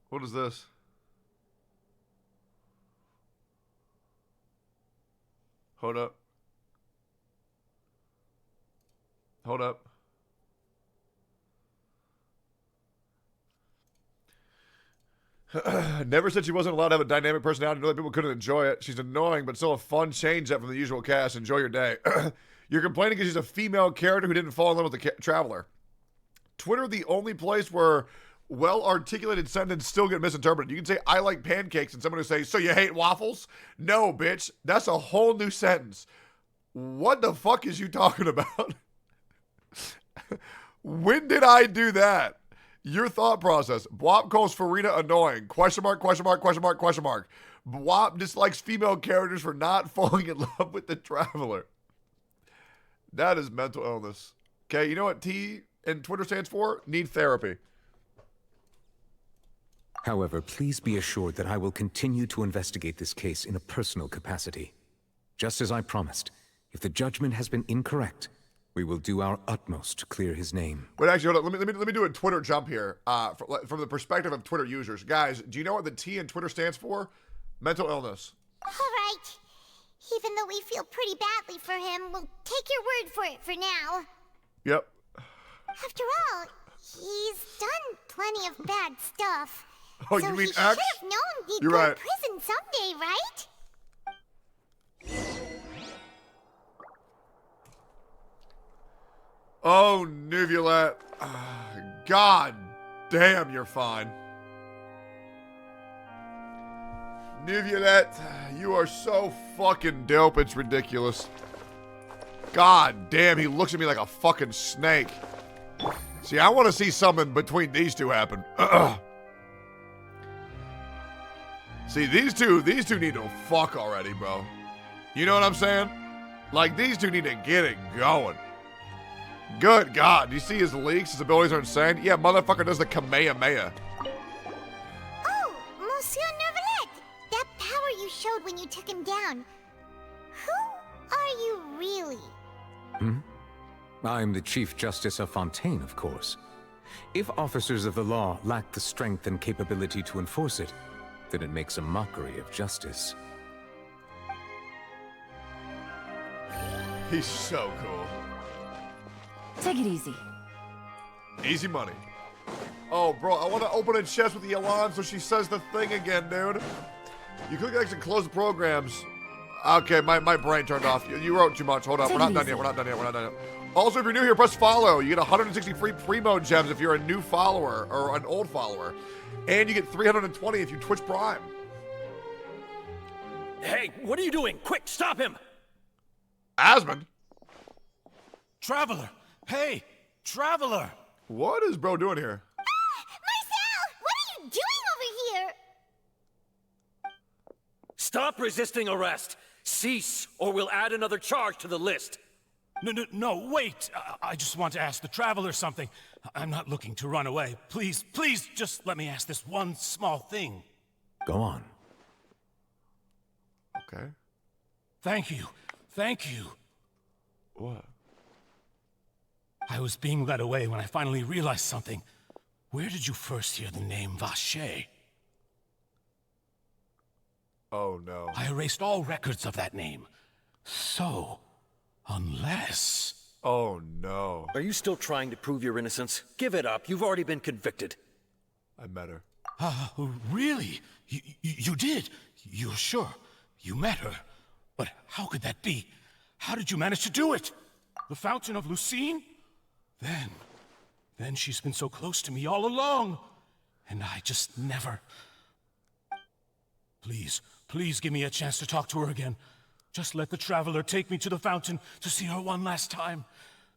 What is this? Hold up. Hold up. Never said she wasn't allowed to have a dynamic personality. Know that people couldn't enjoy it. She's annoying, but still a fun change up from the usual cast. Enjoy your day. You're complaining because she's a female character who didn't fall in love with the Traveler. Twitter, the only place where well-articulated sentences still get misinterpreted. You can say, I like pancakes, and someone will say, so you hate waffles? No, bitch. That's a whole new sentence. What the fuck is you talking about? When did I do that? Your thought process. Bwop calls Farina annoying. Question mark, question mark, question mark, question mark. Bwop dislikes female characters for not falling in love with the Traveler. That is mental illness. Okay, you know what T in Twitter stands for? Need therapy. However, please be assured that I will continue to investigate this case in a personal capacity. Just as I promised, if the judgment has been incorrect, we will do our utmost to clear his name. But actually, hold on. Let me do a Twitter jump here. From the perspective of Twitter users. Guys, do you know what the T in Twitter stands for? Mental illness. All right. Even though we feel pretty badly for him, we'll take your word for it for now. Yep. After all, he's done plenty of bad stuff. Oh, so you mean he should X? have known he'd You're go right. to prison someday, right? Oh, Nuvulette. God damn, you're fine. Nuvulette, you are so fucking dope, it's ridiculous. God damn, he looks at me like a fucking snake. See, I want to see something between these two happen. See, these two need to fuck already, bro. You know what I'm saying? Like, these two need to get it going. Good God, do you see his leaks? His abilities are insane. Yeah, motherfucker does the Kamehameha. Oh, Monsieur Neuvillette, that power you showed when you took him down. Who are you really? I'm the Chief Justice of Fontaine, of course. If officers of the law lack the strength and capability to enforce it, then it makes a mockery of justice. He's so cool. Take it easy. Easy money. Oh, bro, I want to open a chest with the Elan so she says the thing again, dude. You click X and close the programs. Okay, my brain turned off. You wrote too much. Hold up. We're not done yet. We're not done yet. We're not done yet. Also, if you're new here, press follow. You get 160 free primo gems if you're a new follower or an old follower. And you get 320 if you Twitch Prime. Hey, what are you doing? Quick, stop him! Asmund? Traveler! Hey, Traveler! What is bro doing here? Marcel! What are you doing over here? Stop resisting arrest! Cease, or we'll add another charge to the list. No, wait! I just want to ask the Traveler something. I'm not looking to run away. Please, just let me ask this one small thing. Go on. Okay. Thank you. What? I was being led away when I finally realized something. Where did you first hear the name Vache? Oh, no. I erased all records of that name. So, unless... Oh, no. Are you still trying to prove your innocence? Give it up. You've already been convicted. I met her. Really? You did? You're sure? You met her? But how could that be? How did you manage to do it? The Fountain of Lucine? Then she's been so close to me all along. And I just never... Please give me a chance to talk to her again. Just let the Traveler take me to the fountain to see her one last time.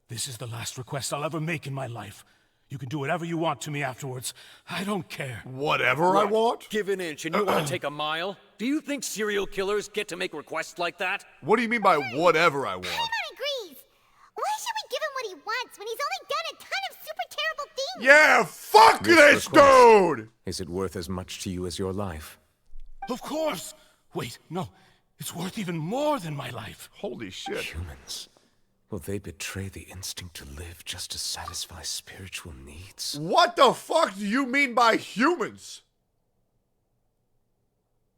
This is the last request I'll ever make in my life. You can do whatever you want to me afterwards. I don't care. Whatever I want? Give an inch and you want to take a mile? Do you think serial killers get to make requests like that? What do you mean by whatever I want? Paimon agrees. Why should we give him what he wants when he's only done a ton of super terrible things? Yeah, fuck this dude! Is it worth as much to you as your life? Of course! Wait, no. It's worth even more than my life. Holy shit. Humans. Will they betray the instinct to live just to satisfy spiritual needs? What the fuck do you mean by humans?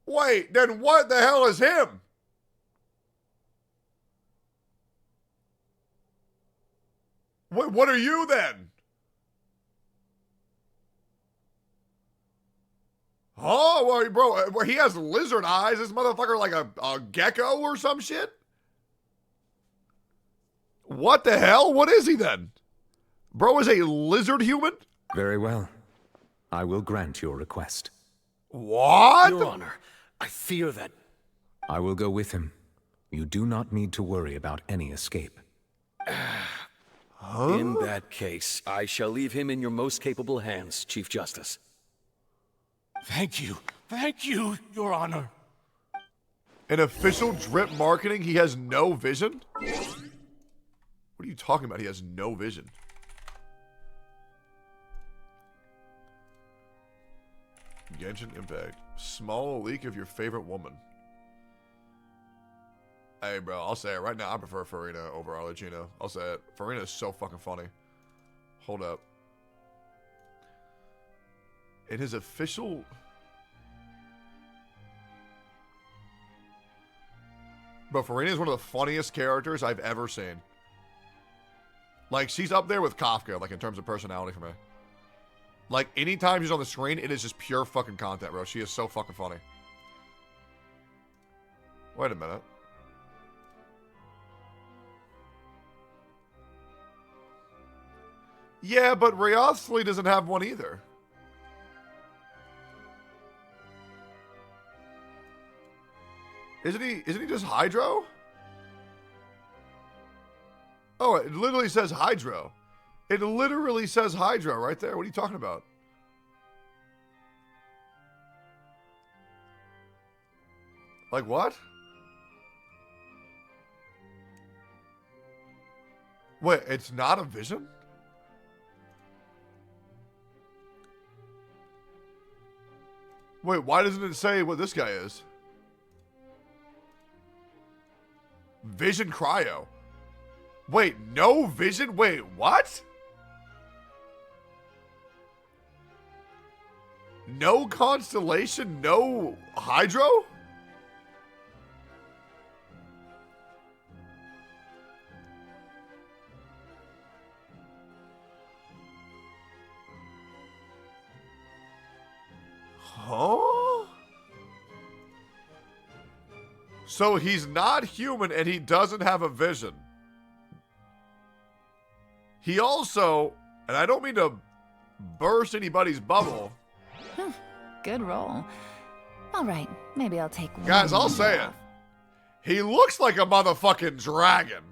Wait, then what the hell is him? What are you then? Oh, well, bro, he has lizard eyes. This motherfucker like a gecko or some shit? What the hell? What is he then? Bro is a lizard human? Very well. I will grant your request. What? Your Honor, I fear that... I will go with him. You do not need to worry about any escape. Huh? In that case, I shall leave him in your most capable hands, Chief Justice. Thank you, Your Honor. In official drip marketing, he has no vision? What are you talking about? He has no vision. Genshin Impact. Small leak of your favorite woman. Hey, bro, I'll say it right now. I prefer Farina over Arlecchino. I'll say it. Farina is so fucking funny. Hold up. In his official... Bro, Farina is one of the funniest characters I've ever seen. Like, she's up there with Kafka, like, in terms of personality for me. Like, anytime she's on the screen, it is just pure fucking content, bro. She is so fucking funny. Wait a minute. Yeah, but Rayosly doesn't have one either. Isn't he just Hydro? Oh, it literally says Hydro. It literally says Hydro right there. What are you talking about? Like what? Wait, it's not a vision? Wait, why doesn't it say what this guy is? Vision Cryo. Wait, no vision? Wait, what? No Constellation? No Hydro? Huh? So he's not human and he doesn't have a vision. He also, and I don't mean to burst anybody's bubble. Good roll. All right, maybe I'll take one. Guys, I'll say it. He looks like a motherfucking dragon.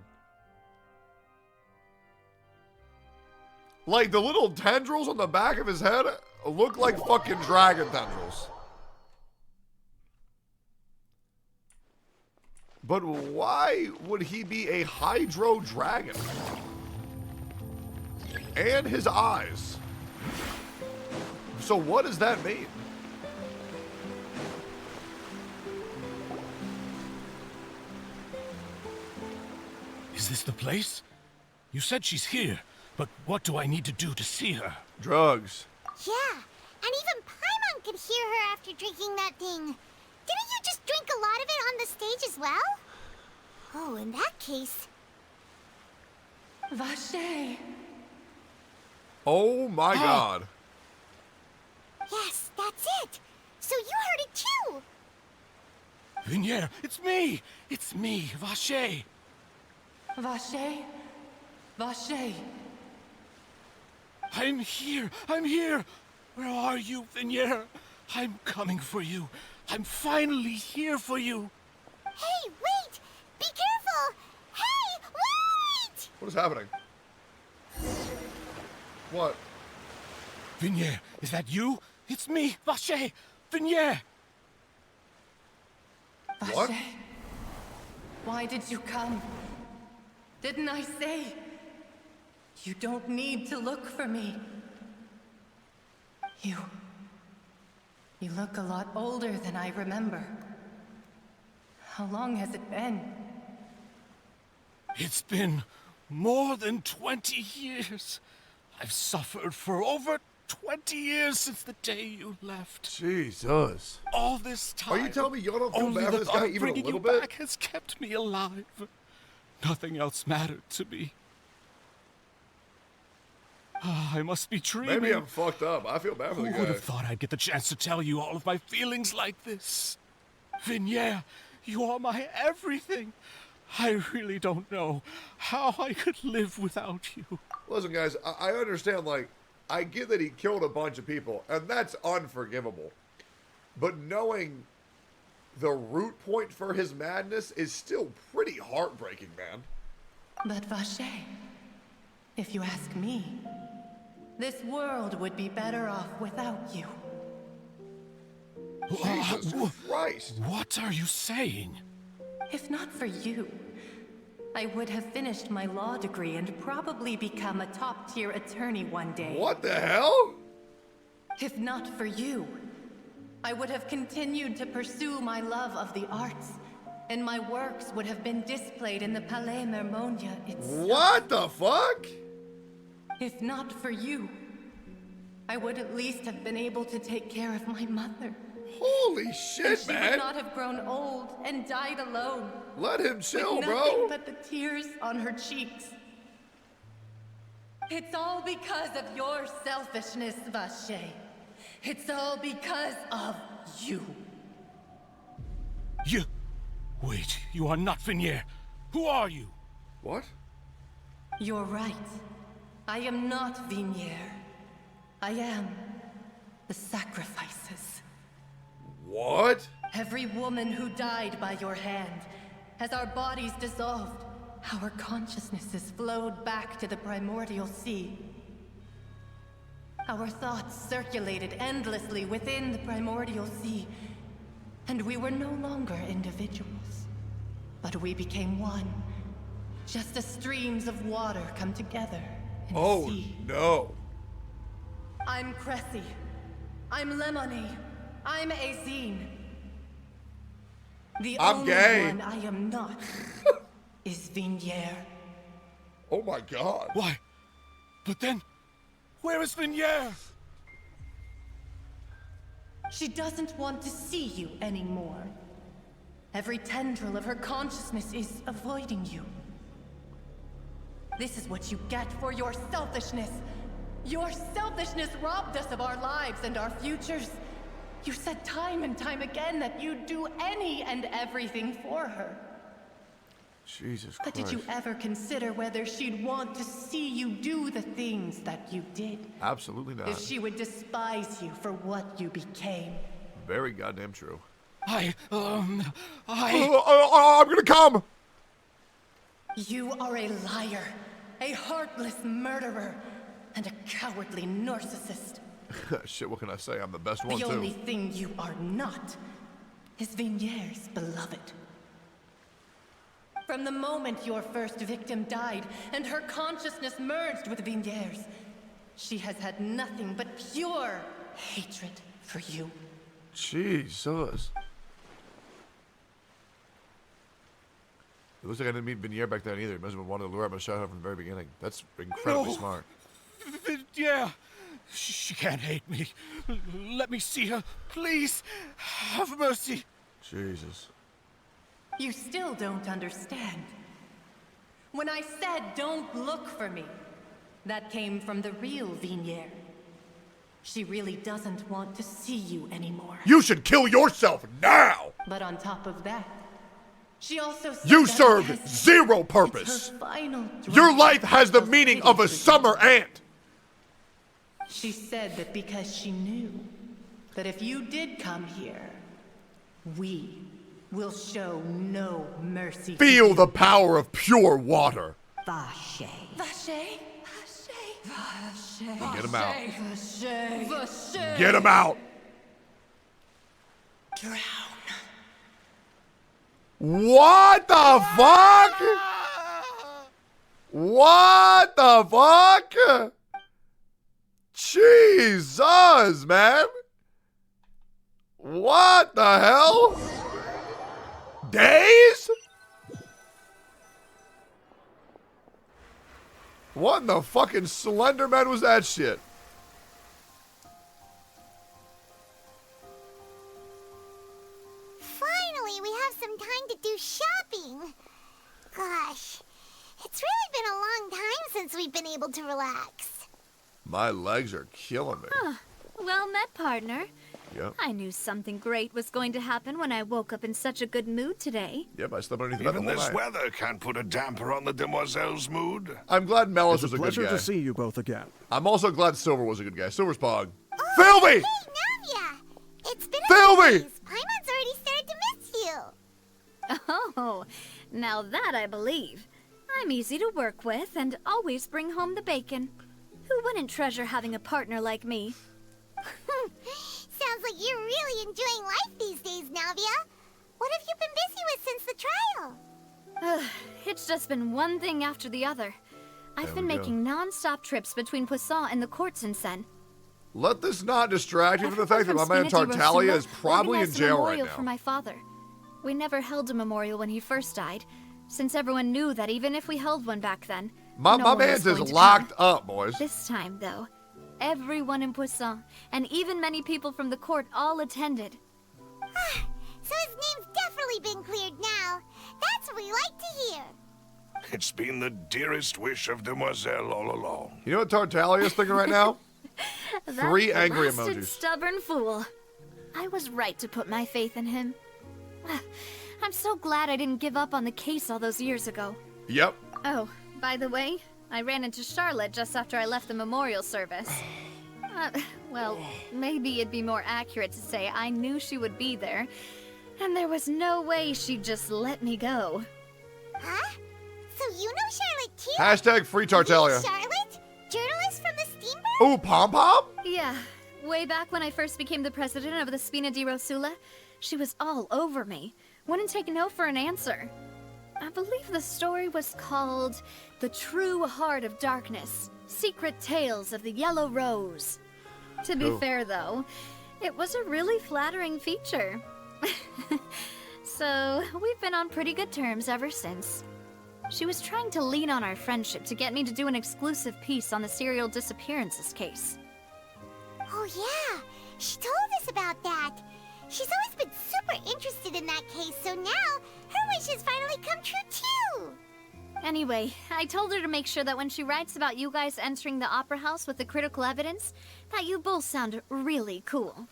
Like the little tendrils on the back of his head look like fucking dragon tendrils. But why would he be a hydro dragon? And his eyes. So what does that mean? Is this the place? You said she's here, but what do I need to do to see her? Drugs. Yeah, and even Paimon could hear her after drinking that thing. Didn't you just drink a lot of it on the stage as well? Oh, in that case... Vache. Oh my god. Yes, that's it. So you heard it too. Vignier, it's me! It's me, Vache. Vache? Vache. I'm here! I'm here! Where are you, Vignier? I'm coming for you. I'm finally here for you. Hey, wait! Be careful! Hey, wait! What is happening? What? Vignier, is that you? It's me, Vache! Vignier! What? Why did you come? Didn't I say? You don't need to look for me. You look a lot older than I remember. How long has it been? It's been more than 20 years. I've suffered for over 20 years since the day you left. Jesus. All this time. Are you telling me you don't feel only bad for the this thought guy of even a bringing little you bit? back has kept me alive. Nothing else mattered to me. I must be dreaming. Maybe I'm fucked up. I feel bad for the Who guy. would have thought I'd get the chance to tell you all of my feelings like this? Vignier, you are my everything. I really don't know how I could live without you. Listen, guys, I understand, like, I get that he killed a bunch of people, and that's unforgivable. But knowing the root point for his madness is still pretty heartbreaking, man. But Vache, if you ask me, this world would be better off without you. Jesus Christ. What are you saying? If not for you, I would have finished my law degree and probably become a top-tier attorney one day. What the hell? If not for you, I would have continued to pursue my love of the arts, and my works would have been displayed in the Palais Mermonia itself. What the fuck? If not for you, I would at least have been able to take care of my mother. Holy shit, and she man. would not have grown old and died alone. Let him chill, with bro. nothing but the tears on her cheeks. It's all because of your selfishness, Vache. It's all because of you. You... Wait, you are not Vignier. Who are you? What? You're right. I am not Vignier. I am the sacrifices. What? Every woman who died by your hand, as our bodies dissolved, our consciousnesses flowed back to the primordial sea. Our thoughts circulated endlessly within the primordial sea, and we were no longer individuals, but we became one, just as streams of water come together in the sea. No. I'm Cressy. I'm Lemony. I'm Azine. The I'm only gay. one I am not is Vignier. Oh my god. Why? But then, where is Vignier? She doesn't want to see you anymore. Every tendril of her consciousness is avoiding you. This is what you get for your selfishness. Your selfishness robbed us of our lives and our futures. You said time and time again that you'd do any and everything for her. Jesus Christ. But did you ever consider whether she'd want to see you do the things that you did? Absolutely not. If she would despise you for what you became? Very goddamn true. I'm gonna come! You are a liar, a heartless murderer, and a cowardly narcissist. Shit, what can I say? I'm the best one, The too. only thing you are not is Vigniere's beloved. From the moment your first victim died and her consciousness merged with Vigniere's, she has had nothing but pure hatred for you. Jesus. It looks like I didn't meet Vigniere back then either. He must have been one of the lure out my shot from the very beginning. That's incredibly smart. Yeah. She can't hate me. Let me see her. Please. Have mercy. Jesus. You still don't understand. When I said don't look for me, that came from the real Vigniere. She really doesn't want to see you anymore. You should kill yourself now! But on top of that, she also said You that served because zero it's purpose. her final Your drop life has the meaning of a summer ant. She said that because she knew that if you did come here, we will show no mercy. Feel the power of pure water. Vache. Vache. Get him out. Vache. Get him out. Drown. What the fuck? What the fuck? Jesus, man. What the hell? Days? What in the fucking Slender Man was that shit? Finally, we have some time to do shopping. Gosh, it's really been a long time since we've been able to relax. My legs are killing me. Huh. Well met, partner. Yep. I knew something great was going to happen when I woke up in such a good mood today. Yep, I slept underneath the bed the Even whole this night. weather can't put a damper on the demoiselle's mood. I'm glad Melis It's was a a good pleasure guy. to see you both again. I'm also glad Silver was a good guy. Silver's pog. Oh, Philby! Hey, Navia! It's been Philby! a few days. Paimon's already started to miss you. Oh, now that I believe. I'm easy to work with and always bring home the bacon. Who wouldn't treasure having a partner like me? Sounds like you're really enjoying life these days, Navia. What have you been busy with since the trial? It's just been one thing after the other. I've been making non-stop trips between Poisson and the courts in Sen. Let this not distract you from the fact that my Everyone man from Spina di Tartaglia Rosula is probably in organized a jail right memorial now. for my father. We never held a memorial when he first died, since everyone knew that even if we held one back then, My no one man's was is going to locked come. up, boys. This time, though, everyone in Poisson, and even many people from the court, all attended. So his name's definitely been cleared now. That's what we like to hear. It's been the dearest wish of Demoiselle all along. You know what Tartaglia's thinking right now? That 3 angry blasted emojis. stubborn fool. I was right to put my faith in him. I'm so glad I didn't give up on the case all those years ago. Yep. Oh, by the way, I ran into Charlotte just after I left the memorial service. Well, maybe it'd be more accurate to say I knew she would be there, and there was no way she'd just let me go. Huh? So you know Charlotte too? Hashtag free Tartaglia. Charlotte? Journalist from the Steamboat? Ooh, Pom Pom? Yeah, way back when I first became the president of the Spina di Rosula, she was all over me. Wouldn't take no for an answer. I believe the story was called The True Heart of Darkness, Secret Tales of the Yellow Rose. To be Cool. fair, though, it was a really flattering feature. So, we've been on pretty good terms ever since. She was trying to lean on our friendship to get me to do an exclusive piece on the serial disappearances case. Oh yeah, she told us about that. She's always been super interested in that case, so now her wish has finally come true too. Anyway, I told her to make sure that when she writes about you guys entering the opera house with the critical evidence, that you both sound really cool.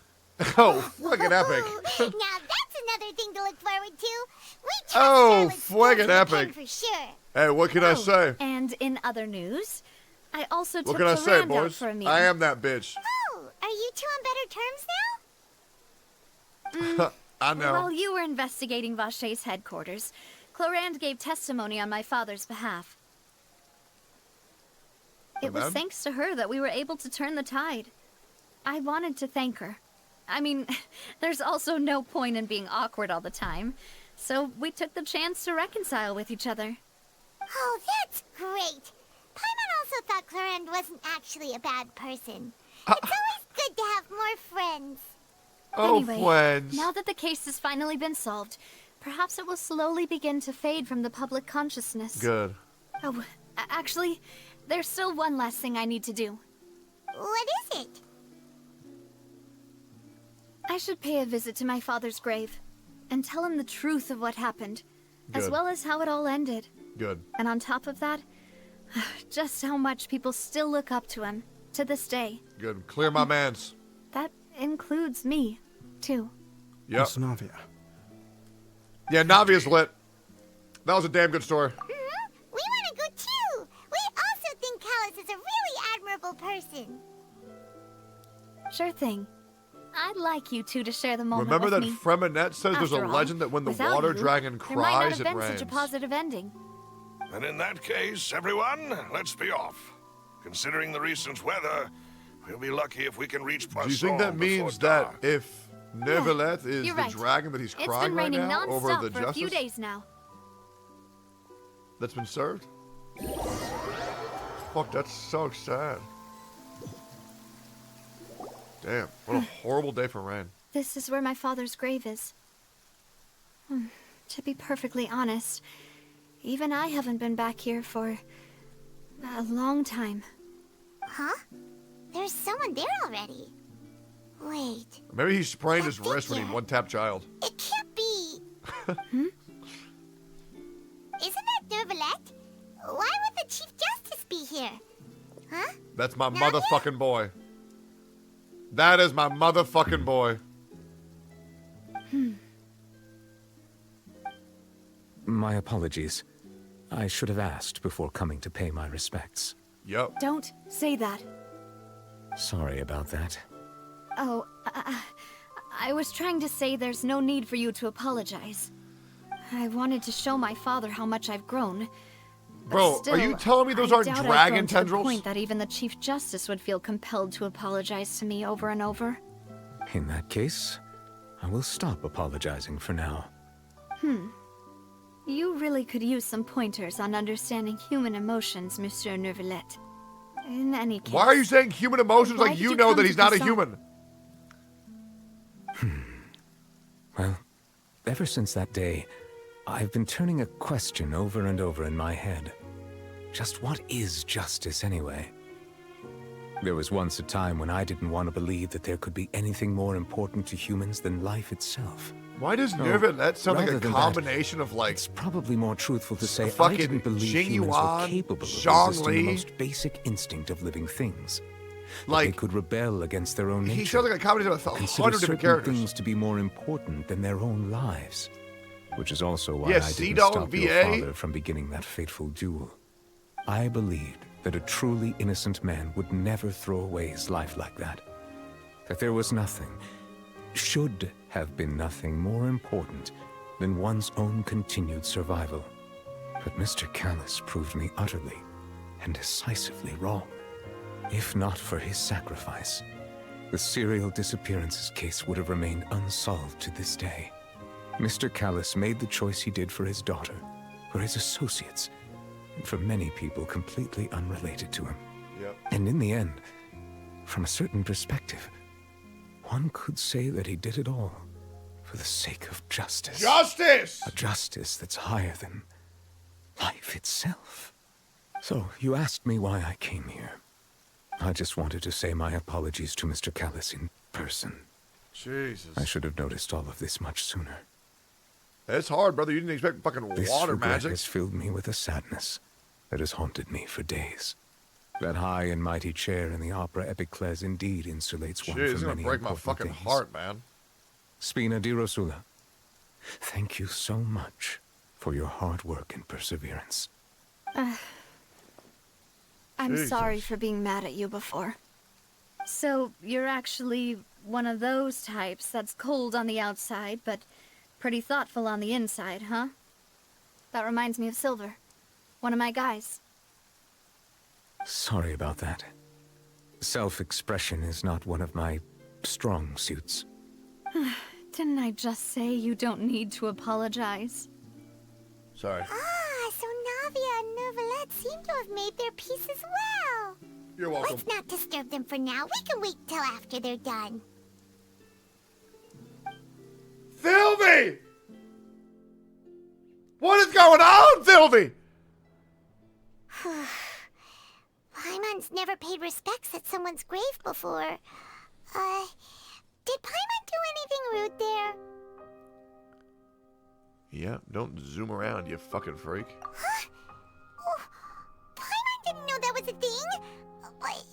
Oh, fucking epic. Now that's another thing to look forward to. We trust Oh, Scarlet's fucking skills epic. for sure. Hey, what can I say? And in other news, I also What took can I say, Clarand out boys? for a meal. I am that bitch. Oh, are you two on better terms now? I know. While you were investigating Vache's headquarters, Clarand gave testimony on my father's behalf. It was thanks to her that we were able to turn the tide. I wanted to thank her. I mean, there's also no point in being awkward all the time, so we took the chance to reconcile with each other. Oh, that's great. Paimon also thought Clarend wasn't actually a bad person. It's always good to have more friends. Anyway, friends. now that the case has finally been solved, perhaps it will slowly begin to fade from the public consciousness. Good. Oh, actually, there's still one last thing I need to do. What is it? I should pay a visit to my father's grave and tell him the truth of what happened, as Good. well as how it all ended. Good. And on top of that, just how much people still look up to him to this day. Good. Clear my mans. That includes me, too. Yep. It's Navia. Yeah, Navia's lit. That was a damn good story. We want to go too. We also think Callus is a really admirable person. Sure thing. I'd like you two to share the moment Remember with that me. Freminette says there's a After all, legend that when the without water you, dragon there might not cries, have it been rains. such a positive ending. And in that case, everyone, let's be off. Considering the recent weather, we'll be lucky if we can reach Poisson. Do you think that means that if Neuvillette is You're the right. dragon that he's It's crying been right raining now over non-stop the for a few justice days now. that's been served? Fuck, that's so sad. Damn, what a horrible day for rain. This is where my father's grave is. To be perfectly honest, even I haven't been back here for a long time. Huh? There's someone there already. Wait, Maybe he sprained his wrist when he one-tapped child. it can't be. Isn't that Neuvillette? Why would the Chief Justice be here? Huh? That's my Navia? motherfucking boy. That is my motherfucking boy. My apologies. I should have asked before coming to pay my respects. Yup. Don't say that. Sorry about that. Oh, I was trying to say there's no need for you to apologize. I wanted to show my father how much I've grown. But Bro, still, are you telling me those I aren't doubt I've dragon grown to the tendrils? point that even the Chief Justice would feel compelled to apologize to me over and over. In that case, I will stop apologizing for now. You really could use some pointers on understanding human emotions, Monsieur Neuvillette. In any case... Why are you saying human emotions why like did you you know come that to he's not a Poisson? human? Well, ever since that day, I've been turning a question over and over in my head. Just what is justice anyway? There was once a time when I didn't want to believe that there could be anything more important to humans than life itself. Why does No, Neuvillette sound like rather a than that, combination of like... It's probably more truthful to say I fucking didn't believe Jing humans Yuan, were capable of Zhang resisting the Li. most basic instinct of living things. That Like, they could rebel against their own nature. He sounds like a combination of Consider 100 different certain characters. things to be more important than their own lives. Which is also why Yeah, I didn't Sea-Dog stop your VA? father from beginning that fateful duel. I believed that a truly innocent man would never throw away his life like that. That there was nothing, should have been nothing more important than one's own continued survival. But Mr. Callus proved me utterly and decisively wrong. If not for his sacrifice, the serial disappearances case would have remained unsolved to this day. Mr. Callus made the choice he did for his daughter, for his associates, and for many people completely unrelated to him. Yep. And in the end, from a certain perspective, one could say that he did it all for the sake of justice. Justice! A justice that's higher than life itself. So, you asked me why I came here. I just wanted to say my apologies to Mr. Callus in person. Jesus. I should have noticed all of this much sooner. It's hard, brother. You didn't expect fucking This water regret magic. has filled me with a sadness that has haunted me for days. That high and mighty chair in the Opera Epiclese indeed insulates one Shit, it's from gonna many break my important fucking things. heart, man. Spina di Rosula, thank you so much for your hard work and perseverance. I'm Jesus. sorry for being mad at you before. So, you're actually one of those types that's cold on the outside, but pretty thoughtful on the inside, huh? That reminds me of Silver, one of my guys. Sorry about that. Self-expression is not one of my strong suits. Didn't I just say you don't need to apologize? Sorry. Ah, so Navia and Neuvillette seem to have made their peace as well. You're welcome. Let's not disturb them for now. We can wait till after they're done. Sylvie! What is going on, Sylvie? Paimon's never paid respects at someone's grave before. Did Paimon do anything rude there? Yeah, don't zoom around, you fucking freak. Huh? Oh, Paimon didn't know that was a thing. But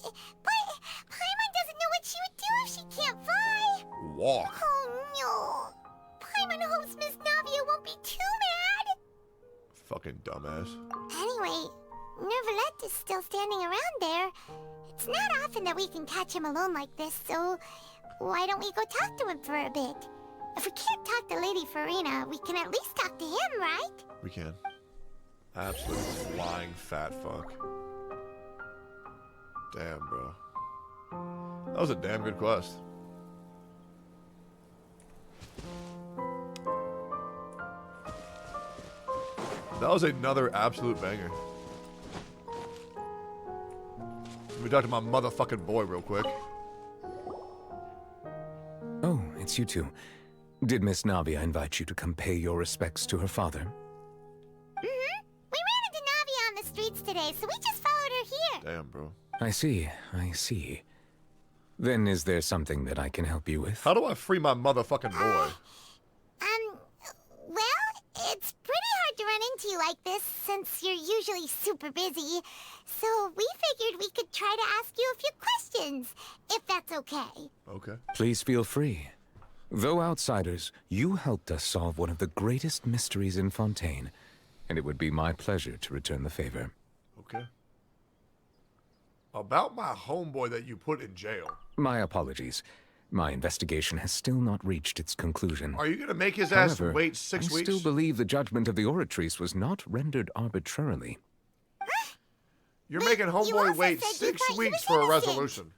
Paimon doesn't know what she would do if she can't fly. Walk. Oh no. Paimon hopes Miss Navia won't be too mad. Fucking dumbass. Anyway, Neuvillette is still standing around there. It's not often that we can catch him alone like this, so why don't we go talk to him for a bit? If we can't talk to Lady Farina, we can at least talk to him, right? We can. Absolute flying fat fuck. Damn, bro. That was a damn good quest. That was another absolute banger. Let me talk to my motherfucking boy real quick. Oh, it's you two. Did Miss Navia invite you to come pay your respects to her father? Mm-hmm. We ran into Navia on the streets today, so we just followed her here. Damn, bro. I see, I see. Then is there something that I can help you with? How do I free my motherfucking boy? Well, it's pretty hard to run into you like this, since you're usually super busy. So we figured we could try to ask you a few questions, if that's okay. Okay. Please feel free. Though outsiders, you helped us solve one of the greatest mysteries in Fontaine, and it would be my pleasure to return the favor. Okay. About my homeboy that you put in jail. My apologies. My investigation has still not reached its conclusion. Are you going to make his ass However, wait 6 weeks? I still believe the judgment of the Oratrice was not rendered arbitrarily. You're making homeboy wait 6 weeks for a resolution.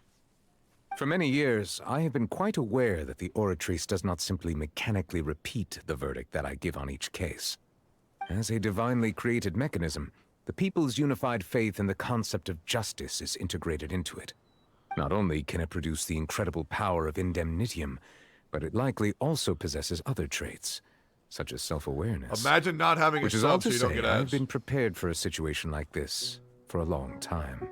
For many years, I have been quite aware that the Oratrice does not simply mechanically repeat the verdict that I give on each case. As a divinely created mechanism, the people's unified faith in the concept of justice is integrated into it. Not only can it produce the incredible power of indemnitium, but it likely also possesses other traits, such as self-awareness. Imagine not having a Which is all sub to so you don't say, get I've ads. been prepared for a situation like this for a long time.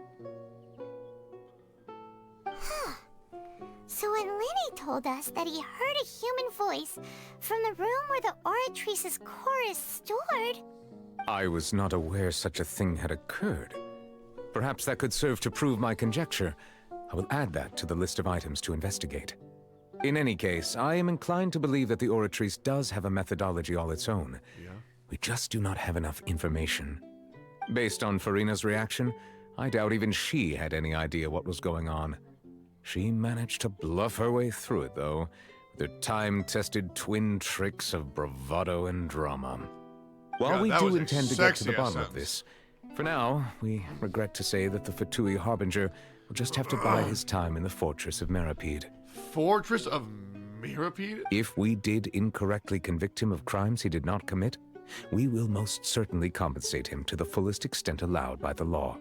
So when Lenny told us that he heard a human voice from the room where the Oratrice's core is stored... I was not aware such a thing had occurred. Perhaps that could serve to prove my conjecture. I will add that to the list of items to investigate. In any case, I am inclined to believe that the Oratrice does have a methodology all its own. Yeah. We just do not have enough information. Based on Farina's reaction, I doubt even she had any idea what was going on. She managed to bluff her way through it, though, with her time-tested twin tricks of bravado and drama. While God, we that do was a intend to get to the sexy bottom ass of this, for now, we regret to say that the Fatui Harbinger will just have to bide his time in the Fortress of Meripede. Fortress of Meripede? If we did incorrectly convict him of crimes he did not commit, we will most certainly compensate him to the fullest extent allowed by the law.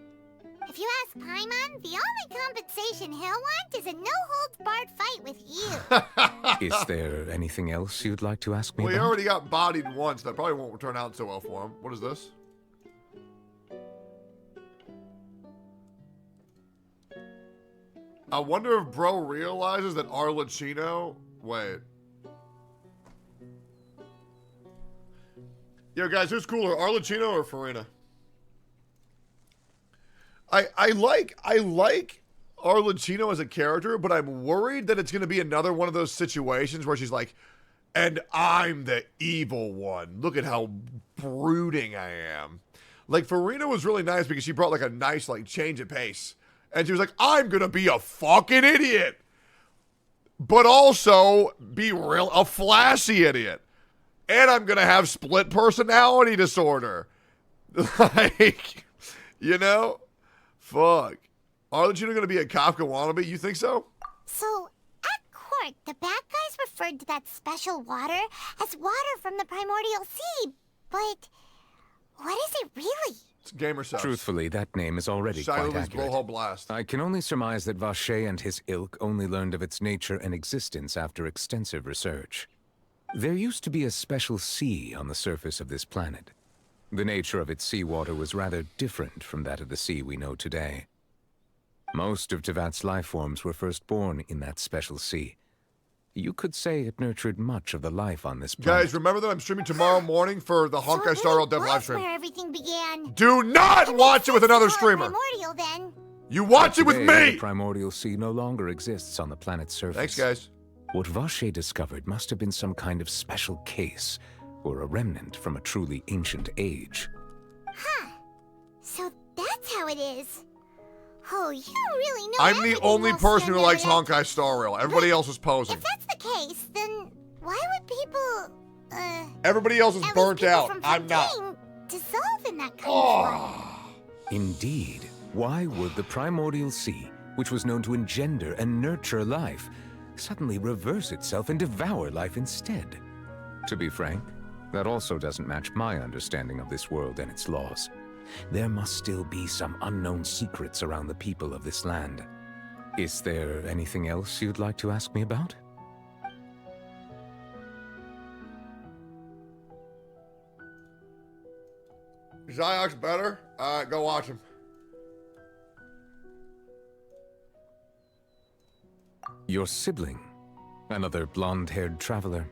If you ask Paimon, the only compensation he'll want is a no-holds-barred fight with you. Is there anything else you'd like to ask me Well, he about? already got bodied once. That probably won't turn out so well for him. What is this? I wonder if bro realizes that Arlecchino... Wait. Yo, guys, who's cooler, Arlecchino or Farina? I like Arlecchino as a character, but I'm worried that it's going to be another one of those situations where she's like, and I'm the evil one. Look at how brooding I am. Like, Farina was really nice because she brought like a nice like change of pace. And she was like, I'm going to be a fucking idiot. But also be a flashy idiot. And I'm going to have split personality disorder. Like, you know? Fuck. Aren't you going to be a Kafka wannabe? You think so? So, at court, the bad guys referred to that special water as water from the primordial sea. But what is it really? It's gamer stuff. Truthfully, that name is already quite accurate. Blowhole Blast. I can only surmise that Vacher and his ilk only learned of its nature and existence after extensive research. There used to be a special sea on the surface of this planet. The nature of its seawater was rather different from that of the sea we know today. Most of Tevat's life forms were first born in that special sea. You could say it nurtured much of the life on this planet. Guys, remember that I'm streaming tomorrow morning for the Honkai Star Rail Dev live stream. Where everything began. Do not watch it with another streamer. Primordial, then. You watch it with Today, me. The primordial sea no longer exists on the planet's surface. Thanks, guys. What Vacher discovered must have been some kind of special case, or a remnant from a truly ancient age. Huh. So that's how it is. Oh, you really know I'm the only person who likes Honkai Star Rail. Everybody else is posing. If that's the case, then why would people, Everybody else is burnt out. I'm not. Dissolve in that kind of way? Indeed. Why would the primordial sea, which was known to engender and nurture life, suddenly reverse itself and devour life instead? To be frank, that also doesn't match my understanding of this world and its laws. There must still be some unknown secrets around the people of this land. Is there anything else you'd like to ask me about? Zayok's better? Go watch him. Your sibling? Another blonde-haired traveler?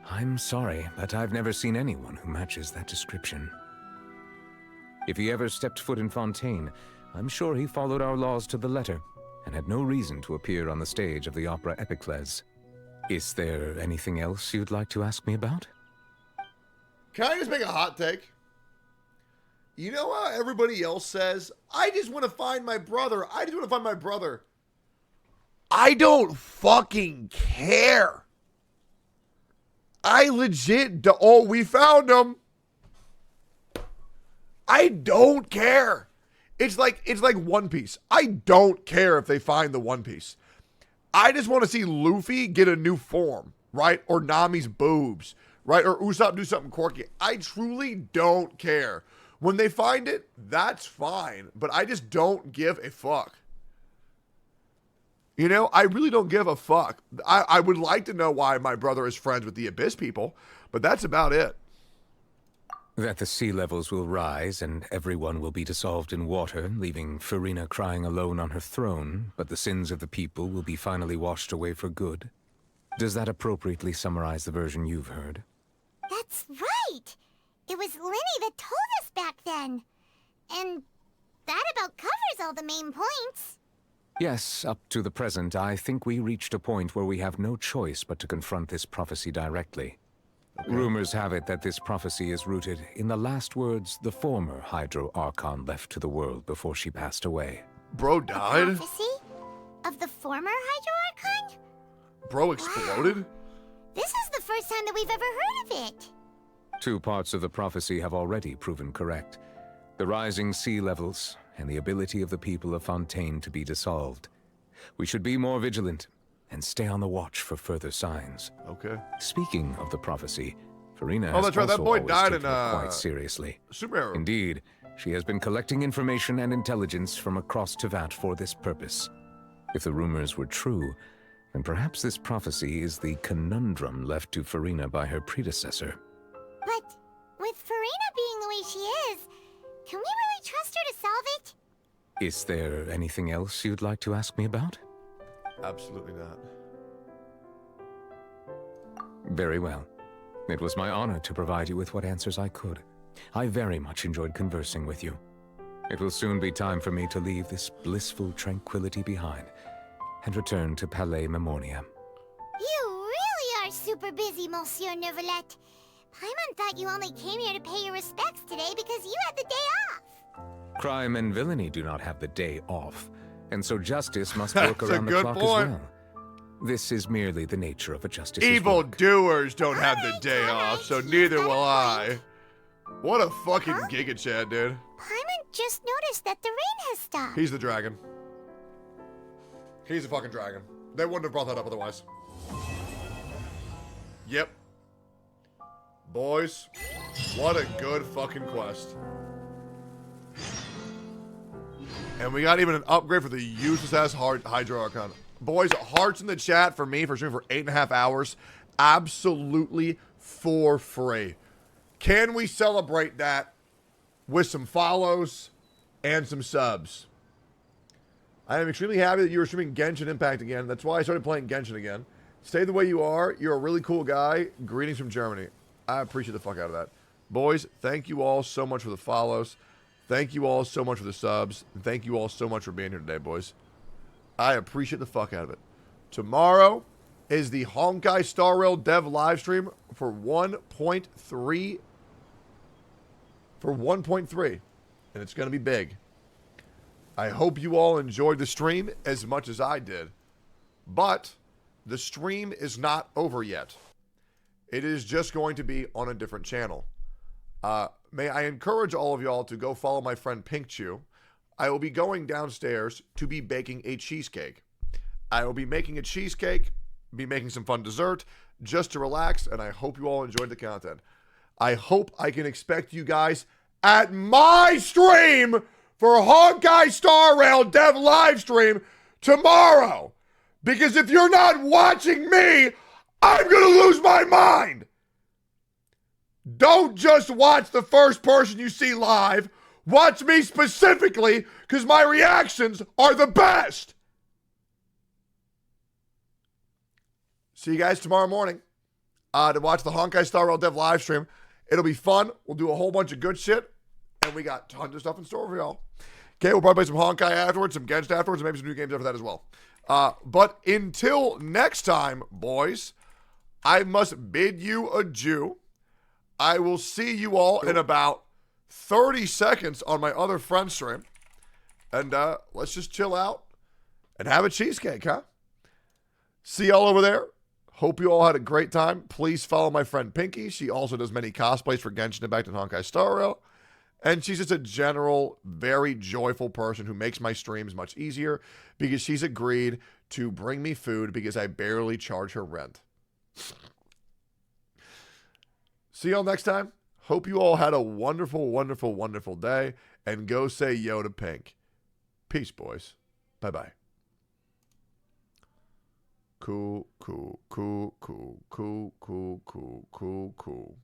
I'm sorry, but I've never seen anyone who matches that description. If he ever stepped foot in Fontaine, I'm sure he followed our laws to the letter, and had no reason to appear on the stage of the opera Epicles. Is there anything else you'd like to ask me about? Can I just make a hot take? You know how everybody else says, I just want to find my brother. I just want to find my brother. I don't fucking care. I legit, we found him. I don't care. It's like One Piece. I don't care if they find the One Piece. I just want to see Luffy get a new form, right? Or Nami's boobs, right? Or Usopp do something quirky. I truly don't care. When they find it, that's fine. But I just don't give a fuck. You know, I really don't give a fuck. I would like to know why my brother is friends with the Abyss people, but that's about it. That the sea levels will rise and everyone will be dissolved in water, leaving Farina crying alone on her throne, but the sins of the people will be finally washed away for good. Does that appropriately summarize the version you've heard? That's right! It was Linny that told us back then. And that about covers all the main points. Yes, up to the present, I think we reached a point where we have no choice but to confront this prophecy directly. Okay. Rumors have it that this prophecy is rooted in the last words the former Hydro Archon left to the world before she passed away. Bro died? A prophecy? Of the former Hydro Archon? Bro exploded? Wow. This is the first time that we've ever heard of it. 2 parts of the prophecy have already proven correct. The rising sea levels, and the ability of the people of Fontaine to be dissolved. We should be more vigilant, and stay on the watch for further signs. Okay. Speaking of the prophecy, Farina has that's right. That also boy always died taken in it quite seriously. Superhero. Indeed, she has been collecting information and intelligence from across Tevat for this purpose. If the rumors were true, then perhaps this prophecy is the conundrum left to Farina by her predecessor. But with Farina being the way she is, can we really trust her to solve it? Is there anything else you'd like to ask me about? Absolutely not. Very well. It was my honor to provide you with what answers I could. I very much enjoyed conversing with you. It will soon be time for me to leave this blissful tranquility behind and return to Palais Memornia. You really are super busy, Monsieur Neuvillette. Paimon thought you only came here to pay your respects today because you had the day off. Crime and villainy do not have the day off, and so justice must work That's a around the good clock point. as well. This is merely the nature of a justice. Evil doers don't have the day off, so neither will I. What a fucking Giga Chad, dude. Paimon just noticed that the rain has stopped. He's the dragon. He's a fucking dragon. They wouldn't have brought that up otherwise. Yep. Boys, what a good fucking quest. And we got even an upgrade for the useless-ass Hydro Archon. Boys, hearts in the chat for me for streaming for 8.5 hours. Absolutely for free. Can we celebrate that with some follows and some subs? I am extremely happy that you are streaming Genshin Impact again. That's why I started playing Genshin again. Stay the way you are. You're a really cool guy. Greetings from Germany. I appreciate the fuck out of that. Boys, thank you all so much for the follows. Thank you all so much for the subs. And thank you all so much for being here today, boys. I appreciate the fuck out of it. Tomorrow is the Honkai Star Rail dev live stream for 1.3. For 1.3. And it's going to be big. I hope you all enjoyed the stream as much as I did. But the stream is not over yet. It is just going to be on a different channel. May I encourage all of y'all to go follow my friend Pink Chew. I will be going downstairs to be baking a cheesecake. I will be making a cheesecake, be making some fun dessert, just to relax, and I hope you all enjoyed the content. I hope I can expect you guys at my stream for Honkai Star Rail dev live stream tomorrow. Because if you're not watching me, I'm going to lose my mind. Don't just watch the first person you see live. Watch me specifically because my reactions are the best. See you guys tomorrow morning to watch the Honkai Star Rail dev live stream. It'll be fun. We'll do a whole bunch of good shit. And we got tons of stuff in store for y'all. Okay, we'll probably play some Honkai afterwards, some Genshin afterwards, and maybe some new games after that as well. But until next time, boys, I must bid you adieu. I will see you all in about 30 seconds on my other friend stream. And let's just chill out and have a cheesecake, huh? See y'all over there. Hope you all had a great time. Please follow my friend Pinky. She also does many cosplays for Genshin Impact and Honkai Star Rail. And she's just a general, very joyful person who makes my streams much easier because she's agreed to bring me food because I barely charge her rent. See y'all next time. Hope you all had a wonderful, wonderful, wonderful day. And go say yo to Pink. Peace, boys. Bye-bye. Cool, cool, cool, cool, cool, cool, cool, cool, cool.